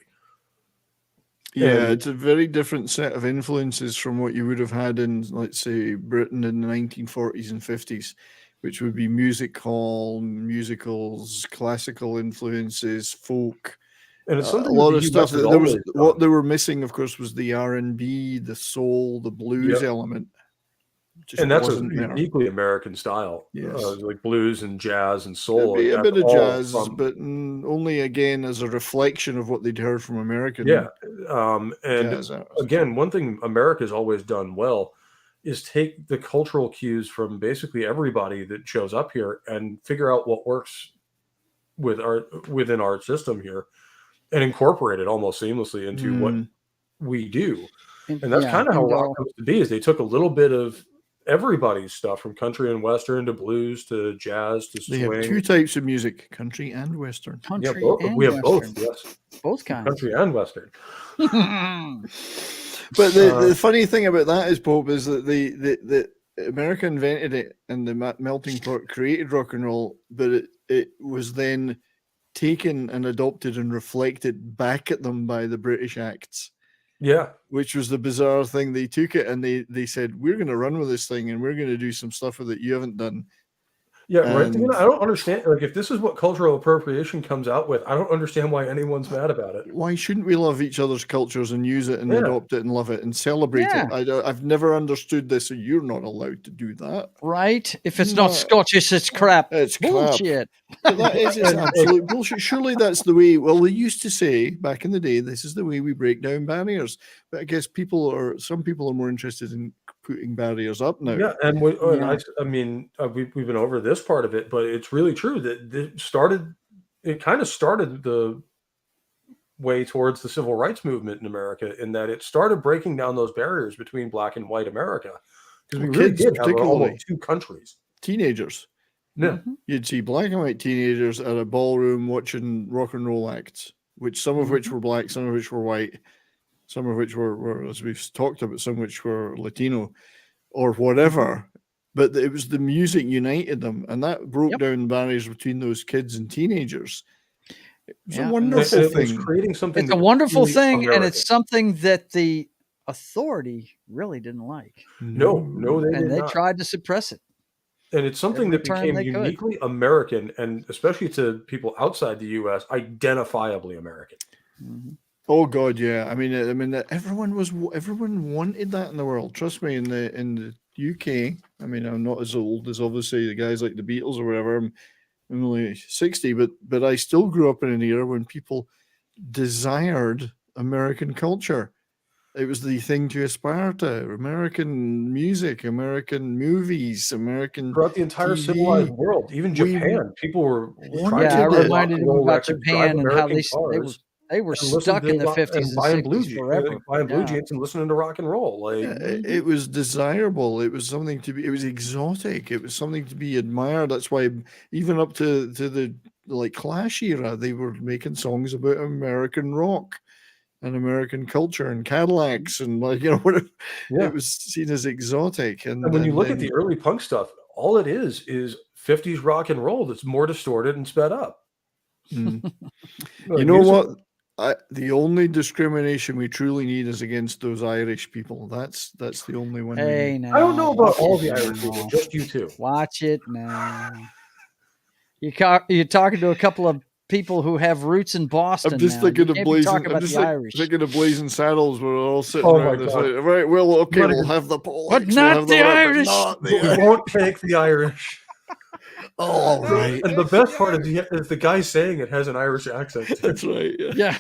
Yeah, it's a very different set of influences from what you would have had in, let's say, Britain in the 1940s and 50s, which would be music hall, musicals, classical influences, folk. And it's a lot of stuff. There was what they were missing, of course, was the R&B, the soul, the blues element. And that's a uniquely American style. Yes. Like blues and jazz and soul. A bit of jazz, but only again as a reflection of what they'd heard from American. Yeah. And again, one thing America's always done well is take the cultural cues from basically everybody that shows up here and figure out what works within our system here, and incorporate it almost seamlessly into what we do. And that's kind of how rock comes to be, is they took a little bit of everybody's stuff, from country and western to blues to jazz to swing. They have two types of music, country and western. We have both, yes. Both kinds. Country and western. But the funny thing about that is, Pope, is that the America invented it, and the melting pot created rock and roll, but it was then taken and adopted and reflected back at them by the British acts. Yeah. Which was the bizarre thing. They took it and they said, we're going to run with this thing and we're going to do some stuff with it you haven't done. Yeah, right. I don't understand. Like, if this is what cultural appropriation comes out with, I don't understand why anyone's mad about it. Why shouldn't we love each other's cultures and use it and adopt it and love it and celebrate it? I've never understood this, so you're not allowed to do that. Right? If it's not Scottish, it's crap. It's bullshit. But that is absolute bullshit. Surely that's the way. Well, they used to say back in the day, this is the way we break down barriers. But I guess some people are more interested in putting barriers up now. Yeah, and I mean, we've been over this part of it, but it's really true that it kind of started the way towards the civil rights movement in America, in that it started breaking down those barriers between black and white America, because we really did have almost two countries. Teenagers. Yeah, you'd see black and white teenagers at a ballroom watching rock and roll acts, some of which were black, some of which were white, some of which were, as we've talked about, some which were Latino. or whatever. But it was the music united them, and that broke down barriers between those kids and teenagers. It was a wonderful It was thing. creating something. It's a wonderful really thing, and American. it's something that the authority really didn't like. No, they and did they not. tried to suppress it. And it's something every that turn became they could. uniquely American, and especially to people outside the U.S., identifiably American. Oh God, yeah. I mean, everyone wanted that in the world. Trust me, in the UK. I mean, I'm not as old as obviously the guys like the Beatles or whatever. I'm only 60, but I still grew up in an era when people desired American culture. It was the thing to aspire to. American music, American movies, American Throughout the entire TV. civilized world, even Japan, people were wanted Yeah, I it. reminded him about Japan and how they were and listen stuck to in the rock- 50s and and buying 60s blue jeans, forever. buying blue Yeah. jeans and listening to rock and roll. Like Yeah, it was desirable. It was something to be. It was exotic. It was something to be admired. That's why even up to the like Clash era, they were making songs about American rock and American culture and Cadillacs and whatever. Yeah. It was seen as exotic. And when you look at then- the early punk stuff, all it is 50s rock and roll that's more distorted and sped up. Mm. Like, You know music- what? The only discrimination we truly need is against those Irish people. That's the only one. we Hey, need. now. I don't know about all the Watch it Irish people, now. just you two. Watch it now. You're talking to a couple of people who have roots in Boston. I'm just now. thinking You of can't be Blazing. talking I'm about just the Irish. thinking of Blazing Saddles. Where we're all sitting Oh around. my It's God. like, right, well, okay, Not we'll even- have the Polish, But we'll not have the whatever, Irish. not the We Irish. won't take the Irish. All right, And the best part is the guy saying it has an Irish accent. too. that's right. Yeah, Yeah.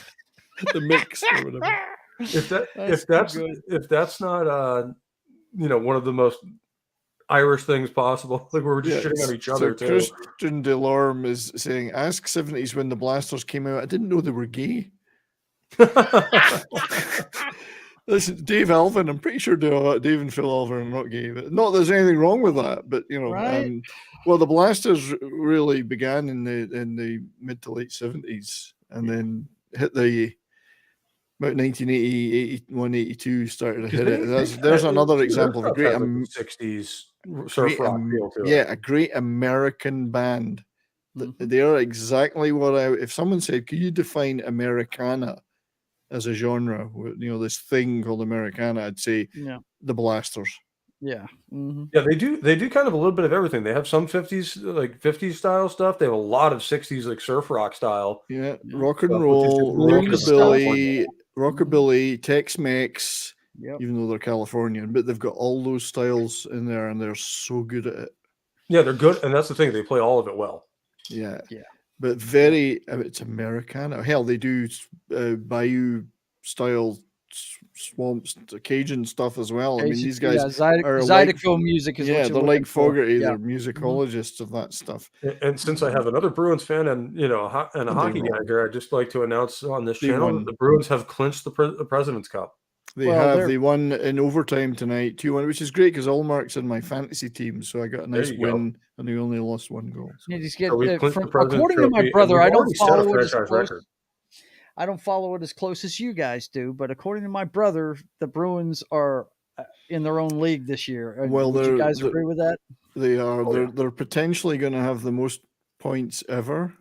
the mix or whatever. If that's not one of the most Irish things possible, like we're just shitting on each other too. Christian Delorme is saying, "Ask 70s when the Blasters came out. I didn't know they were gay." Listen, Dave Alvin, I'm pretty sure Dave and Phil Alvin are not gay. But not that there's anything wrong with that, but Right. well, the Blasters really began in the mid to late 70s, and then hit the about 1980, 81, 82 started to hit it. There's another example of a great 60s surf rock feel to it. yeah, a great American band. They are exactly what if someone said, "Could you define Americana as a genre?" This thing called Americana, I'd say the Blasters. Yeah. Mm-hmm. Yeah, they do kind of a little bit of everything. They have some 50s style stuff. They have a lot of 60s like surf rock style. Yeah, rock and Stuff, roll, which is really rockabilly, Tex-Mex, Yep. even though they're Californian, but they've got all those styles in there, and they're so good at it. Yeah, they're good, and that's the thing. They play all of it well. Yeah, Yeah. but it's Americana. Hell, they do Bayou style swamps, Cajun stuff as well. I mean, these guys are Zydeco music is yeah, what they're like Fogerty. Yeah. They're musicologists of that stuff. And since I have another Bruins fan and a hockey guy here, I'd just like to announce on this channel that the Bruins have clinched the President's Cup. They won in overtime tonight, 2-1, which is great because Allmark's in my fantasy team, so I got a nice win, and they only lost one goal. You just get, So according to my brother, I don't follow it as close. Record. I don't follow it as close as you guys do, but according to my brother, the Bruins are in their own league this year. Well, would you guys agree with that? They are. They're potentially going to have the most points ever.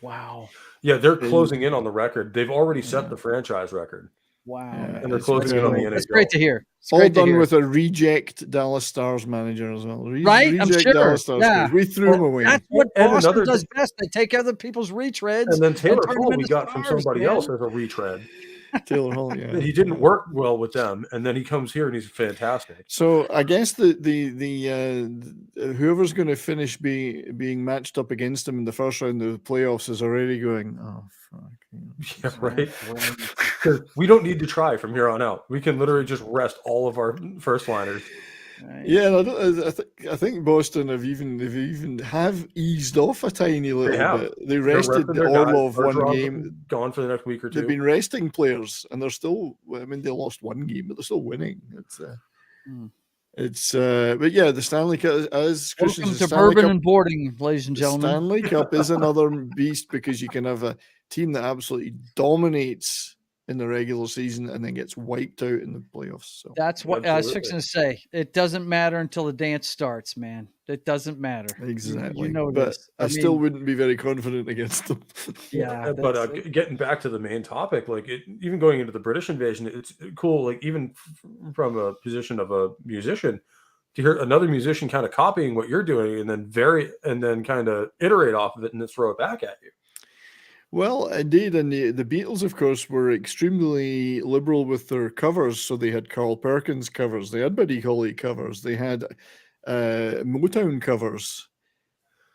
Wow. Yeah, they're closing in on the record. They've already set the franchise record. Wow. Yeah, And they're closing in on the NHL. That's great to hear. It's all great to done hear. with a reject Dallas Stars manager as well. Right? I'm sure. Dallas Stars Yeah. We threw him away. That's what And Boston does best. They take other people's retreads. And then Taylor turn Hall them we into got from stars, somebody man. else as a retread. Taylor Hall, yeah. He didn't work well with them, and then he comes here and he's fantastic. So I guess the whoever's going to finish being matched up against him in the first round of the playoffs is already going, oh fuck. Yeah, right. Because we don't need to try from here on out. We can literally just rest all of our first liners. Right. Yeah, and I think Boston have eased off a tiny little bit. They rested the Orlov one game. Gone for the next week or two. They've been resting players, and they're still. I mean, they lost one game, but they're still winning. But yeah, the Stanley Cup, as Christian Welcome says, to Bourbon and Boarding, ladies and the gentlemen. Stanley Cup is another beast because you can have a team that absolutely dominates in the regular season and then gets wiped out in the playoffs. So That's what I was Absolutely. fixing to say. It doesn't matter until the dance starts, man. It doesn't matter. exactly. You know but this. I still wouldn't be very confident against them. Yeah. But getting back to the main topic, like even going into the British invasion, it's cool. Like even from a position of a musician, to hear another musician kind of copying what you're doing, and then kind of iterate off of it and then throw it back at you. Well, indeed, and the Beatles, of course, were extremely liberal with their covers. So they had Carl Perkins covers, they had Buddy Holly covers, they had Motown covers,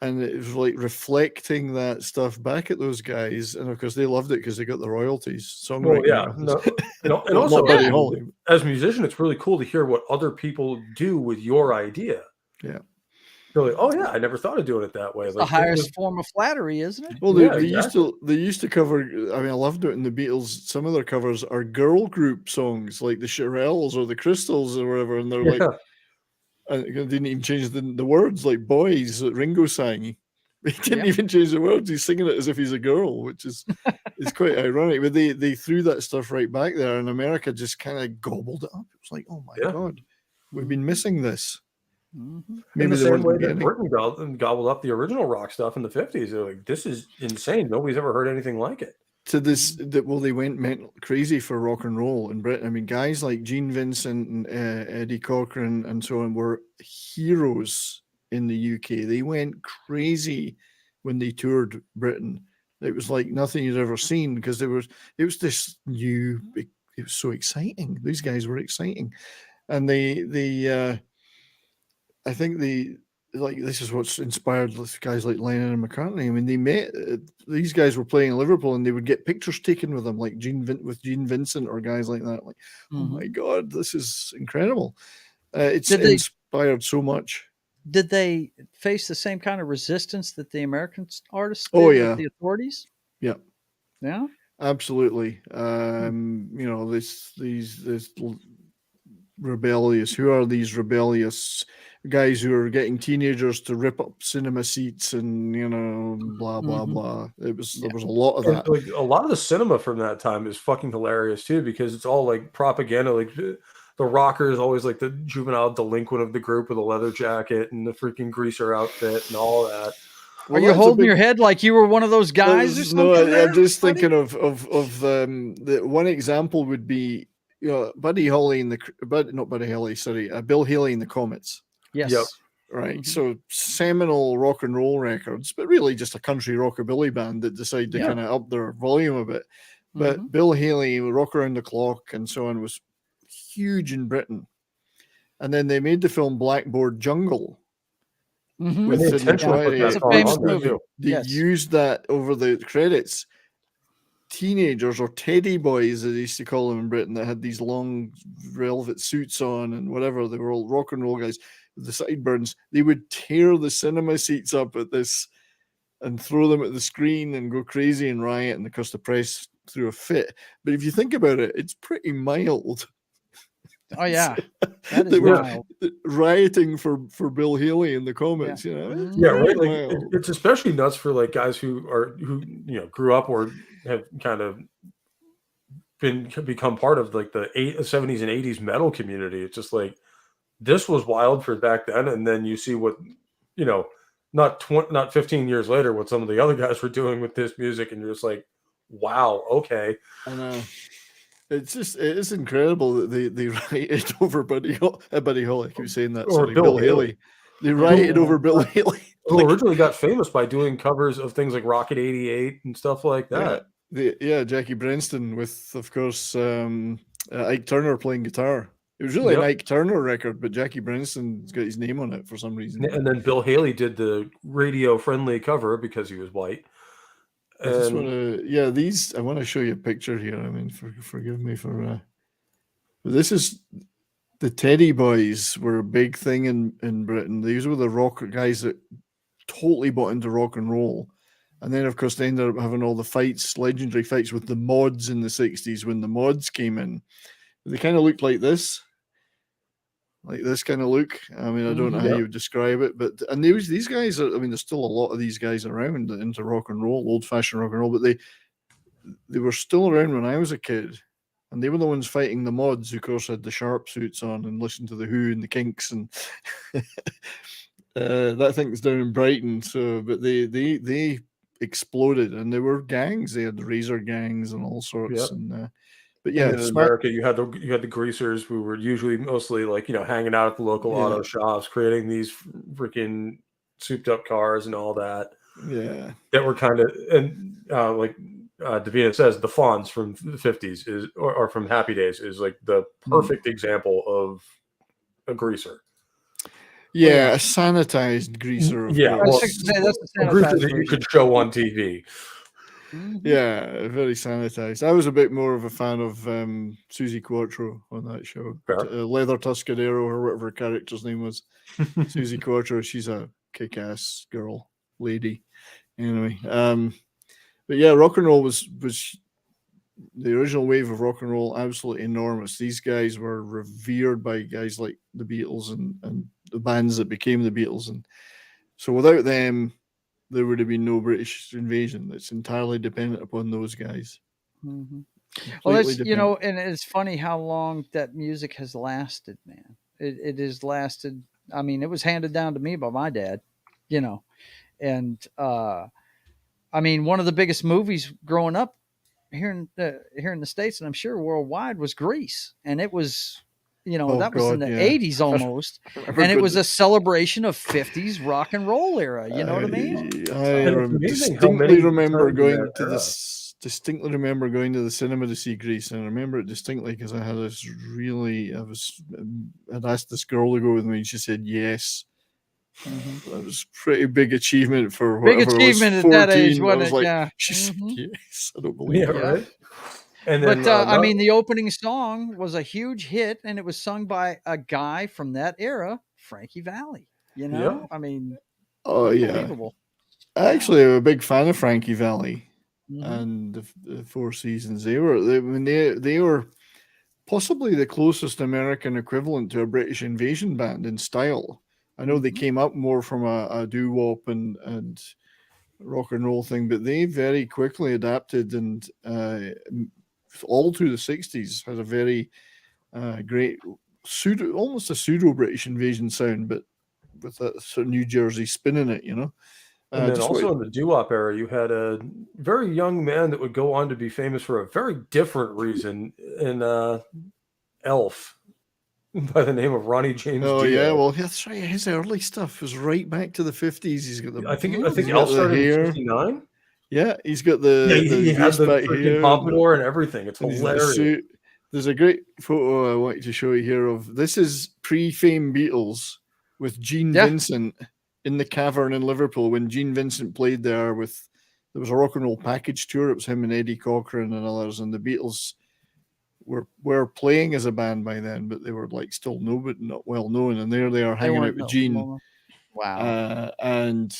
and it was like reflecting that stuff back at those guys. And of course, they loved it because they got the royalties. Well, Songwriting yeah, royalties. and also Buddy Holly. as a musician, it's really cool to hear what other people do with your idea. Yeah. You're like, oh yeah, I never thought of doing it that way. the Like highest form of flattery, isn't it? Well, Yeah, they used to cover. I mean, I loved it in the Beatles. Some of their covers are girl group songs, like the Shirelles or the Crystals or whatever, and they're like, they didn't even change the words, like "boys" that Ringo sang. He didn't even change the words. He's singing it as if he's a girl, which is quite ironic. But they threw that stuff right back there, and America just kind of gobbled it up. It was like, oh my god, we've been missing this. Mm-hmm. Maybe in the they same way weren't that getting Britain gobbled up the original rock stuff in the 50s. They're like, this is insane. Nobody's ever heard anything like it. to this. Well, they went mental crazy for rock and roll in Britain. I mean, guys like Gene Vincent and Eddie Cochran and so on were heroes in the UK. They went crazy when they toured Britain. It was like nothing you'd ever seen because it was this new. It was so exciting. These guys were exciting, and I think this is what's inspired guys like Lennon and McCartney. I mean, they met these guys were playing in Liverpool, and they would get pictures taken with them, like Gene Vincent or guys like that. Like, oh my god, this is incredible! It's inspired so much. Did they face the same kind of resistance that the American artists did with the authorities? Yeah, yeah, absolutely. You know, this rebellious. Who are these rebellious guys who are getting teenagers to rip up cinema seats and blah blah blah? There was a lot of that. Like, a lot of the cinema from that time is fucking hilarious too, because it's all like propaganda. Like the rocker is always like the juvenile delinquent of the group with a leather jacket and the freaking greaser outfit and all that. Are you holding your head like you were one of those guys or something? No, I'm just thinking of the one example would be Buddy Holly and not Buddy Holly, sorry, Bill Haley and the Comets. Yes. Yep. Right. So seminal rock and roll records, but really just a country rockabilly band that decided to kind of up their volume a bit. But Bill Haley, Rock Around the Clock and so on, was huge in Britain. And then they made the film Blackboard Jungle. With Sidney Poitier. That's a famous movie. They used that over the credits. Teenagers or teddy boys, as they used to call them in Britain, that had these long velvet suits on and whatever. They were all rock and roll guys with the sideburns. They would tear the cinema seats up at this and throw them at the screen and go crazy and riot. And of course, the press threw a fit. But if you think about it, it's pretty mild. Oh yeah, that is wild. Rioting for Bill Haley and the Comets, right. Like it's especially nuts for like guys who grew up or have kind of become part of like the 70s and 80s metal community. It's just like this was wild for back then, and then you see what not 15 years later what some of the other guys were doing with this music, and you're just like, wow, okay. I know. It is incredible that they rioted over Buddy Holly. I keep saying that. Or Bill Haley. They rioted over Bill Haley. Who originally got famous by doing covers of things like Rocket 88 and stuff like that. Jackie Brenston with, of course, Ike Turner playing guitar. It was really an Ike Turner record, but Jackie Brenston's got his name on it for some reason. And then Bill Haley did the radio-friendly cover because he was white. I just want to, I want to show you a picture here. I mean, forgive me for, this is, the Teddy Boys were a big thing in Britain. These were the rock guys that totally bought into rock and roll. And then, of course, they ended up having all the fights, legendary fights with the Mods in the 60s when the Mods came in. They kind of looked like this kind of look. I mean, I don't know how you would describe it, but these guys are, I mean, there's still a lot of these guys around into rock and roll, old fashioned rock and roll, but they were still around when I was a kid, and they were the ones fighting the mods, who of course had the sharp suits on and listened to the Who and the Kinks, and that thing's down in Brighton. So, but they exploded, and they were gangs. They had razor gangs and all sorts. Yep. And but yeah, and in America, you had the greasers who were usually mostly like hanging out at the local auto shops, creating these freaking souped up cars and all that. Yeah, that were kind of like Davina says, the Fonz from the 50s is or from Happy Days is like the perfect example of a greaser. Yeah, a sanitized greaser. Yeah, Well, a greaser that you could show on TV. Yeah, very sanitized. I was a bit more of a fan of Susie Quattro on that show. Leather Tuscadero, or whatever her character's name was. Susie Quattro, she's a kick-ass girl, lady. Anyway, but yeah, rock and roll was the original wave of rock and roll, absolutely enormous. These guys were revered by guys like the Beatles and the bands that became the Beatles, and so without them, there would have been no British invasion. It's entirely dependent upon those guys. Mm-hmm. Well, it's, and it's funny how long that music has lasted, man. It has lasted. I mean, it was handed down to me by my dad, and I mean, one of the biggest movies growing up here in the States, and I'm sure worldwide, was Grease, and it was. That was in the 80s almost. And it was a celebration of 50s rock and roll era. You know what I mean? I distinctly remember going to the cinema to see Grease. And I remember it distinctly because I had I'd asked this girl to go with me, and she said yes. Mm-hmm. That was a pretty big achievement for big achievement at that age, wasn't it? Like, yeah. She said yes. I don't believe it. Right? And then, I mean, the opening song was a huge hit, and it was sung by a guy from that era, Frankie Valli. I mean, unbelievable. Actually, I'm a big fan of Frankie Valli and the Four Seasons. They were possibly the closest American equivalent to a British invasion band in style. I know they came up more from a doo-wop and rock and roll thing, but they very quickly adapted and all through the 60s had a very great almost a pseudo British invasion sound, but with a sort of New Jersey spin in it, And then also in the doo-wop era, you had a very young man that would go on to be famous for a very different reason in Elf by the name of Ronnie James Dio. Yeah, well, that's right. His early stuff was right back to the 50s. He's got the I think Elf started in 59. Yeah, he's got he had the freaking pompadour and everything. It's hilarious. There's a great photo I want to show you here of this is pre-fame Beatles with Gene Vincent in the Cavern in Liverpool when Gene Vincent played there there was a rock and roll package tour. It was him and Eddie Cochran and others, and the Beatles were playing as a band by then, but they were like still not well known, and there they are hanging out with Gene. Wow. And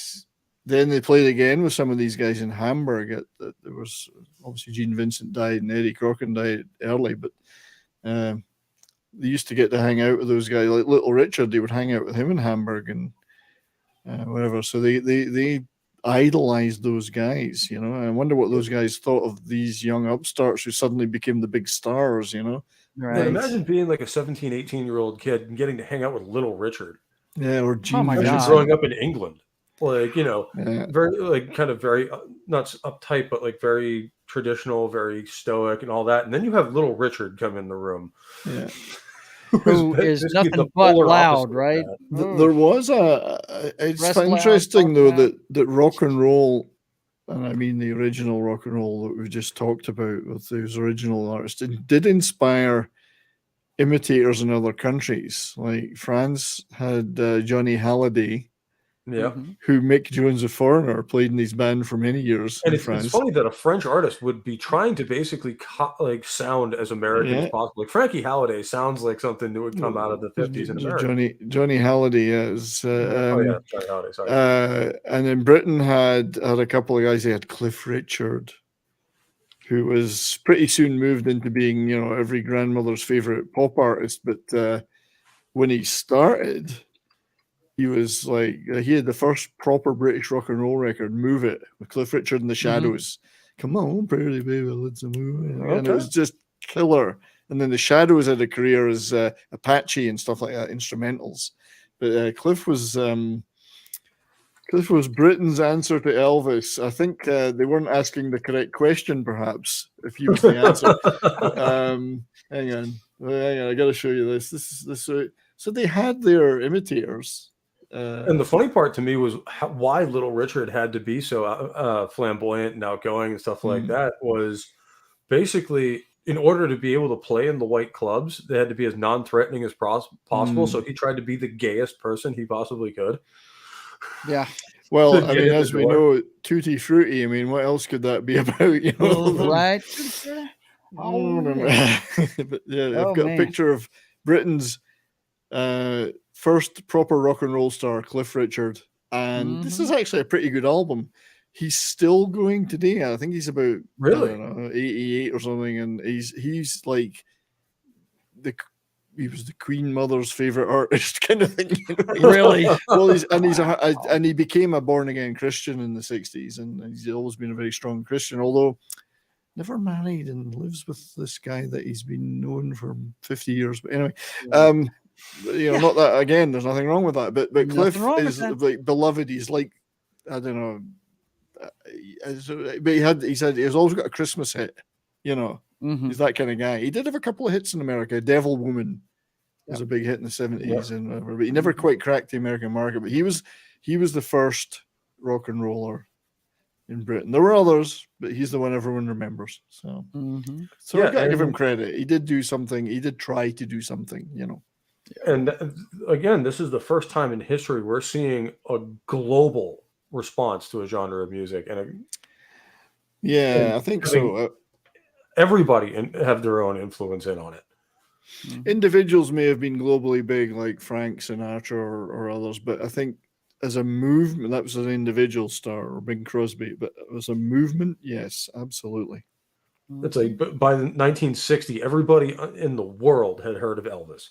then they played again with some of these guys in Hamburg. There was obviously Gene Vincent died and Eddie Cochran died early, but they used to get to hang out with those guys. Like Little Richard, they would hang out with him in Hamburg and whatever. So they idolized those guys, I wonder what those guys thought of these young upstarts who suddenly became the big stars, Right. But imagine being like a 17, 18-year-old kid and getting to hang out with Little Richard. Yeah, or Gene. Growing up in England. Very like kind of very not uptight, but like very traditional, very stoic, and all that. And then you have Little Richard come in the room, who is nothing but loud, right? There was it's interesting though that rock and roll, and I mean the original rock and roll that we just talked about with those original artists, it did inspire imitators in other countries. Like France had Johnny Hallyday. Yeah, who Mick Jones, a foreigner, played in his band for many years. And it's funny that a French artist would be trying to basically sound as American as possible. Like Frankie Halliday sounds like something that would come out of the 50s in America. Johnny Halliday is. Johnny Halliday. Sorry. And then Britain had a couple of guys. They had Cliff Richard, who was pretty soon moved into being every grandmother's favorite pop artist. But when he started, he was like, he had the first proper British rock and roll record, Move It, with Cliff Richard and the Shadows. Come on, pretty baby, let's move. And Okay. it was just killer. And then the Shadows had a career as Apache and stuff like that, instrumentals. But Cliff was Britain's answer to Elvis. I think they weren't asking the correct question, perhaps, if he was the answer. Hang on, I got to show you this. So they had their imitators. And the funny part to me was why Little Richard had to be so flamboyant and outgoing and stuff like that was basically in order to be able to play in the white clubs, they had to be as non-threatening as possible. So he tried to be the gayest person he possibly could. Yeah. Well, I mean, as we know, Tutti Frutti. I mean, what else could that be about? You know, Right. But yeah, I've got a picture of Britain's first proper rock and roll star, Cliff Richard, and this is actually a pretty good album. He's still going today. I think he's about I don't know, 88 or something, and he's like he was the Queen Mother's favorite artist kind of thing. You know? Really? Well, he became a born again Christian in the 60s, and he's always been a very strong Christian, although never married and lives with this guy that he's been known for 50 years. But anyway, you know, not that again, there's nothing wrong with that. But Cliff is like beloved. He's like, I don't know. But he said he's always got a Christmas hit, you know. He's that kind of guy. He did have a couple of hits in America. Devil Woman was a big hit in the 70s, and whatever, but he never quite cracked the American market. But he was the first rock and roller in Britain. There were others, but he's the one everyone remembers. So so I gotta give him credit. He did do something. He did try to do something, you know. And again, this is the first time in history we're seeing a global response to a genre of music, and I think so. Everybody have their own influence on it. Individuals may have been globally big, like Frank Sinatra or others, but I think as a movement, that was an individual star, or Bing Crosby. But as a movement, yes, absolutely. It's like by 1960, everybody in the world had heard of Elvis.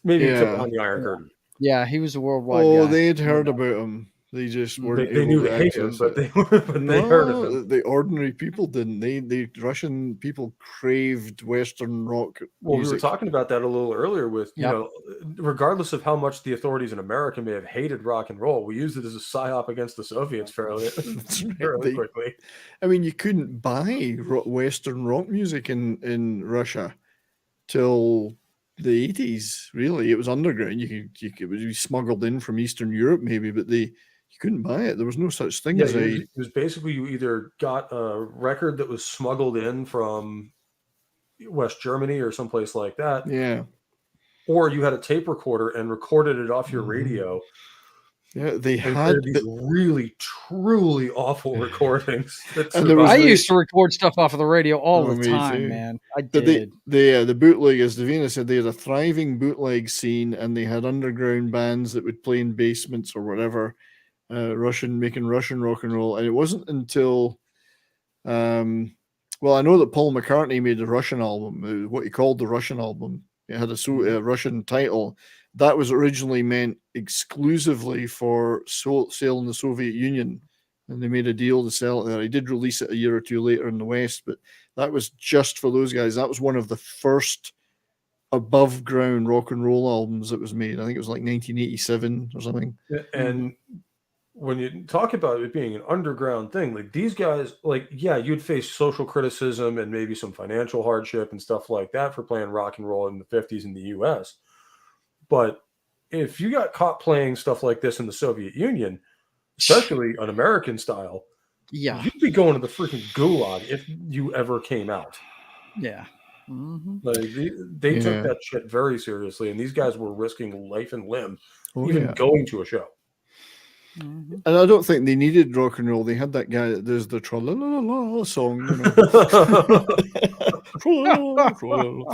Maybe except behind the Iron Curtain. Yeah, he was a worldwide. Oh, guy. they'd heard about him. They just weren't. They knew to hate him, but they heard of him. The ordinary people didn't. The Russian people craved Western rock. Well, music. we were talking about that a little earlier with, you know, regardless of how much the authorities in America may have hated rock and roll, we used it as a psyop against the Soviets fairly quickly. I mean, you couldn't buy Western rock music in Russia till the 80s. Really, it was underground. It was smuggled in from Eastern Europe, maybe, but you couldn't buy it. There was no such thing as it was basically you either got a record that was smuggled in from West Germany or someplace like that. Yeah. Or you had a tape recorder and recorded it off your radio. Yeah, they had these really, truly awful recordings. I used to record stuff off of the radio all the time, man. I did. The bootleg, as Davina said, they had a thriving bootleg scene, and they had underground bands that would play in basements or whatever, making Russian rock and roll. And it wasn't until, I know that Paul McCartney made a Russian album, what he called the Russian album. It had a Russian title. That was originally meant exclusively for sale in the Soviet Union, and they made a deal to sell it there. He did release it a year or two later in the West, but that was just for those guys. That was one of the first above ground rock and roll albums that was made. I think it was like 1987 or something. And when you talk about it being an underground thing, like these guys, like, yeah, you'd face social criticism and maybe some financial hardship and stuff like that for playing rock and roll in the 50s in the US. But if you got caught playing stuff like this in the Soviet Union, especially an American style, you'd be going to the freaking gulag if you ever came out. Yeah. Like they took that shit very seriously, and these guys were risking life and limb going to a show. And I don't think they needed rock and roll. They had that guy that does the tra-la-la-la song. You know?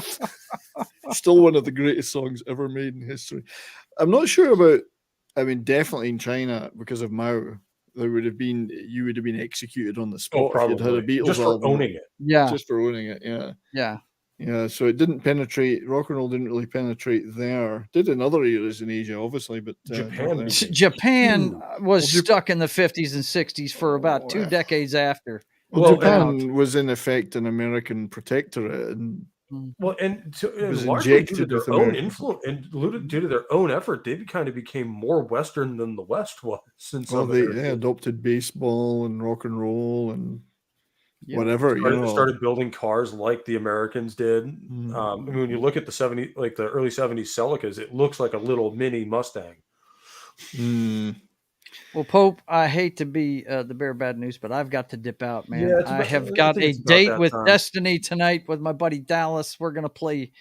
Still one of the greatest songs ever made in history. I'm not sure about, definitely in China, because of Mao, you would have been executed on the spot if you'd had a Beatles just for album. owning it. Yeah. Just for owning it, yeah. Yeah. Yeah, so it didn't penetrate. Rock and roll didn't really penetrate there. Did in other areas in Asia, obviously, but Japan not there. became Japan huge. was stuck in the 50s and 60s for about 2 yeah. decades after. Well, Japan was in effect an American protectorate and Well, and was largely due to injected their with own American. influence and due to their own effort, they kind of became more Western than the West was. In Well, some they areas. adopted baseball and rock and roll and Yep. whatever, started building cars like the Americans did. Mm. I mean, when you look at the the early '70s Celicas, it looks like a little mini Mustang. Mm. Well, Pope, I hate to be the bearer of bad news, but I've got to dip out, man. Yeah, I have got a it's about date that with time. Destiny tonight with my buddy Dallas. We're going to play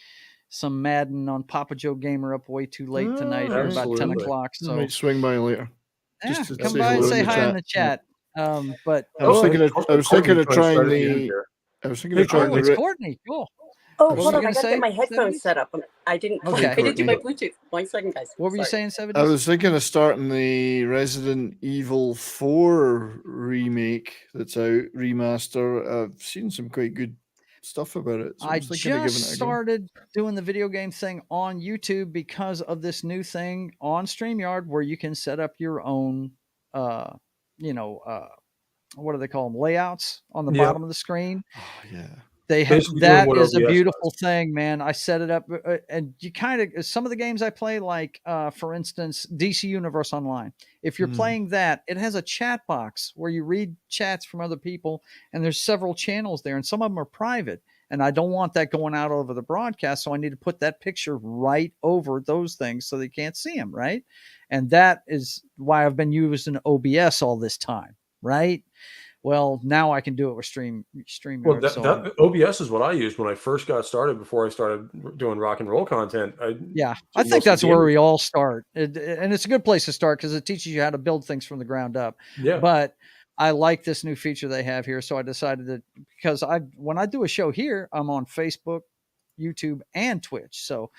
some Madden on Papa Joe Gamer up way too late tonight, here about 10 absolutely. o'clock. I So might swing by later. yeah, Just to come say by and hello say in the hi in chat. the chat. But I was thinking of Courtney's trying to get in the. here. I was thinking of trying oh, it's the. Courtney. Cool. Oh, What hold were you on. I gonna got to say, get my headphones 70s? set up. I didn't. Okay. I didn't do my Courtney. Bluetooth. 1 second, guys. What were you Sorry. saying, 70s? I was thinking of starting the Resident Evil 4 remake that's out, remaster. I've seen some quite good stuff about it. So I was thinking of giving just it a started doing the video game thing on YouTube because of this new thing on StreamYard where you can set up your own, what do they call them? Layouts on the Yeah. bottom of the screen. go. Oh, yeah. They have Basically doing that what is a OBS beautiful does. thing, man. I set it up, and you kind of some of the games I play, like for instance, DC Universe Online. If you're playing that, it has a chat box where you read chats from other people, and there's several channels there, and some of them are private. And I don't want that going out over the broadcast, so I need to put that picture right over those things so they can't see them, right? And that is why I've been using OBS all this time, right? Well, now I can do it with StreamYard. Well, So that OBS is what I used when I first got started. Before I started doing rock and roll content, I think mostly that's where gaming. we all start, and it's a good place to start because it teaches you how to build things from the ground up. Yeah. But I like this new feature they have here, so I decided that because when I do a show here, I'm on Facebook, YouTube, and Twitch. So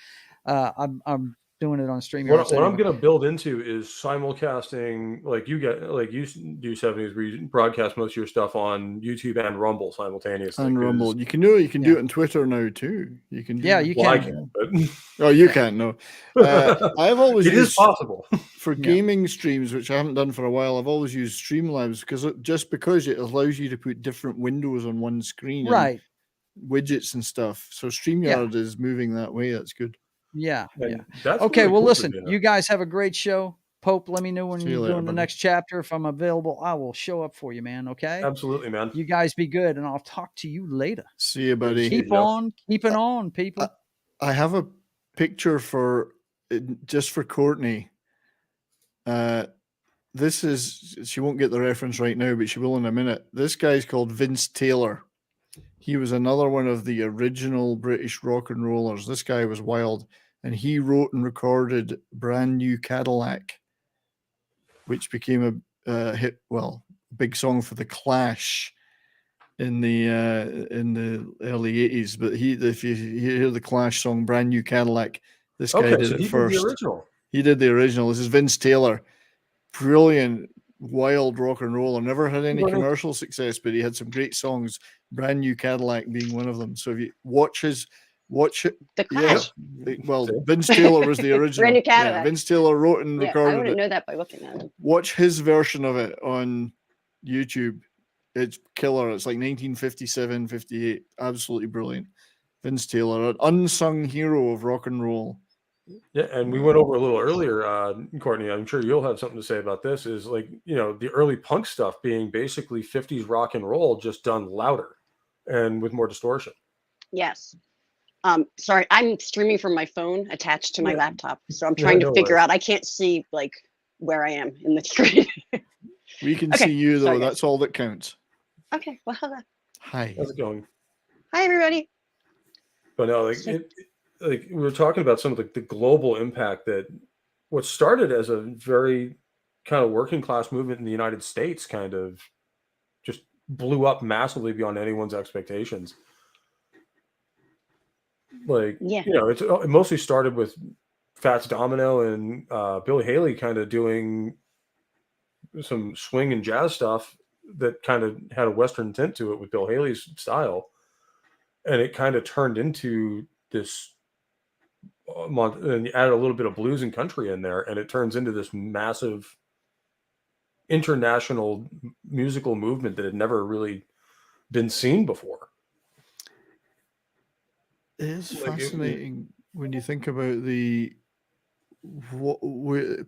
I'm doing it on StreamYard. What I'm going to build into is simulcasting, like you do 70s, where you broadcast most of your stuff on YouTube and Rumble simultaneously. And Rumble. You can do it on Twitter now too. You can. You Well, I can. can, Oh, you can't. No. I've always it is used, possible. for gaming streams, which I haven't done for a while. I've always used Streamlabs because it allows you to put different windows on one screen, and Right. widgets and stuff. So StreamYard is moving that way. That's good. Yeah. And that's Okay. really Well, cool listen, to do. you guys have a great show. Pope, let me know when See you you're later, doing the buddy. next chapter. If I'm available, I will show up for you, man. Okay. Absolutely, man. You guys be good, and I'll talk to you later. See you, buddy. Keep you. on keeping on, people. I have a picture just for Courtney. This is, she won't get the reference right now, but she will in a minute. This guy's called Vince Taylor. He was another one of the original British rock and rollers. This guy was wild, and he wrote and recorded Brand New Cadillac, which became a hit, big song for the Clash in the early 80s. But if you hear the Clash song Brand New Cadillac, this guy did it first. Did the original. He did the original. This is Vince Taylor. Brilliant, wild rock and roller. Never had any commercial success, but he had some great songs. Brand New Cadillac being one of them. So if you watch it. The Clash. Yeah, well, Vince Taylor was the original. Brand New Cadillac. Yeah, Vince Taylor wrote and recorded I wouldn't it. know that by looking at it. Watch his version of it on YouTube. It's killer. It's like 1957, 58. Absolutely brilliant. Vince Taylor, an unsung hero of rock and roll. Yeah, and we went over a little earlier, Courtney. I'm sure you'll have something to say about this. Is the early punk stuff being basically 50s rock and roll, just done louder and with more distortion. Yes. Sorry, I'm streaming from my phone attached to my laptop, so I'm trying to figure out. I can't see where I am in the screen. We can see you though. Sorry, that's all that counts. Okay. Well, hello. Hi. How's it going? Hi, everybody. But no, we were talking about some of the global impact that what started as a very kind of working class movement in the United States kind of just blew up massively beyond anyone's expectations. It mostly started with Fats Domino and Billy Haley kind of doing some swing and jazz stuff that kind of had a Western tint to it with Bill Haley's style. and it kind of turned into this. And you add a little bit of blues and country in there, and it turns into this massive international musical movement that had never really been seen before. It's fascinating when you think about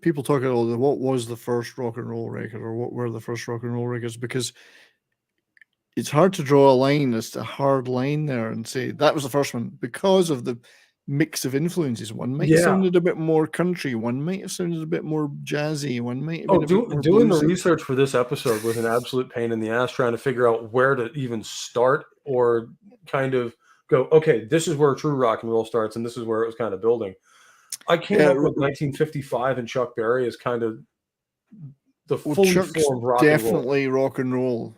people talk about what was the first rock and roll record, or what were the first rock and roll records, because it's hard to draw a line, as a hard line there, and say that was the first one, because of the mix of influences. One might have sounded a bit more country, one might have sounded a bit more jazzy, one might have been a bit more doing bluesy. The research for this episode was an absolute pain in the ass, trying to figure out where to even start, or kind of go, okay, this is where true rock and roll starts, and this is where it was kind of building. I came up with 1955 and Chuck Berry as kind of the fully formed rock and roll. Definitely rock and roll.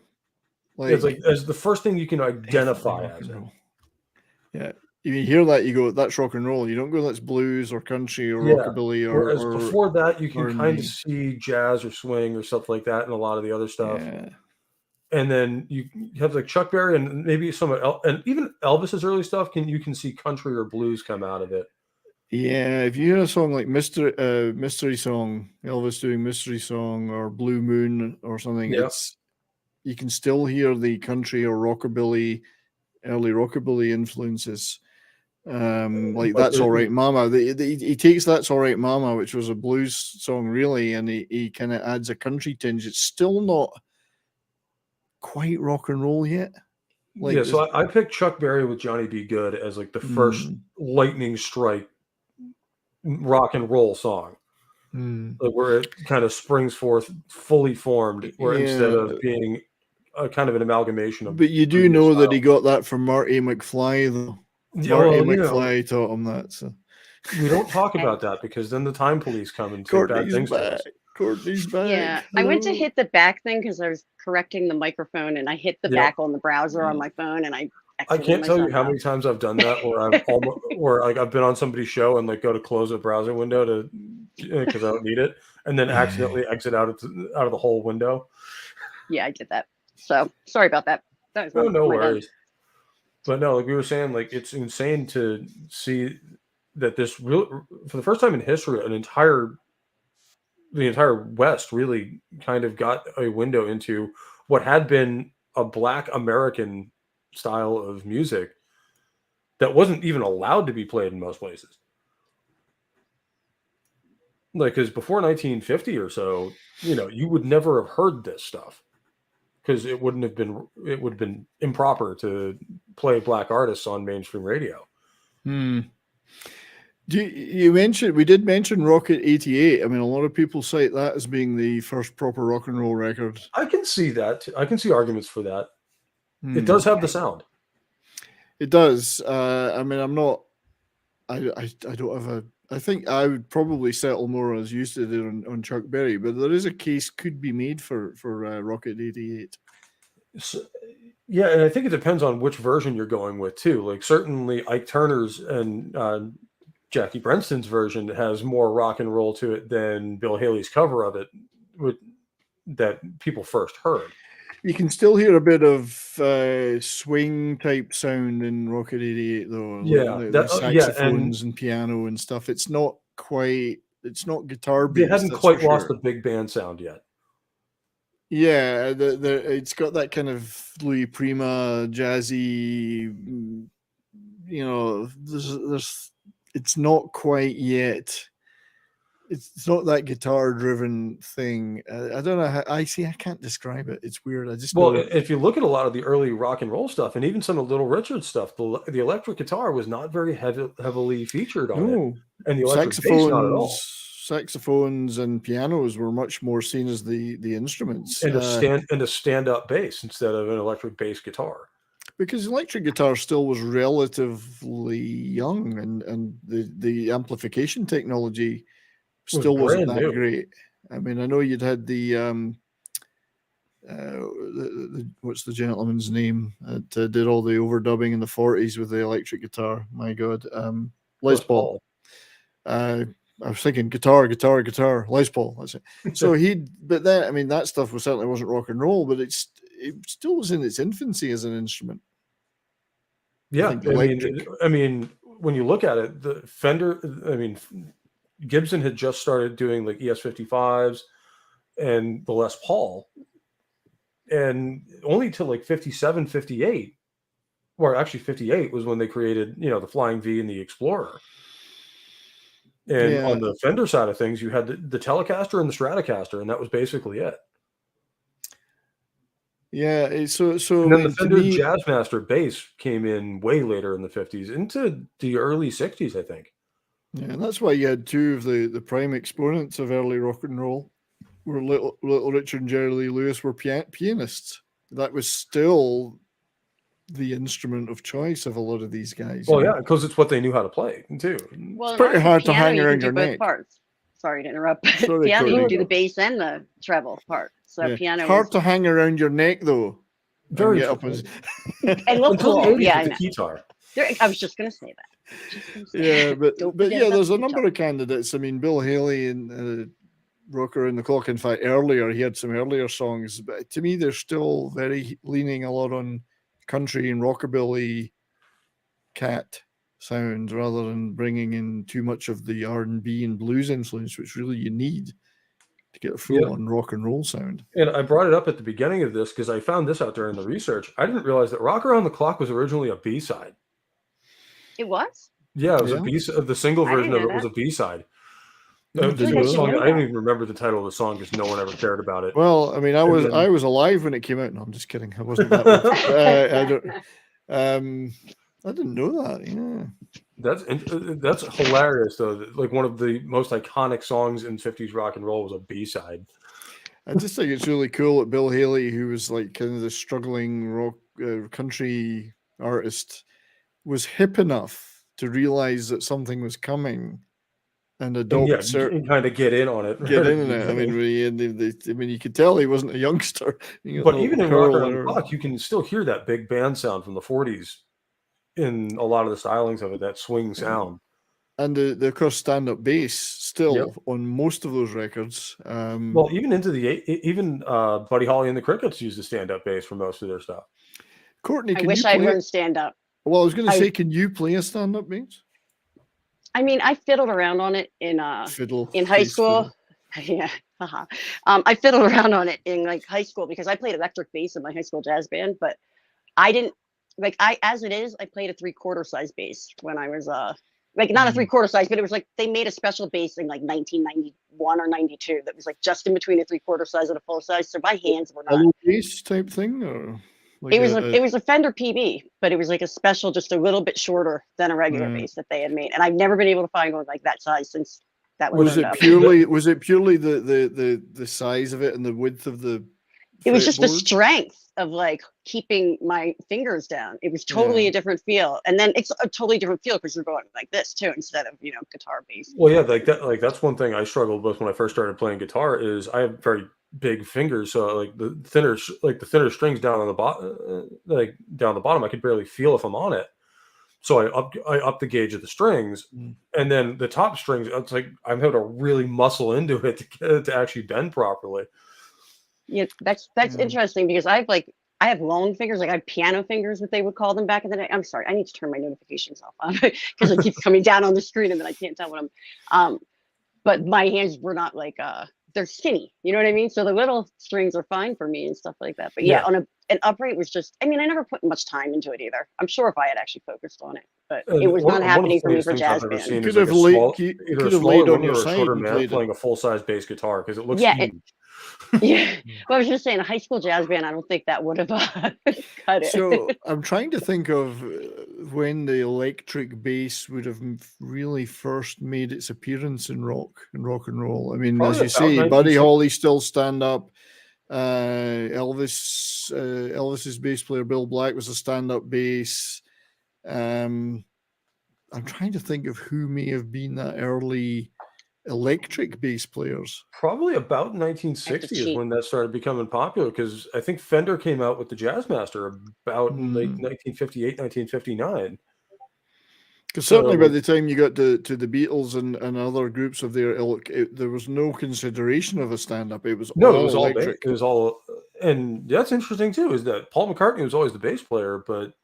It's like as the first thing you can identify as it. Yeah. You hear that, you go, that's rock and roll. You don't go, that's blues or country or rockabilly. Whereas before that, you can kind of see jazz or swing or stuff like that, and a lot of the other stuff. Yeah. And then you have like Chuck Berry and maybe and even Elvis's early stuff. You can see country or blues come out of it. Yeah, if you hear a song like Mystery Song, Elvis doing Mystery Song, or Blue Moon or something, you can still hear the country or rockabilly, early rockabilly influences. Like That's All Right Mama. He takes That's All Right Mama, which was a blues song really, and he kind of adds a country tinge. It's still not quite rock and roll yet. So I picked Chuck Berry with Johnny B. Good as like the first lightning strike rock and roll song, like where it kind of springs forth fully formed, where instead of being a kind of an amalgamation of. But you do know that he got that from Marty McFly, though. Marty McFly taught him that. So we don't talk about that, because then the time police come and take bad things to us. Courtney's back. Yeah, I went to hit the back thing because I was correcting the microphone, and I hit the back on the browser on my phone, and I can't tell you how many times I've done that, where I've been on somebody's show and like go to close a browser window because I don't need it, and then accidentally exit out of the whole window. Yeah, I did that. So sorry about that. That was no worries. But no, like we were saying, like it's insane to see that this for the first time in history, the entire West really kind of got a window into what had been a Black American style of music that wasn't even allowed to be played in most places. Like, because before 1950 or so, you would never have heard this stuff, because it would have been improper to play Black artists on mainstream radio. We did mention Rocket 88. I mean, a lot of people cite that as being the first proper rock and roll record. I can see that. I can see arguments for that. It does have the sound. It does. I mean, I don't have I think I would probably settle more as used to do on Chuck Berry, but there is a case could be made for Rocket 88. So, yeah, and I think it depends on which version you're going with too. Like certainly Ike Turner's and Jackie Brenston's version has more rock and roll to it than Bill Haley's cover of it that people first heard. You can still hear a bit of swing type sound in Rocket 88, though. Yeah, saxophones and piano and stuff. It's not guitar based. They hadn't quite lost the big band sound yet. Yeah, it's got that kind of Louis Prima jazzy. It's not quite yet. It's not that guitar-driven thing. I don't know how I can't describe it. It's weird. I just if you look at a lot of the early rock and roll stuff, and even some of Little Richard stuff, the electric guitar was not very heavily featured on it, and the electric bass not at all. Saxophones and pianos were much more seen as the instruments, and a stand-up bass instead of an electric bass guitar. Because electric guitar still was relatively young, and the amplification technology still wasn't that great. I mean, I know you'd had the what's the gentleman's name that did all the overdubbing in the 40s with the electric guitar? My God, Les Paul. I was thinking guitar, Les Paul. That's it. So but then I mean that stuff certainly wasn't rock and roll, but it still was in its infancy as an instrument. Yeah, think electric. I mean, when you look at it, the Fender, I mean, Gibson had just started doing like ES55s and the Les Paul, and only till like 57, 58, or actually 58 was when they created, the Flying V and the Explorer. And Yeah. on the Fender side of things, you had the Telecaster and the Stratocaster, and that was basically it. Yeah, so And then the to Fender me, Jazzmaster bass came in way later in the 50s, into the early 60s, I think. yeah, and that's why you had two of the prime exponents of early rock and roll, were Little Richard and Jerry Lee Lewis were pianists. That was still the instrument of choice of a lot of these guys. Well, yeah, because it's what they knew how to play too. Well, It's pretty hard to piano, hang you around can your do both neck. parts. Sorry to interrupt. Sorry, Piano, you Courtney. can do the bass and the treble part. So Yeah. piano Hard is to hang around your neck though. Very Get up true. and look Until the cool. 80s Yeah, I with know. the guitar. I was just going to say that. Yeah, but Don't forget yeah, about there's the a number guitar. of candidates. I mean, Bill Haley and Rock Around the Clock. In fact, earlier he had some earlier songs, but to me, they're still very leaning a lot on country and rockabilly cat sounds rather than bringing in too much of the R&B and blues influence, which really you need to get a full-on rock and roll sound. And I brought it up at the beginning of this because I found this out during the research. I didn't realize that Rock Around the Clock was originally a B-side. It was? Yeah, it was Yeah. a B-side. The single I didn't version of know it was that. a B-side. No, It was I a should song. know I don't that. even remember the title of the song because no one ever cared about it. Well, I mean, I then- was alive when it came out. No, I'm just kidding. I wasn't that old. I don't. I didn't know that. Yeah. That's hilarious though. Like one of the most iconic songs in 50s rock and roll was a B-side. I just think it's really cool that Bill Haley, who was like kind of the struggling rock country artist, was hip enough to realize that something was coming and adopt And kind of get in on it. get in it. I mean, you could tell he wasn't a youngster. But even in Rock Around the Clock, you can still hear that big band sound from the 40s in a lot of the stylings of it, that swing sound. And the of course stand-up bass still on most of those records. Well, even into Buddy Holly and the Crickets used the stand-up bass for most of their stuff. Courtney, I wish I learned stand-up. Well, I was going to say, can you play a stand-up bass? I mean, I fiddled around on it in high school. Fiddle. Yeah. I fiddled around on it in like high school because I played electric bass in my high school jazz band, but I didn't as it is, I played a 3/4 size bass when I was like not a 3/4 size, but it was like they made a special bass in like 1991 or 92 that was like just in between a 3/4 size and a full size. So my hands were not bass type thing, or like it was a Fender PB, but it was like a special, just a little bit shorter than a regular bass that they had made, and I've never been able to find one like that size since that was purely the size of it and the width of the it was just the fretboard? strength of like keeping my fingers down. It was totally a different feel, and then it's a totally different feel because you're going like this too instead of guitar bass. Well, yeah, that's one thing I struggled with when I first started playing guitar is I have very big fingers, so like the thinner strings down on the bottom, down the bottom, I could barely feel if I'm on it. So I up the gauge of the strings, and then the top strings, it's like I'm having to really muscle into it to get it to actually bend properly. Yeah, that's interesting because I have long fingers, like I have piano fingers, what they would call them back in the day. I'm sorry, I need to turn my notifications off because it keeps coming down on the screen and then I can't tell what I'm. But my hands were not like they're skinny, you know what I mean? So the little strings are fine for me and stuff like that. But yeah, on an upright was just, I mean, I never put much time into it either. I'm sure if I had actually focused on it, but it was not happening for me for jazz band. You could have laid on your side and played playing a full size bass guitar because it looks Yeah, huge. Yeah, well, I was just saying, a high school jazz band, I don't think that would have cut it. So I'm trying to think of when the electric bass would have really first made its appearance in rock and roll. I mean, Probably as you say, about Buddy 1960. Holly still stand up. Elvis's bass player Bill Black was a stand-up bass. I'm trying to think of who may have been that early electric bass players. Probably about 1960 is when that started becoming popular because I think Fender came out with the Jazzmaster about late 1958, 1959. Because certainly by the time you got to the Beatles and other groups of their ilk, there was no consideration of a stand-up. It was all electric. It was all, and that's interesting too, is that Paul McCartney was always the bass player, but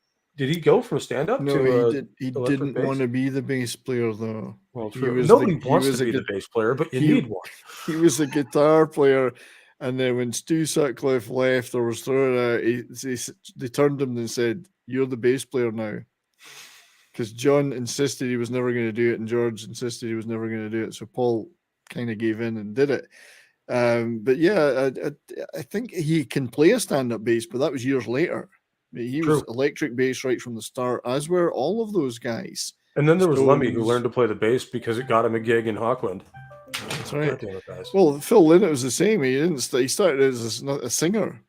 Did he go from stand-up No, to he electric didn't bass? want to be the bass player though. Well, He true. was Nobody he wants was to a be the gu- bass player, but you he- need one. he was a guitar player, and then when Stu Sutcliffe left or was thrown out, they turned him and said, "You're the bass player now," because John insisted he was never going to do it, and George insisted he was never going to do it. So Paul kind of gave in and did it. But yeah, I think he can play a stand-up bass, but that was years later. I mean, he was True. electric bass right from the start, as were all of those guys. And then there was Lemmy, who Stones. learned to play the bass because it got him a gig in Hawkwind. That's right. God damn it, guys. Well, Phil Lynott was the same. He didn't. He started as a singer.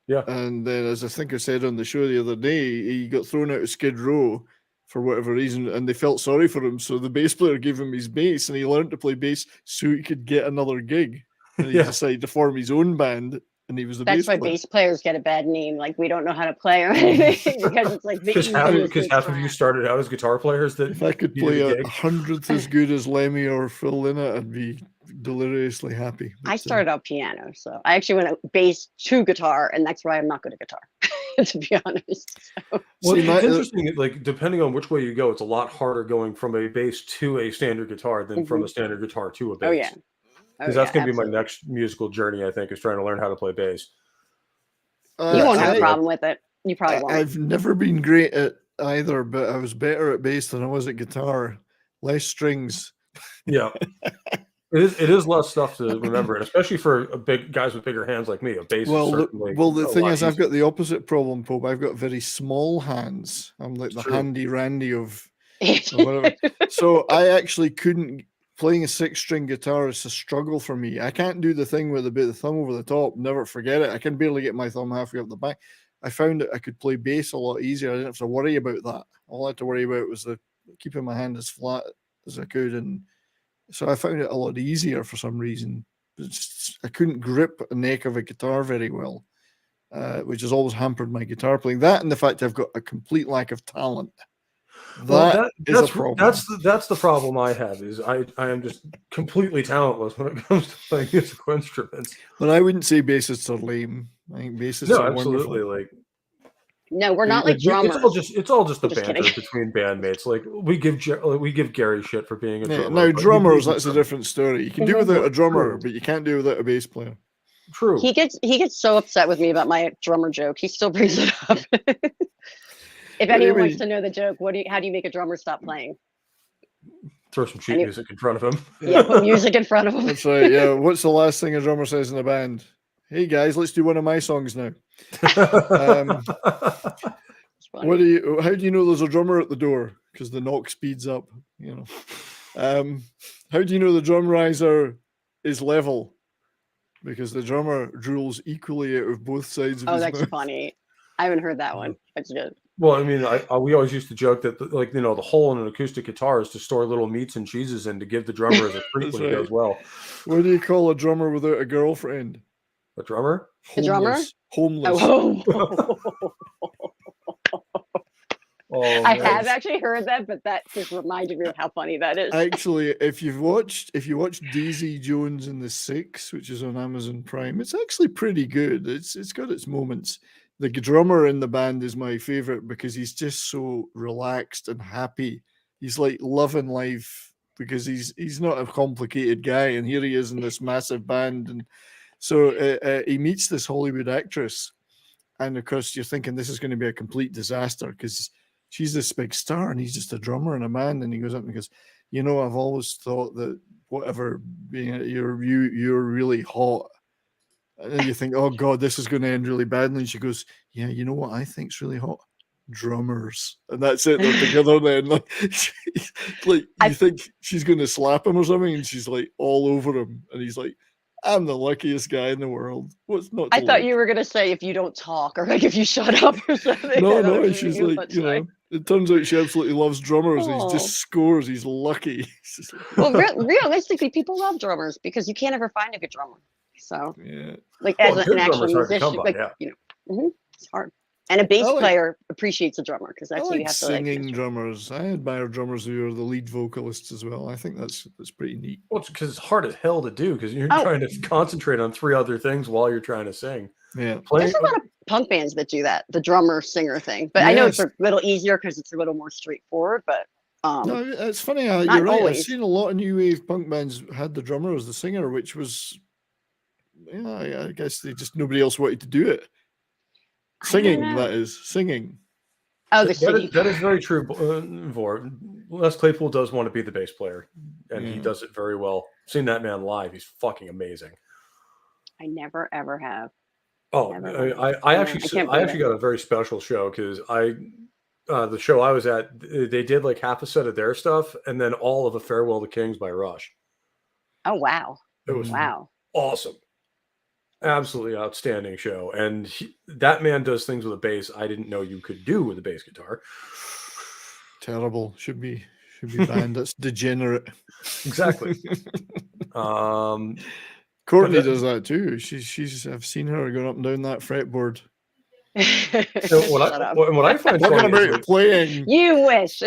Yeah. And then, as I think I said on the show the other day, he got thrown out of Skid Row for whatever reason, and they felt sorry for him. So the bass player gave him his bass, and he learned to play bass so he could get another gig. And he Yeah. decided to form his own band, and he was the That's bass why player. bass players get a bad name. Like we don't know how to play or anything because it's like the Because half easiest of you started out as guitar players that If I could needed play a a gig. hundredth as good as Lemmy or Phil Lynott, I'd be deliriously happy. I But, started out piano, so I actually went bass to guitar, and that's why I'm not good at guitar, to be honest. So, Well, See, it's my- interesting. Like depending on which way you go, it's a lot harder going from a bass to a standard guitar than from a standard guitar to a bass. oh yeah, Because that's going to be my next musical journey. I think is trying to learn how to play bass. You won't have I- a problem with it. You probably won't. I've never been great at either, but I was better at bass than I was at guitar. Less strings. Yeah, it is less stuff to remember, and especially for a big guys with bigger hands like me. A bass. Well, is the, certainly well, the a thing lot is, I've easier. got the opposite problem, Pope. I've got very small hands. I'm like the True. handy Randy of or whatever. So I actually couldn't. Playing a 6-string guitar is a struggle for me. I can't do the thing with the thumb over the top. Never forget it. I can barely get my thumb halfway up the back. I found that I could play bass a lot easier. I didn't have to worry about that. All I had to worry about was keeping my hand as flat as I could, and so I found it a lot easier for some reason. I couldn't grip a neck of a guitar very well, which has always hampered my guitar playing. That and the fact I've got a complete lack of talent. That is a problem. That's the problem I have. Is I am just completely talentless when it comes to playing musical instruments. But I wouldn't say bassists are lame. I think bassists No, are absolutely. wonderful. Like No, we're not like drummers. It's all just a I'm just banter kidding. between bandmates. Like we give Gary shit for being a Yeah, drummer. now but drummers, he's a that's a drummer. different story. You can do without a drummer, but you can't do without a bass player. True. He gets so upset with me about my drummer joke. He still brings it up. If anyone wants to know the joke, how do you make a drummer stop playing? Throw some sheet music in front of him. Yeah, put music in front of him. That's right. Yeah. What's the last thing a drummer says in a band? Hey guys, let's do one of my songs now. How do you know there's a drummer at the door? Because the knock speeds up. You know. How do you know the drum riser is level? Because the drummer drools equally out of both sides of his That's mouth. funny. I haven't heard that one. That's good. Well, I mean, we always used to joke that, the hole in an acoustic guitar is to store little meats and cheeses in to give the drummer as a treat when it goes well. What do you call a drummer without a girlfriend? A drummer? A drummer? Homeless. Oh. I man. have actually heard that, but that just reminded me of how funny that is. Actually, if you watch Daisy Jones and the Six, which is on Amazon Prime, it's actually pretty good. It's got its moments. The drummer in the band is my favorite because he's just so relaxed and happy. He's like loving life because he's not a complicated guy, and here he is in this massive band. And so he meets this Hollywood actress, and of course you're thinking this is going to be a complete disaster because she's this big star and he's just a drummer in a band. And he goes up and goes, you know, I've always thought that whatever, you're really hot. And then you think, oh God, this is going to end really badly. And she goes, yeah, you know what I think's really hot? Drummers. And that's it. They're together then. Like you think she's going to slap him or something, and she's like all over him. And he's like, I'm the luckiest guy in the world. What's not? I thought you were gonna say if you don't talk or like if you shut up or something. No. And she's like, you know, it turns out she absolutely loves drummers. And he just scores. He's lucky. Well, realistically, people love drummers because you can't ever find a good drummer. So, yeah, like as Well, an actual drummer's hard to come musician, by, like it's hard. And a bass player appreciates a drummer because that's I what you like have to singing like. drummers. I admire drummers who are the lead vocalists as well. I think that's pretty neat. Well, it's because it's hard as hell to do because you're trying to concentrate on 3 other things while you're trying to sing. Yeah, There's a lot of punk bands that do that, the drummer singer thing. But I know it's Yes. a little easier because it's a little more straightforward. But No, it's funny. You're not right. I've always. seen a lot of new wave punk bands had the drummer as the singer, which was, I guess they just nobody else wanted to do it. Singing, know. that is singing. Oh, the That city. is, that is very true, Vor. Les Claypool does want to be the bass player, and he Yeah. does it very well. Seen that man live; he's fucking amazing. I never ever have. Oh, Never. I Yeah, actually I can't I believe actually it. got a very special show because the show I was at, they did like half a set of their stuff and then all of A Farewell to Kings by Rush. Oh wow. It was Wow. awesome. Absolutely outstanding show. And that man does things with a bass I didn't know you could do with a bass guitar. Terrible. Should be banned. That's degenerate. Exactly. Courtney that- does that too. She's I've seen her going up and down that fretboard. What I find Talking funny is, about like, playing. You wish.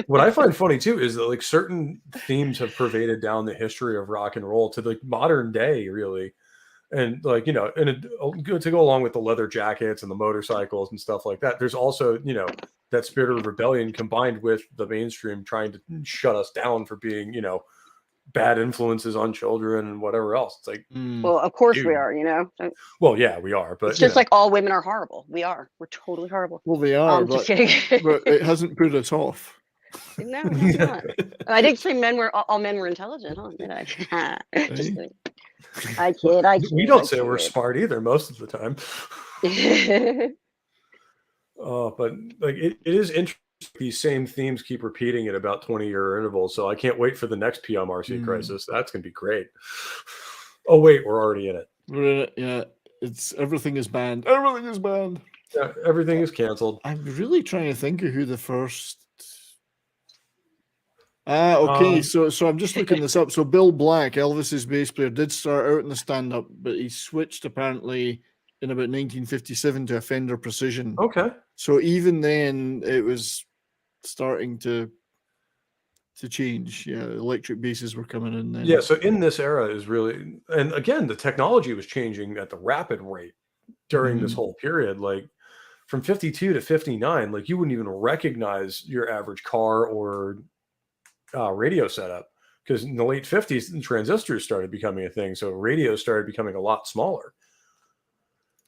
what I find funny too is that like certain themes have pervaded down the history of rock and roll to the modern day, really. And like, you know, and good to go along with the leather jackets and the motorcycles and stuff like that. There's also, you know, that spirit of rebellion combined with the mainstream trying to shut us down for being, you know, bad influences on children and whatever else. It's like, Well, of course Dude. we are, you know. well, yeah, we are, but It's just like all women are horrible. We are. We're totally horrible. Well, they are, Just but kidding. it hasn't put us off. No, it has not. I didn't say all men were intelligent, huh? Did I? Just kidding. I kid. we don't say we're smart either most of the time. But like it is interesting. These same themes keep repeating at about 20-year intervals. So I can't wait for the next PMRC crisis. That's gonna be great. Oh wait, we're already in it. We're in it, yeah. It's everything is banned. Everything is banned. Yeah, everything is canceled. I'm really trying to think of who the first. Okay, so I'm just looking this up. So Bill Black, Elvis's bass player, did start out in the stand-up, but he switched apparently in about 1957 to a Fender Precision. Okay. So even then, it was starting to change. Yeah, electric basses were coming in then. Yeah, so in this era is really, and again, the technology was changing at the rapid rate during this whole period. Like from 52 to 59, like you wouldn't even recognize your average car or radio setup because in the late 50s, transistors started becoming a thing. So radios started becoming a lot smaller.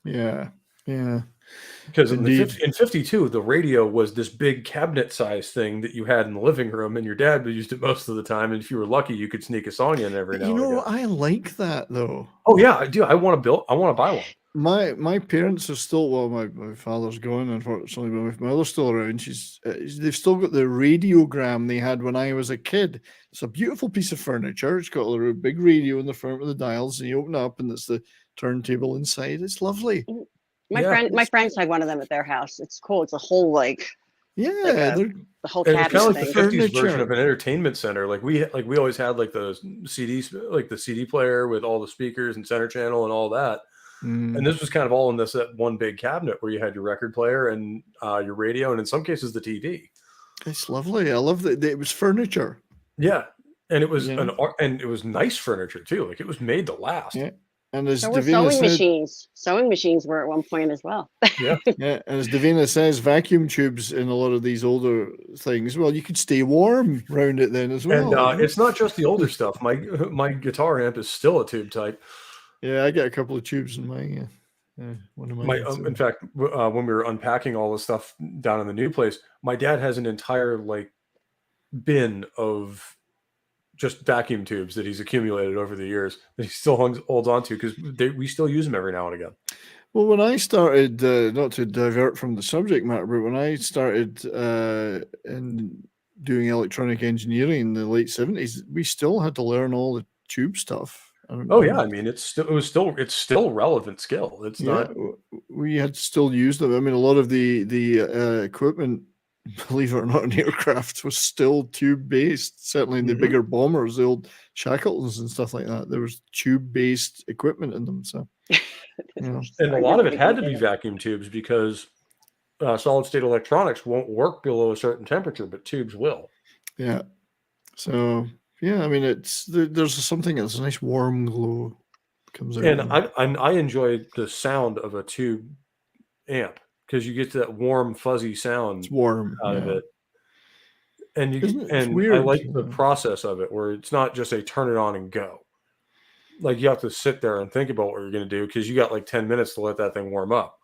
Yeah. Because in 52, the radio was this big cabinet size thing that you had in the living room, and your dad used it most of the time. And if you were lucky, you could sneak a song in every now and again. I like that though. Oh yeah, I do. I want to buy one. My parents are still, well, my father's gone, unfortunately, but my mother's still around. They've still got the radiogram they had when I was a kid. It's a beautiful piece of furniture. It's got a big radio in the front with the dials, and you open it up, and it's the turntable inside. It's lovely. My friends had one of them at their house. It's cool. It's a whole the whole and cabinet it's kind of like thing. the 50s version of an entertainment center. Like we always had like the CDs, like the CD player with all the speakers and center channel and all that. And this was kind of all in that one big cabinet where you had your record player and your radio, and in some cases the TV. It's lovely. I love that it was furniture. Yeah, and it was and it was nice furniture too. Like it was made to last. Yeah, and as There were Davina sewing said, machines. Sewing machines were at one point as well. Yeah, and as Davina says, vacuum tubes in a lot of these older things. Well, you could stay warm around it then as well. And it's not just the older stuff. My guitar amp is still a tube type. Yeah, I got a couple of tubes in my one of my. In fact, when we were unpacking all the stuff down in the new place, my dad has an entire like bin of just vacuum tubes that he's accumulated over the years that he still holds on to because we still use them every now and again. Well, when I started, not to divert from the subject matter, but when I started in doing electronic engineering in the late 70s, we still had to learn all the tube stuff. Oh yeah, I mean it's still relevant skill. It's not. We had to still use them. I mean, a lot of the equipment, believe it or not, in aircraft was still tube based. Certainly in the bigger bombers, the old Shackletons and stuff like that, there was tube based equipment in them. So, and a lot of it had to be vacuum tubes because solid state electronics won't work below a certain temperature, but tubes will. Yeah. So. Yeah, I mean, there's something that's a nice warm glow comes out. And I enjoy the sound of a tube amp because you get that warm, fuzzy sound It's warm out of yeah. it. And Isn't it? It's and I weird. like the process of it where it's not just a turn it on and go. Like you have to sit there and think about what you're going to do because you got like 10 minutes to let that thing warm up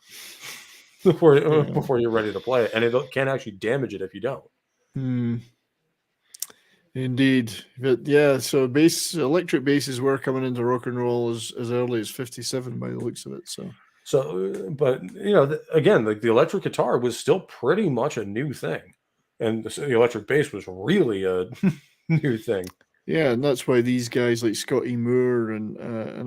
before you're ready to play it, and it can actually damage it if you don't. Indeed, but yeah, so electric basses were coming into rock and roll as early as '57 by the looks of it. So, but you know, again, like the electric guitar was still pretty much a new thing, and the electric bass was really a new thing. Yeah, and that's why these guys like Scotty Moore and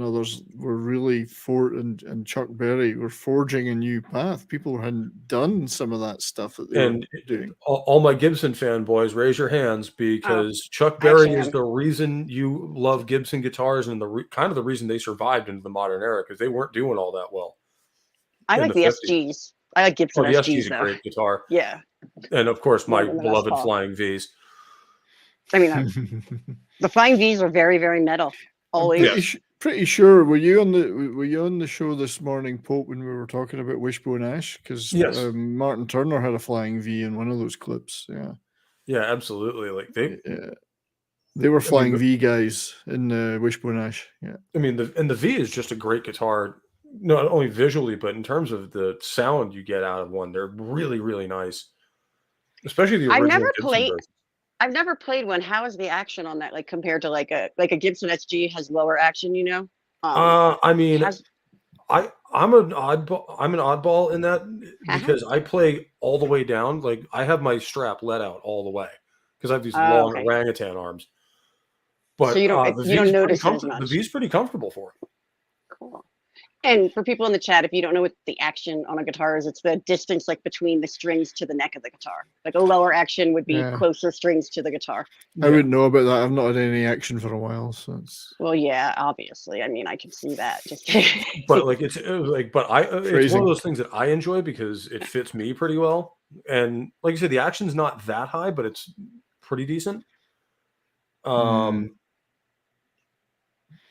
others were really and Chuck Berry were forging a new path. People hadn't done some of that stuff that they were doing. All my Gibson fanboys, raise your hands because Chuck Berry is the reason you love Gibson guitars and kind of the reason they survived into the modern era because they weren't doing all that well. I like the SGs. I like Gibson SGs. The SG's a great guitar. Yeah. And of course, my beloved Flying Vs. I mean, the Flying Vs are very, very metal. Always. Pretty sure. Were you on the show this morning, Pope, when we were talking about Wishbone Ash? Because Martin Turner had a Flying V in one of those clips. Yeah. Yeah, absolutely. Like they were Flying V guys in Wishbone Ash. Yeah. I mean, the V is just a great guitar, not only visually, but in terms of the sound you get out of one. They're really, really nice. Especially the original Gibson I've never played one. How is the action on that? Like compared to like a Gibson SG has lower action, you know? I mean, I'm an oddball in that because I play all the way down. Like I have my strap let out all the way because I have these long orangutan arms. But so you don't notice it as much. The V's pretty comfortable for it. Cool. And for people in the chat, if you don't know what the action on a guitar is, it's the distance like between the strings to the neck of the guitar. Like a lower action would be closer strings to the guitar. I wouldn't know about that. I've not had any action for a while, so it's. Well, yeah, obviously. I mean, I can see that. Just but like it's one of those things that I enjoy because it fits me pretty well. And like you said, the action's not that high, but it's pretty decent.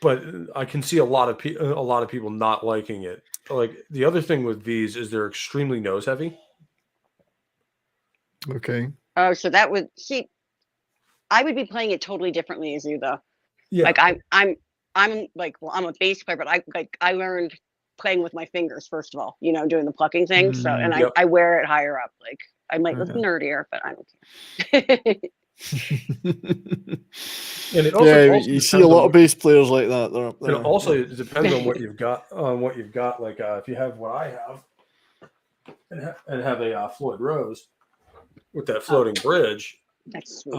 But I can see a lot of people not liking it. Like the other thing with these is they're extremely nose heavy. Okay. Oh, so that would I would be playing it totally differently as you though. Yeah. Like I'm like, well, I'm a bass player, but I learned playing with my fingers first of all, you know, doing the plucking thing. So and I wear it higher up. Like I might look nerdier, but I don't care. And it also you see a lot of bass players like that. They're up there. And also, it depends on what you've got. Like if you have what I have, and have a Floyd Rose with that floating bridge. That's sweet.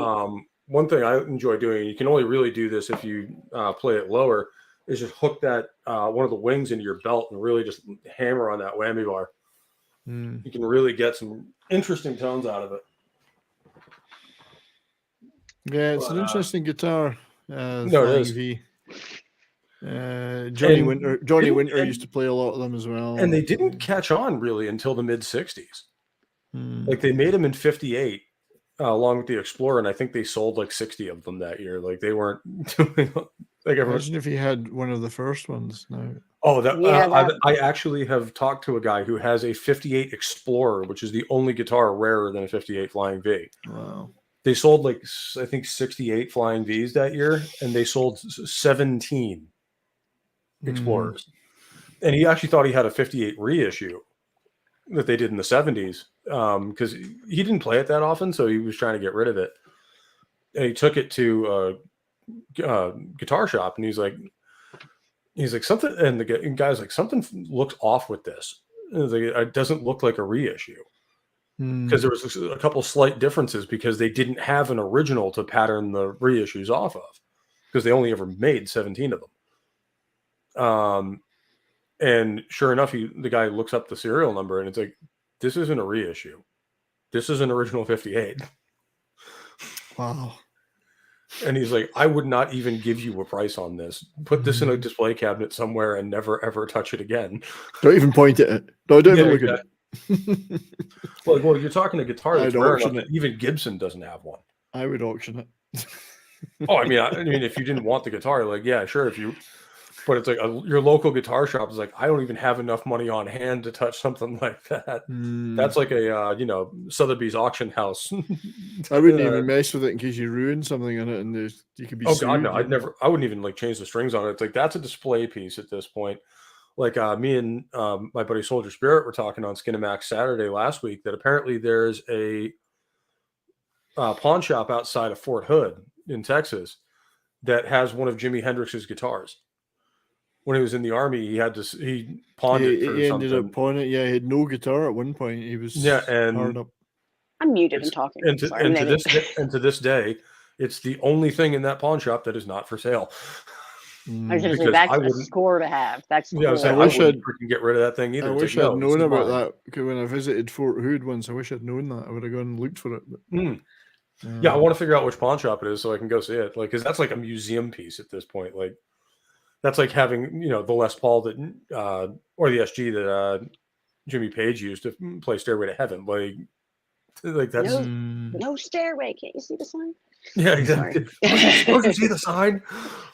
One thing I enjoy doing, you can only really do this if you play it lower, is just hook that one of the wings into your belt and really just hammer on that whammy bar. You can really get some interesting tones out of it. Yeah, it's an interesting guitar. No, it is. V. Johnny Winter used to play a lot of them as well. And they didn't catch on really until the mid 60s. Like they made them in 58 along with the Explorer, and I think they sold like 60 of them that year. Like they weren't doing like imagine if he had one of the first ones now. Oh, I actually have talked to a guy who has a 58 Explorer, which is the only guitar rarer than a 58 Flying V. Wow. They sold like, I think 68 Flying Vs that year, and they sold 17 Explorers. And he actually thought he had a 58 reissue that they did in the 70s because he didn't play it that often, so he was trying to get rid of it. And he took it to a guitar shop, and he's like something, and the guy's like, something looks off with this. And like, it doesn't look like a reissue. Because there was a couple slight differences because they didn't have an original to pattern the reissues off of because they only ever made 17 of them. And sure enough, the guy looks up the serial number and it's like, this isn't a reissue. This is an original 58. Wow. And he's like, I would not even give you a price on this. Put this in a display cabinet somewhere and never, ever touch it again. Don't even point at it. No, don't even look at it. Well, you're talking a guitar that's rare enough that even Gibson doesn't have one. I would auction it. I mean, if you didn't want the guitar, like, yeah, sure. If you But it's like your local guitar shop is like, I don't even have enough money on hand to touch something like that. That's like a Sotheby's auction house. I wouldn't even mess with it in case you ruin something on it, and you could be. Oh sued, God, no! I wouldn't even like change the strings on it. It's like that's a display piece at this point. Like me and my buddy Soldier Spirit were talking on Skinamax Saturday last week that apparently there's a pawn shop outside of Fort Hood in Texas that has one of Jimi Hendrix's guitars. When he was in the army, he pawned it for he something. ended up pawning it. Yeah, he had no guitar at one point. He was hard up. I'm muted and talking. And to this day, it's the only thing in that pawn shop that is not for sale. I was going to say that's a score to have. That's cool. Yeah, I wish I'd freaking get rid of that thing either. I wish I'd known about that because when I visited Fort Hood once, I wish I'd known that. I would have gone and looked for it. But, yeah, I want to figure out which pawn shop it is so I can go see it. Like, because that's like a museum piece at this point. Like, that's like having the Les Paul that or the SG that Jimmy Page used to play Stairway to Heaven. Like that's no stairway. Can't you see the sign? Yeah, exactly. Don't you see the sign?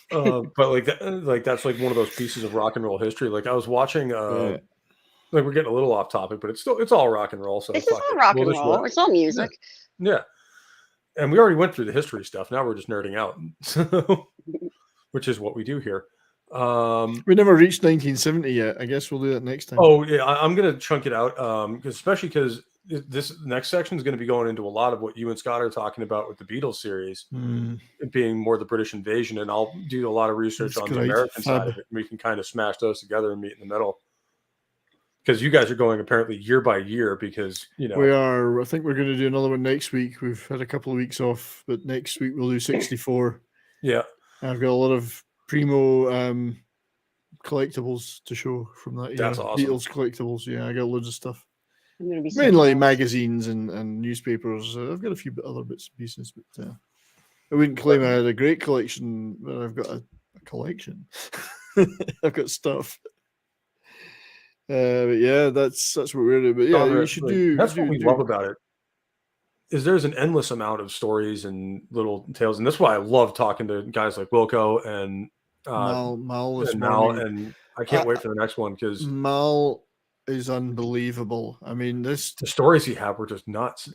But that's like one of those pieces of rock and roll history. Like I was watching. Like we're getting a little off topic, but it's all rock and roll. So it's all rock and roll. It's all music. Yeah. And we already went through the history stuff. Now we're just nerding out, which is what we do here. We never reached 1970 yet. I guess we'll do that next time. Oh yeah, I'm gonna chunk it out, especially because this next section is going to be going into a lot of what you and Scott are talking about with the Beatles series, it being more the British invasion, and I'll do a lot of research on the American side of it. And we can kind of smash those together and meet in the middle. Because you guys are going apparently year by year because, we are. I think we're going to do another one next week. We've had a couple of weeks off, but next week we'll do 64. Yeah. I've got a lot of primo collectibles to show from that year. That's awesome. Beatles collectibles. Yeah, I got loads of stuff. I'm going to be mainly magazines and newspapers. I've got a few other bits and pieces, but I wouldn't claim I had a great collection, but I've got a collection. I've got stuff. But yeah, that's what we're doing. But yeah, we should do. That's what we love about it. Is there's an endless amount of stories and little tales, and that's why I love talking to guys like Wilco and Mal and I can't wait for the next one because Mal is unbelievable. I mean, the stories he had were just nuts.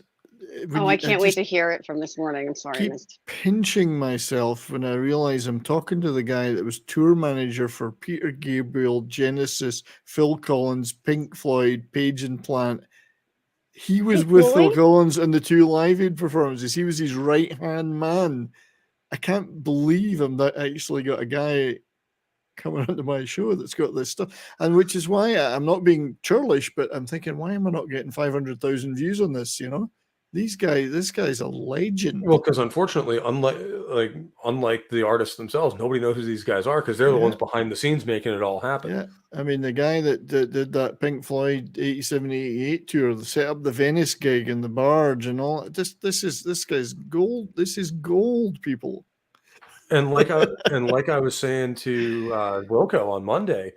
I can't wait to hear it from this morning. I'm sorry. I keep pinching myself when I realize I'm talking to the guy that was tour manager for Peter Gabriel, Genesis, Phil Collins, Pink Floyd, Page and Plant. He was with Phil Collins in the 2 Live Aid performances. He was his right-hand man. I can't believe I'm actually got a guy coming onto my show that's got this stuff, and which is why I'm not being churlish, but I'm thinking, why am I not getting 500,000 views on this? This guy's a legend. Well, because unfortunately, unlike the artists themselves, nobody knows who these guys are because they're the ones behind the scenes making it all happen. Yeah, I mean, the guy that did that Pink Floyd 87, 88 tour, set up the Venice gig and the barge and all. This guy's gold. This is gold, people. And like I was saying to Wilco on Monday,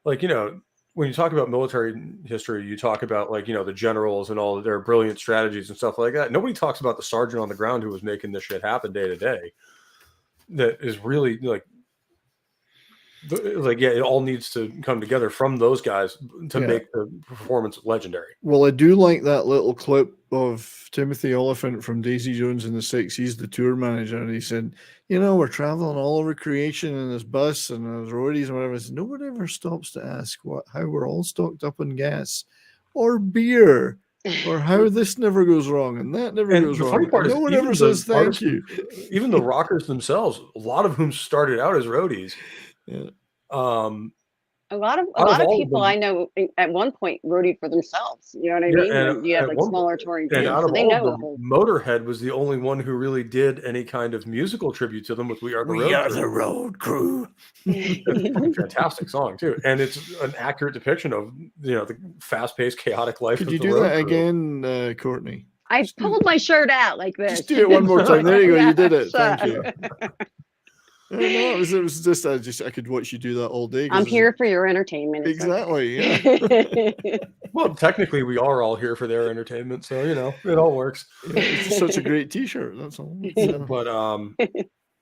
when you talk about military history, you talk about the generals and all of their brilliant strategies and stuff like that. Nobody talks about the sergeant on the ground who was making this shit happen day to day. That is really it all needs to come together from those guys to make the performance legendary. Well, I do like that little clip of Timothy Oliphant from Daisy Jones and the Six. He's the tour manager, and he said, we're traveling all over creation in this bus and those roadies and whatever. Said, no one ever stops to ask how we're all stocked up on gas or beer or how this never goes wrong and that never goes wrong. Funny part no one ever says thank you. Even the rockers themselves, a lot of whom started out as roadies. Yeah. A lot of people I know at one point roadied for themselves. You know what I mean? And you have smaller touring bands, so they know. Motorhead was the only one who really did any kind of musical tribute to them with "We Are the Road Crew." Fantastic song too, and it's an accurate depiction of the fast-paced, chaotic life. Could you do that again, Courtney? I pulled my shirt out like this. Just do it one more time. There you go. You did it. Thank you. No, it was just I could watch you do that all day. I'm here for your entertainment. Exactly. Yeah. Well, technically, we are all here for their entertainment, so it all works. Yeah, it's just such a great T-shirt. That's all. But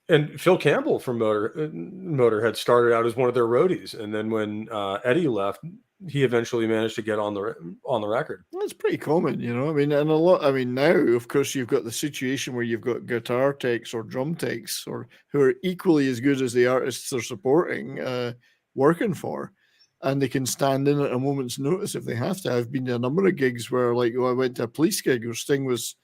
And Phil Campbell from Motorhead started out as one of their roadies, and then when Eddie left, he eventually managed to get on the record. Well, it's pretty common, you know. I mean, and a lot. I mean, now of course you've got the situation where you've got guitar techs or drum techs, or who are equally as good as the artists they're supporting, working for, and they can stand in at a moment's notice if they have to. I've been to a number of gigs where, like, I went to a Police gig where Sting was.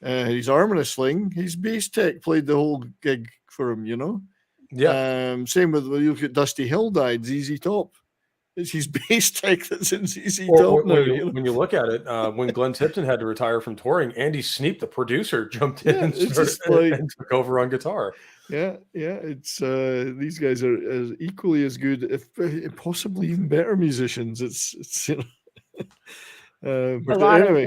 His arm in a sling. His bass tech played the whole gig for him, you know. Yeah. Same with when you look at Dusty Hill died, ZZ Top. It's his bass tech that's in ZZ Or Top now. when you look at it, when Glenn Tipton had to retire from touring, Andy Sneap, the producer, jumped in and took over on guitar. Yeah. It's these guys are as equally as good, if possibly even better musicians. It's you know. A lot of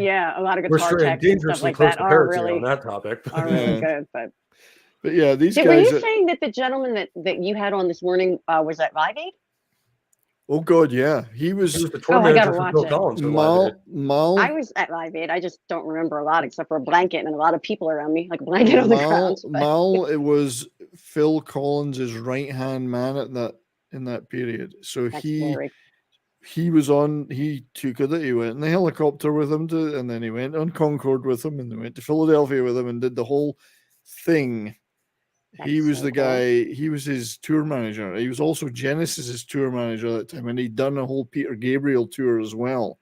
guitar techs and stuff like that are really on that topic. Really good. But yeah, these guys. Were you saying that the gentleman that you had on this morning was at Live Aid? Oh God, yeah, he was the tour manager for Phil Collins. Mal. I was at Live Aid. I just don't remember a lot except for a blanket and a lot of people around me, like a blanket on the ground. Mal, it was Phil Collins's right hand man in that period. So he was on. He took it. He went in the helicopter with him and then he went on Concorde with him, and they went to Philadelphia with him and did the whole thing. He was the guy. He was his tour manager. He was also Genesis's tour manager at that time, and he'd done a whole Peter Gabriel tour as well.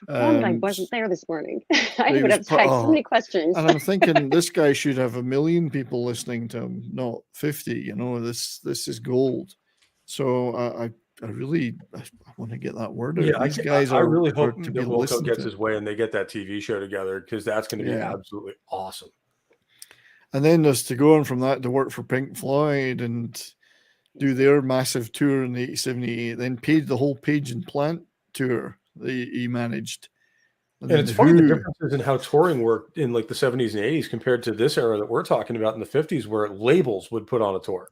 I wasn't there this morning. I would have text so many questions. And I'm thinking this guy should have 1 million people listening to him, not 50. You know, this is gold. So I want to get that word out. Yeah, these guys I really hope that Wilco gets his way and they get that TV show together, because that's going to be absolutely awesome. And then there's to go on from that to work for Pink Floyd and do their massive tour in the 87, 88, then paid the whole Page and Plant tour that he managed. And it's funny the differences in how touring worked in like the 70s and 80s compared to this era that we're talking about in the 50s, where labels would put on a tour.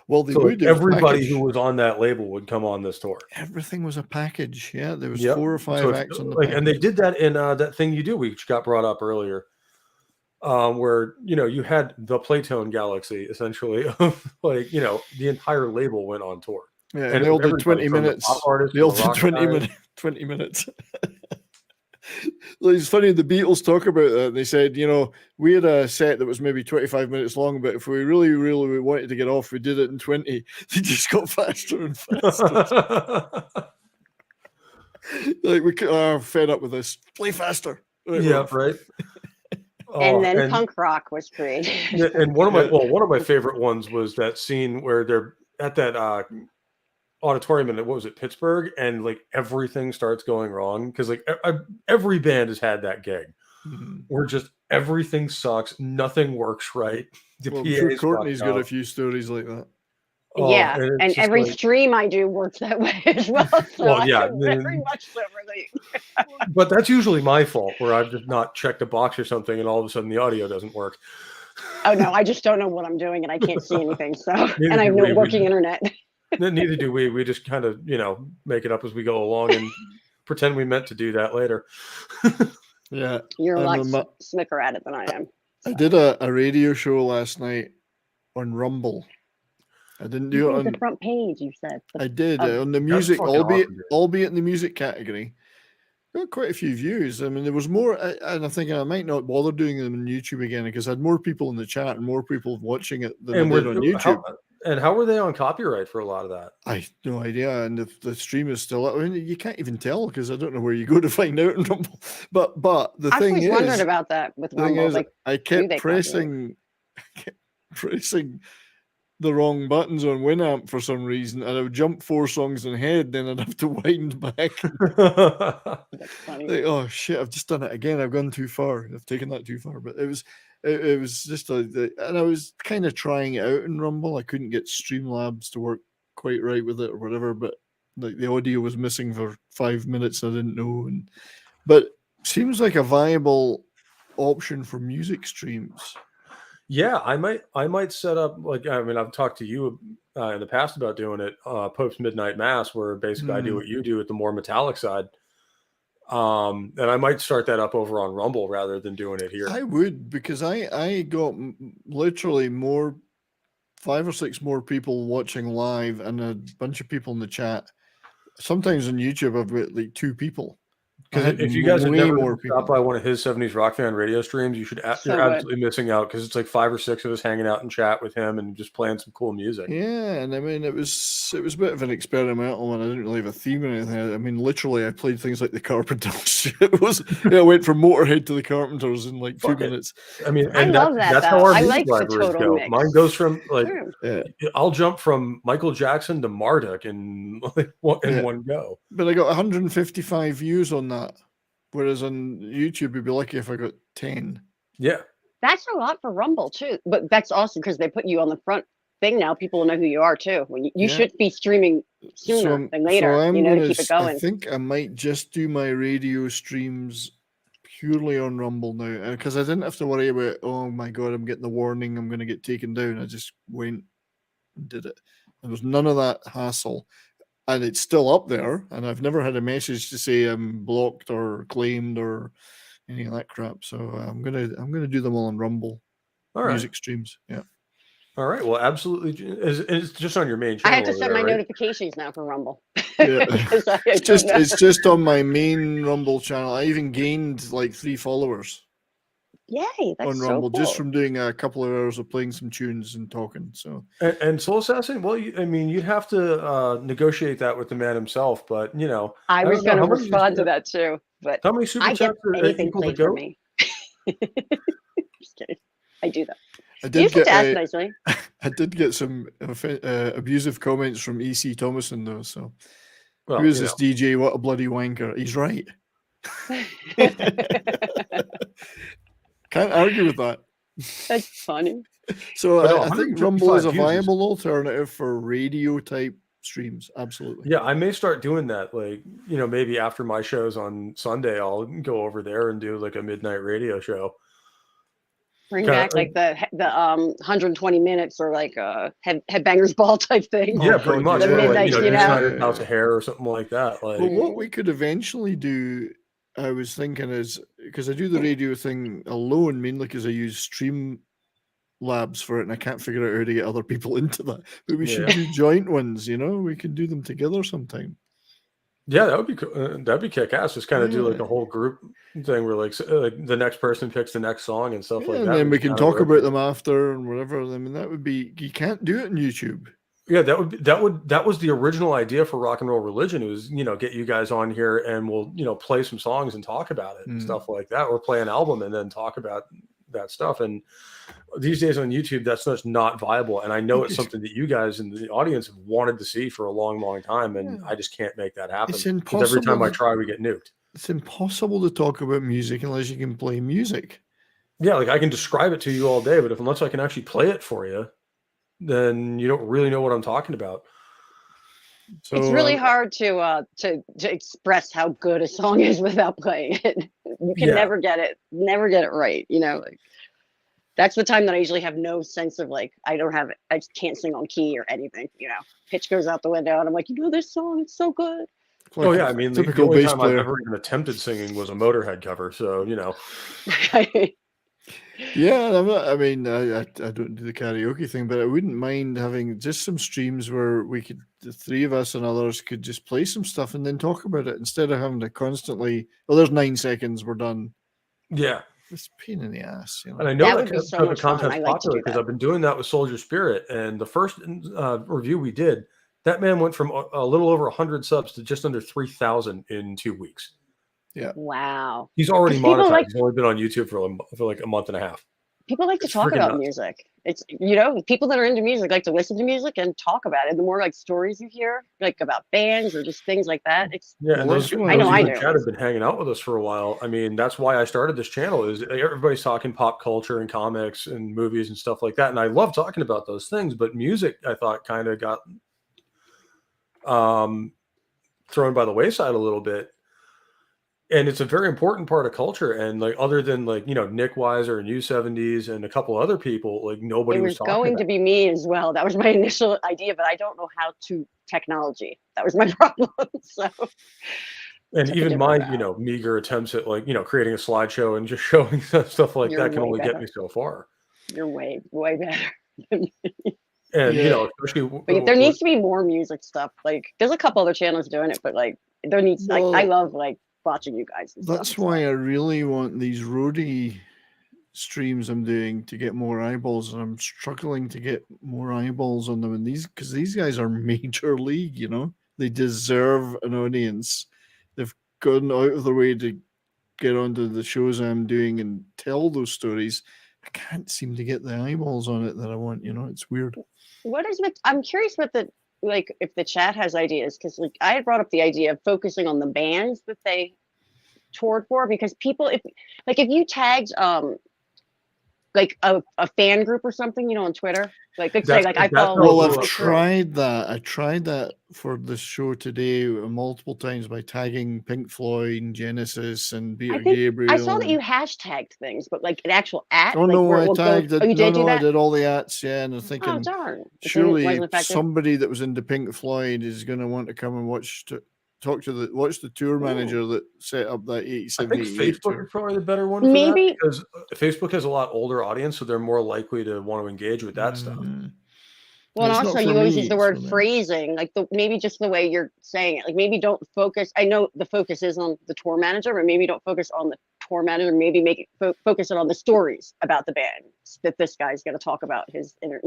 Well, everybody who was on that label would come on this tour. Everything was a package. Yeah, there was 4 or 5 acts on the package. And they did that in that thing you do, which got brought up earlier. Where you had the Playtone Galaxy essentially, like the entire label went on tour. Yeah, and they all did 20 minutes. They all did 20 minutes. It's funny, the Beatles talk about that. They said, we had a set that was maybe 25 minutes long, but if we really, really wanted to get off, we did it in 20. They just got faster and faster. Like we are fed up with this. Play faster. Right. And then punk rock was created. And one of my favorite ones was that scene where they're at that auditorium in what was it, Pittsburgh, and like everything starts going wrong because like every band has had that gig where just everything sucks, nothing works right. I'm sure Courtney's got a few stories like that. And every stream I do works that way as well. So very much so relate. But that's usually my fault, where I've just not checked a box or something, and all of a sudden the audio doesn't work. Oh no, I just don't know what I'm doing, and I can't see anything. So, and I have no working internet. Neither do we. We just kind of make it up as we go along and pretend we meant to do that later. Yeah, you're a lot slicker at it than I am. So. I did a radio show last night on Rumble. I didn't do it on the front page. You said I did on the music, albeit in the music category. Got quite a few views. I mean, there was more, and I'm thinking I might not bother doing them on YouTube again because I had more people in the chat and more people watching it than I did on YouTube. How were they on copyright for a lot of that? I have no idea. And if the stream is still up, I mean, you can't even tell because I don't know where you go to find out in Rumble. But the thing is, I was wondering about that with Rumble. I kept pressing the wrong buttons on Winamp for some reason, and I would jump 4 songs ahead, then I'd have to wind back. That's funny. Like, oh shit, I've just done it again. I've gone too far. I've taken that too far. But it was just and I was kind of trying it out in Rumble. I couldn't get Streamlabs to work quite right with it or whatever, but like the audio was missing for 5 minutes. I didn't know, but seems like a viable option for music streams. Yeah, I might set up, like, I mean, I've talked to you in the past about doing it, Pope's Midnight Mass, where basically I do what you do at the more metallic side. And I might start that up over on Rumble rather than doing it here. I would, because I got literally 5 or 6 more people watching live and a bunch of people in the chat. Sometimes on YouTube, I've got like 2 people. Because if you guys have never stopped by one of his 70s rock fan radio streams, you're absolutely missing out, because it's like 5 or 6 of us hanging out and chat with him and just playing some cool music. Yeah, and I mean it was a bit of an experimental one. I didn't really have a theme or anything. I mean, literally, I played things like the Carpenters. I went from Motorhead to the Carpenters in like 2 minutes. I mean, I love that. That's how our I music like the libraries total go. mix. Mine goes from like Yeah. I'll jump from Michael Jackson to Marduk in one go. But I got 155 views on that. Whereas on YouTube, you'd be lucky if I got 10. Yeah. That's a lot for Rumble too, but that's awesome because they put you on the front thing now. People will know who you are too. When you should be streaming sooner than later, to keep it going. I think I might just do my radio streams purely on Rumble now, because I didn't have to worry about, oh my God, I'm getting the warning, I'm going to get taken down. I just went and did it. There was none of that hassle. And it's still up there, and I've never had a message to say I'm blocked or claimed or any of that crap. So I'm gonna do them all on Rumble. All right. Music streams. Yeah. All right. Well, absolutely. It's just on your main channel. I have to set my notifications now for Rumble. Yeah. It's just on my main Rumble channel. I even gained like 3 followers. Yay! That's on so Rumble, cool. just from doing a couple of hours of playing some tunes and talking. So and Soul Assassin, well, I mean, you'd have to negotiate that with the man himself, but I was going to respond to that too. But how many super chats are anything equal to played for me? Just kidding. I do that. I did get nicely. I did get some abusive comments from E.C. Thomason though. So well, who is this DJ? What a bloody wanker! He's right. Can't argue with that. That's funny. So I think Rumble is a viable alternative for radio type streams. Absolutely. Yeah, I may start doing that. Like, maybe after my shows on Sunday, I'll go over there and do like a midnight radio show. Bring back like the 120 minutes or like a headbangers ball type thing. Yeah, pretty much. The midnight, House of Hair or something like that. Like, well, what we could eventually do, I was thinking, is because I do the radio thing alone, mainly because I use Stream Labs for it, and I can't figure out how to get other people into that. But we should do joint ones. We can do them together sometime. Yeah, that would be cool. That'd be kick-ass. Just kind of do like a whole group thing where like the next person picks the next song and stuff like that. And then we can talk about them after and whatever. I mean, that would be. You can't do it on YouTube. Yeah, that was the original idea for Rock and Roll Religion. It was, get you guys on here and we'll, play some songs and talk about it and stuff like that, or play an album and then talk about that stuff. And these days on YouTube, that's just not viable. And I know it's something that you guys in the audience have wanted to see for a long, long time. And I just can't make that happen. It's impossible. Every time I try, we get nuked. It's impossible to talk about music unless you can play music. Yeah, like I can describe it to you all day, but unless I can actually play it for you, then you don't really know what I'm talking about. So, it's really hard to express how good a song is without playing it. You can never get it right. That's the time that I usually have no sense of I just can't sing on key or anything. Pitch goes out the window, and I'm like, this song, it's so good. Oh yeah, I mean, the only time I've ever even attempted singing was a Motorhead cover. So Yeah, I don't do the karaoke thing, but I wouldn't mind having just some streams where the 3 of us and others could just play some stuff and then talk about it instead of having to constantly, there's 9 seconds, we're done. Yeah. It's a pain in the ass. And I know that type of content's popular because I've been doing that with Soldier Spirit. And the first review we did, that man went from a little over 100 subs to just under 3,000 in 2 weeks. Yeah. Wow. He's already monetized. He's only been on YouTube for like a month and a half. People like to talk about music. It's people that are into music like to listen to music and talk about it. The more stories you hear, about bands or just things like that. And those I know have been hanging out with us for a while. I mean, that's why I started this channel. Is everybody's talking pop culture and comics and movies and stuff like that, and I love talking about those things. But music, I thought, kind of got thrown by the wayside a little bit. And it's a very important part of culture. And other than Nick Weiser and U70s and a couple other people, nobody was talking going to be me as well. That was my initial idea, but I don't know how to technology. That was my problem. So And took a even different my, route. meager attempts at like, creating a slideshow and just showing stuff like You're that can way only get better. me so far. You're way better. And, Yeah. especially But there needs to be more music stuff. Like there's a couple other channels doing it, but like there needs like I Well, love like watching you guys and that's stuff. why I really want these roadie streams I'm doing to get more eyeballs, and I'm struggling to get more eyeballs on them. And because these guys are major league, they deserve an audience. They've gone out of their way to get onto the shows I'm doing and tell those stories. I can't seem to get the eyeballs on it that I want. It's weird. What is with I'm curious what the like if the chat has ideas, because like I had brought up the idea of focusing on the bands that they toured for, because people if you tagged like a fan group or something, on Twitter, like let's say like I follow Well, like, I've my crew. tried that. I tried that for the show today multiple times by tagging Pink Floyd and Genesis and Peter Gabriel. I saw that you hashtagged things, but like an actual at. Oh like, no, where I it will tagged go, it. Oh, you did do that? I did all the ats, yeah, and I'm Oh thinking, darn! surely somebody that was into Pink Floyd is going to want to come and watch the tour manager that set up that 87, I think 88 Facebook tour. is probably the better one for that, because Facebook has a lot older audience, so they're more likely to want to engage with that stuff. Well, and also you always use the word phrasing, like maybe just the way you're saying it. Like maybe don't focus. I know the focus is on the tour manager, but maybe don't focus on the tour manager. Maybe make it focus it on the stories about the band that this guy's going to talk about his inner.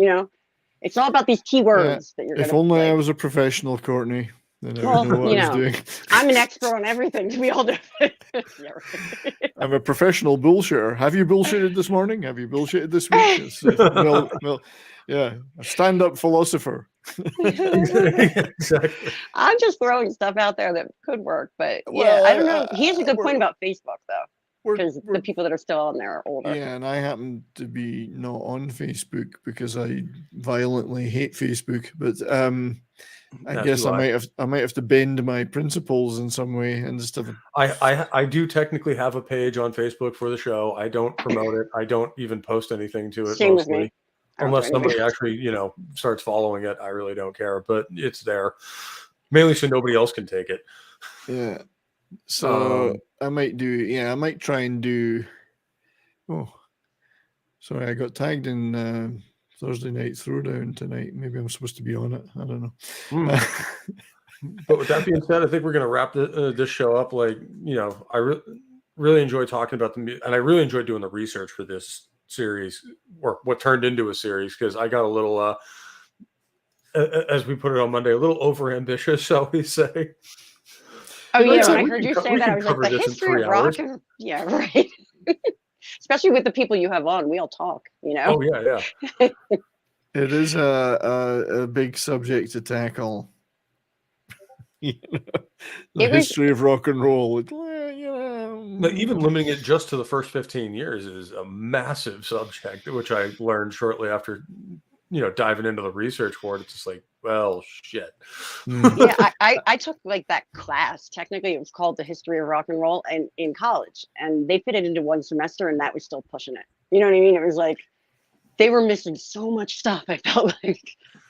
It's all about these keywords that you're. If only I was a professional, Courtney. Then I would know what I was doing. I'm an expert on everything, to be all different. Yeah, right. I'm a professional bullshitter. Have you bullshitted this morning? Have you bullshitted this week? Well, yeah, a stand-up philosopher. Exactly. I'm just throwing stuff out there that could work, but I don't know. He has a good point about Facebook, though, because the people that are still on there are older. Yeah, and I happen to be not on Facebook because I violently hate Facebook. But I guess I might have to bend my principles in some way and just have. I do technically have a page on Facebook for the show. I don't promote it. I don't even post anything to it. Same with me. Unless somebody actually, starts following it, I really don't care. But it's there, mainly so nobody else can take it. Yeah. So I might try and do. Oh, sorry, I got tagged in Thursday Night Throwdown tonight. Maybe I'm supposed to be on it. I don't know. But with that being said, I think we're going to wrap this show up. Like, I really enjoy talking about and I really enjoyed doing the research for this series, or what turned into a series, because I got a little, as we put it on Monday, a little overambitious, shall we say. Oh, yeah, when I heard you say that, I was like, the history of rock. Yeah, right. Especially with the people you have on, we all talk, Oh, yeah. It is a big subject to tackle. History of rock and roll. But even limiting it just to the first 15 years is a massive subject, which I learned shortly after, diving into the research for it. It's just like, well, shit. Yeah, I took like that class. Technically, it was called the History of Rock and Roll, and in college, and they fit it into one semester, and that was still pushing it. You know what I mean? It was like they were missing so much stuff. I felt like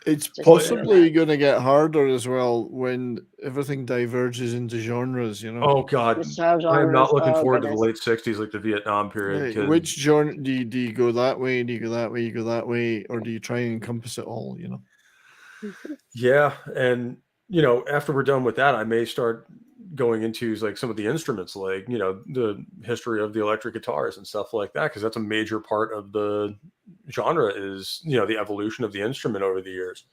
it's possibly going to get harder as well when everything diverges into genres. Oh God, I'm not looking forward to the late '60s, like the Vietnam period. Right. Which genre do you go that way? Do you go that way? You go that way, or do you try and encompass it all? Yeah, and after we're done with that, I may start going into like some of the instruments, like the history of the electric guitars and stuff like that, because that's a major part of the genre is the evolution of the instrument over the years.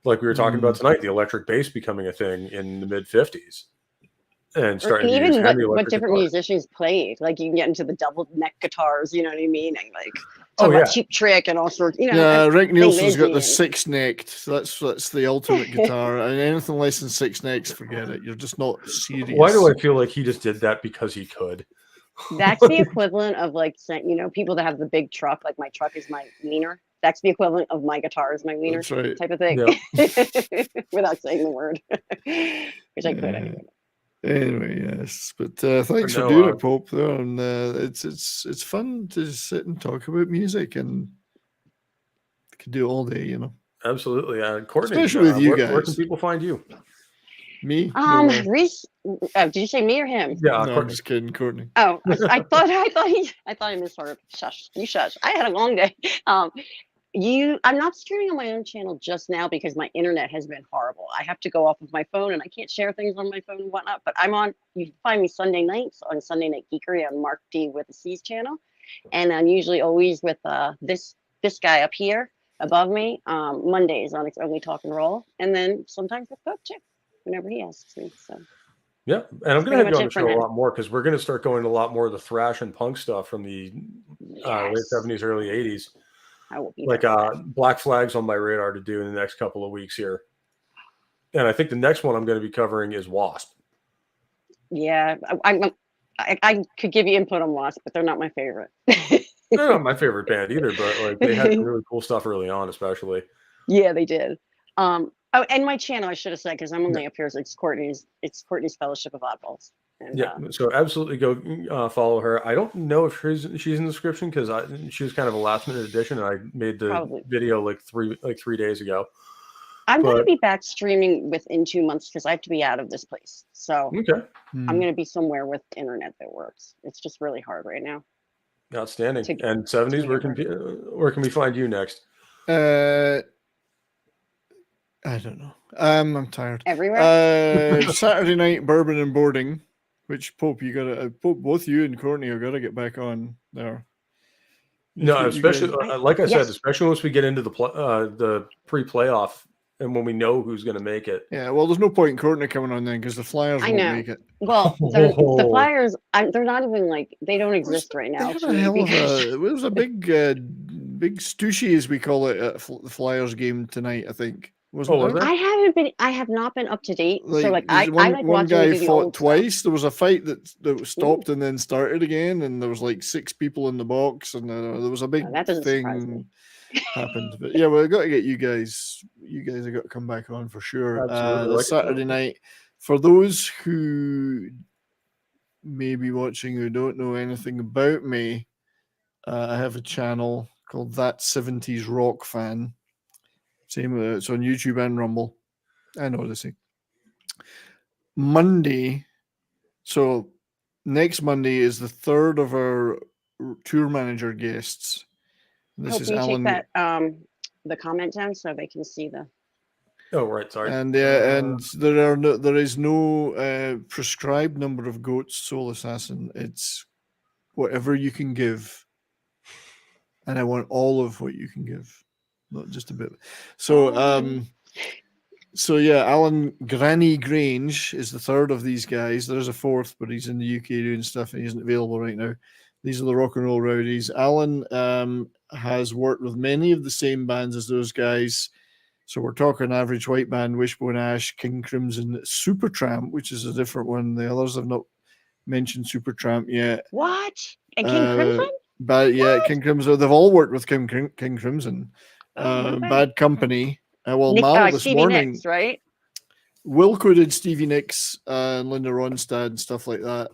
Like we were talking about tonight, the electric bass becoming a thing in the mid '50s, and starting to use what different musicians played. Like you can get into the double neck guitars, you know what I mean, and like about Cheap Trick and all sorts. Yeah, Rick Nielsen's got the six-necked. That's the ultimate guitar, and anything less than six necks, forget it. You're just not serious. Why do I feel like he just did that because he could? That's the equivalent of like people that have the big truck. Like my truck is my wiener. That's the equivalent of my guitar is my wiener type of thing. Yep. Without saying the word, which I could anyway. Anyway, yes, but thanks for doing it, Pope. Though, and it's fun to sit and talk about music, and I could do it all day, Absolutely, Courtney. Especially with you guys. Where can people find you? Me? No way. Reese, did you say me or him? Yeah, No, I'm Courtney. just kidding, Courtney. Oh, I thought I misheard. Shush, you shush. I had a long day. I'm not streaming on my own channel just now because my internet has been horrible. I have to go off of my phone and I can't share things on my phone and whatnot. But you can find me Sunday nights on Sunday Night Geekery on Mark D with the C's channel, and I'm usually always with this guy up here above me. Mondays on It's Only Talk and Roll, and then sometimes with Pope too, whenever he asks me. So. Yeah, and I'm going to have you on the show a now. lot more because we're going to start going to a lot more of the thrash and punk stuff from the late 70s, early 80s. I will be like Black Flag's on my radar to do in the next couple of weeks here. And I think the next one I'm going to be covering is Wasp. Yeah, I could give you input on Wasp, but they're not my favorite. They're not my favorite band either, but like they had some really cool stuff early on, especially. Yeah, they did. Oh, and my channel, I should have said, because I'm only up here, so it's Courtney's Fellowship of Oddballs. And, yeah, so absolutely go follow her. I don't know if she's in the description because she was kind of a last minute addition, and I made the video like 3 days ago. I'm going to be back streaming within 2 months because I have to be out of this place. So I'm going to be somewhere with internet that works. It's just really hard right now. Outstanding. And 70s, where can we find you next? I don't know. I'm tired. Everywhere. Saturday night bourbon and boarding, which Pope, you gotta both you and Courtney are gotta get back on there. No, especially like I said, especially once we get into the pre-playoff and when we know who's going to make it. Yeah, well, there's no point in Courtney coming on then because the Flyers won't make it. Well, the Flyers, they're not even like they don't exist right now. It was a big stooshy, as we call it, at the Flyers game tonight. I think. I have not been up to date. So like one guy fought twice. There was a fight that was stopped and then started again, and there was like 6 people in the box, and there was a big thing happened. But yeah, we've got to get you guys. You guys have got to come back on for sure. Saturday night. For those who may be watching who don't know anything about me, I have a channel called That 70s Rock Fan. Same, it's on YouTube and Rumble and Odyssey. Monday, so next Monday is the 3rd of our tour manager guests. This is Alan. Take that the comment down so they can see the. Oh right, sorry. And and there is no prescribed number of goats, Soul Assassin. It's whatever you can give, and I want all of what you can give. Not just a bit. So, so yeah, Alan Granny Grange is the 3rd of these guys. There's a 4th, but he's in the UK doing stuff and he isn't available right now. These are the Rock and Roll Rowdies. Alan has worked with many of the same bands as those guys. So we're talking Average White Band, Wishbone Ash, King Crimson, Supertramp, which is a different one. The others have not mentioned Supertramp yet. What? And King Crimson? But yeah, King Crimson. They've all worked with King Crimson. Bad Company. Mal this Stevie morning, Nicks, right? Wilco did Stevie Nicks and Linda Ronstadt and stuff like that.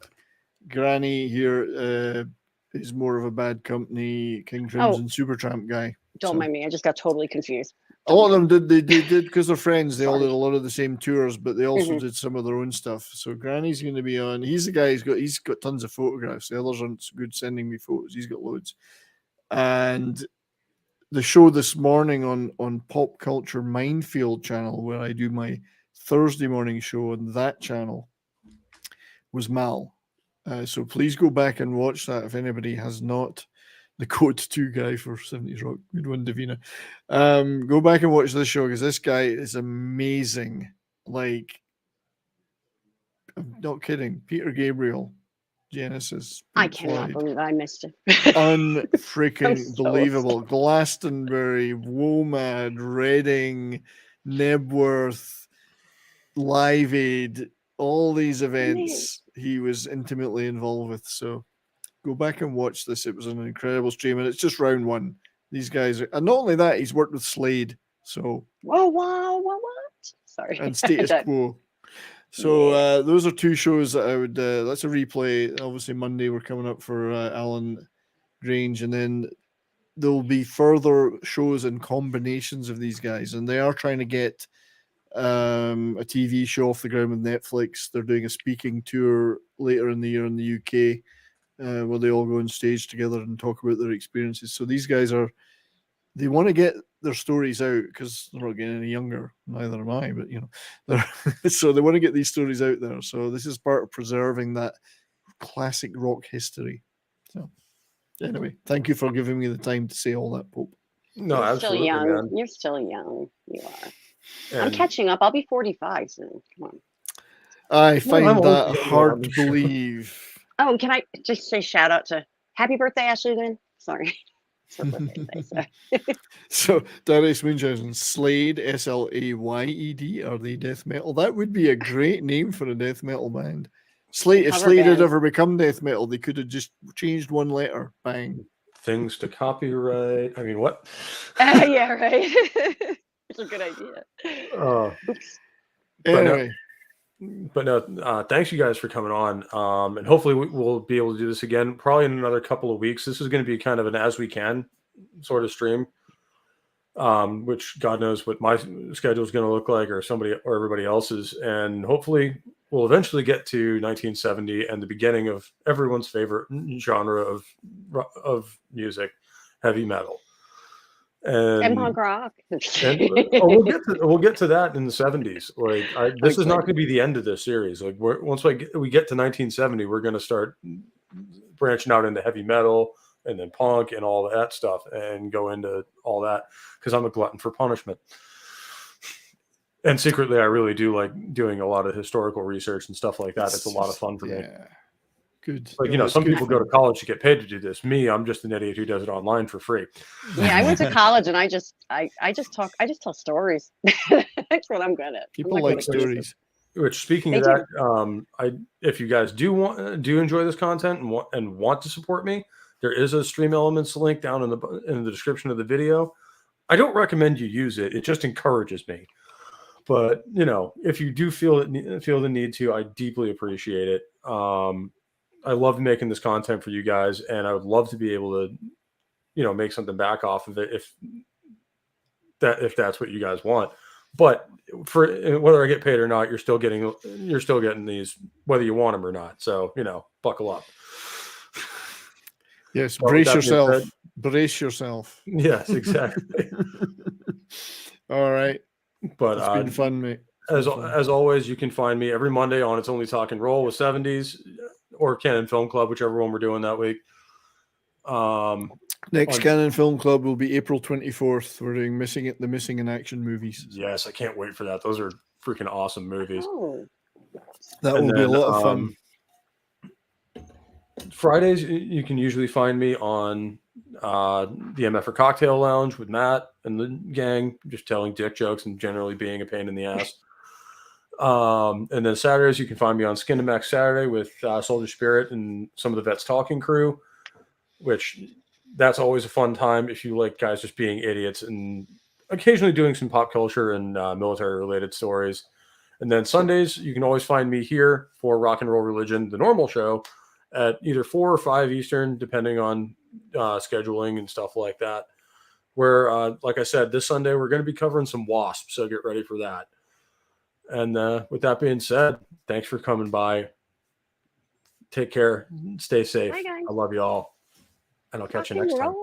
Granny here is more of a Bad Company, King Crimson, Supertramp guy. Don't mind me. I just got totally confused. A lot of them did because they're friends. They all did a lot of the same tours, but they also did some of their own stuff. So Granny's going to be on. He's the guy he's got tons of photographs. The others aren't so good sending me photos. He's got loads. And the show this morning on Pop Culture Minefield channel, where I do my Thursday morning show on that channel, was Mal. So please go back and watch that if anybody has not. The Code 2 guy for 70s Rock. Good one, Davina. Go back and watch this show because this guy is amazing. Like, I'm not kidding. Peter Gabriel, Genesis. I cannot believe I missed it. Unfreaking believable. Glastonbury, WOMAD, Reading, Nebworth, Live Aid, all these events he was intimately involved with. So go back and watch this. It was an incredible stream, and it's just round 1. These guys and not only that, he's worked with Slade. So what? Sorry. And Status Quo. So those are 2 shows that I would. That's a replay. Obviously, Monday we're coming up for Alan Grange, and then there'll be further shows and combinations of these guys, and they are trying to get a TV show off the ground with Netflix. They're doing a speaking tour later in the year in the UK, where they all go on stage together and talk about their experiences. So these guys they want to get their stories out because they're not getting any younger. Neither am I, but so they want to get these stories out there. So this is part of preserving that classic rock history. So anyway, thank you for giving me the time to say all that, Pope. No, You're absolutely, still young. man. You're still young. You are. I'm And catching up. I'll be 45 soon. Come on. I find I'm that old, hard I'm to sure. believe. Oh, can I just say shout out to happy birthday, Ashley Lynn? Sorry. It's her birthday today. So. So Darius Moonshine, Slade, Slayed, are they death metal? That would be a great name for a death metal band. Slade, if Cover Slade had band. ever become death metal, they could have just changed one letter. Bang. things to copyright. I mean, what? Yeah, right. It's a good idea. Oops. Anyway, But no, thanks you guys for coming on. And hopefully we'll be able to do this again, probably in another couple of weeks. This is going to be kind of an as we can sort of stream, which God knows what my schedule is going to look like, or somebody or everybody else's. And hopefully we'll eventually get to 1970 and the beginning of everyone's favorite genre of music, heavy metal. And punk rock. We'll get to that in the 70s. Like this is not going to be the end of this series. Like once we get to 1970, we're going to start branching out into heavy metal and then punk and all that stuff, and go into all that because I'm a glutton for punishment. And secretly, I really do like doing a lot of historical research and stuff like that. It's a lot of fun for me. Good. Like, some people go to college to get paid to do this. Me, I'm just an idiot who does it online for free. Yeah, I went to college and I just tell stories. That's what I'm good at. People like stories. Which, speaking of that, if you guys do enjoy this content and want to support me, there is a Stream Elements link down in the description of the video. I don't recommend you use it. It just encourages me. But if you do feel the need to, I deeply appreciate it. I love making this content for you guys, and I would love to be able to, make something back off of it if that's what you guys want. But for whether I get paid or not, you're still getting these whether you want them or not. So buckle up. Yes, brace yourself. Brace yourself. Yes, exactly. All right, but it's been fun, mate. As always, you can find me every Monday on It's Only Talk and Roll with 70s or Canon Film Club, whichever one we're doing that week. Next Canon Film Club will be April 24th. We're doing the Missing in Action movies. Yes, I can't wait for that. Those are freaking awesome movies. Oh. That will be a lot of fun. Fridays, you can usually find me on the MF or Cocktail Lounge with Matt and the gang, just telling dick jokes and generally being a pain in the ass. And then Saturdays, you can find me on Skin to Max Saturday with Soldier Spirit and some of the Vets Talking crew, which that's always a fun time if you like guys just being idiots and occasionally doing some pop culture and military-related stories. And then Sundays, you can always find me here for Rock and Roll Religion, the normal show, at either 4 or 5 Eastern, depending on scheduling and stuff like that. Where, like I said, this Sunday, we're going to be covering some Wasp, so get ready for that. And with that being said, thanks for coming by. Take care. Stay safe. Bye, guys. I love you all. And I'll catch you next time.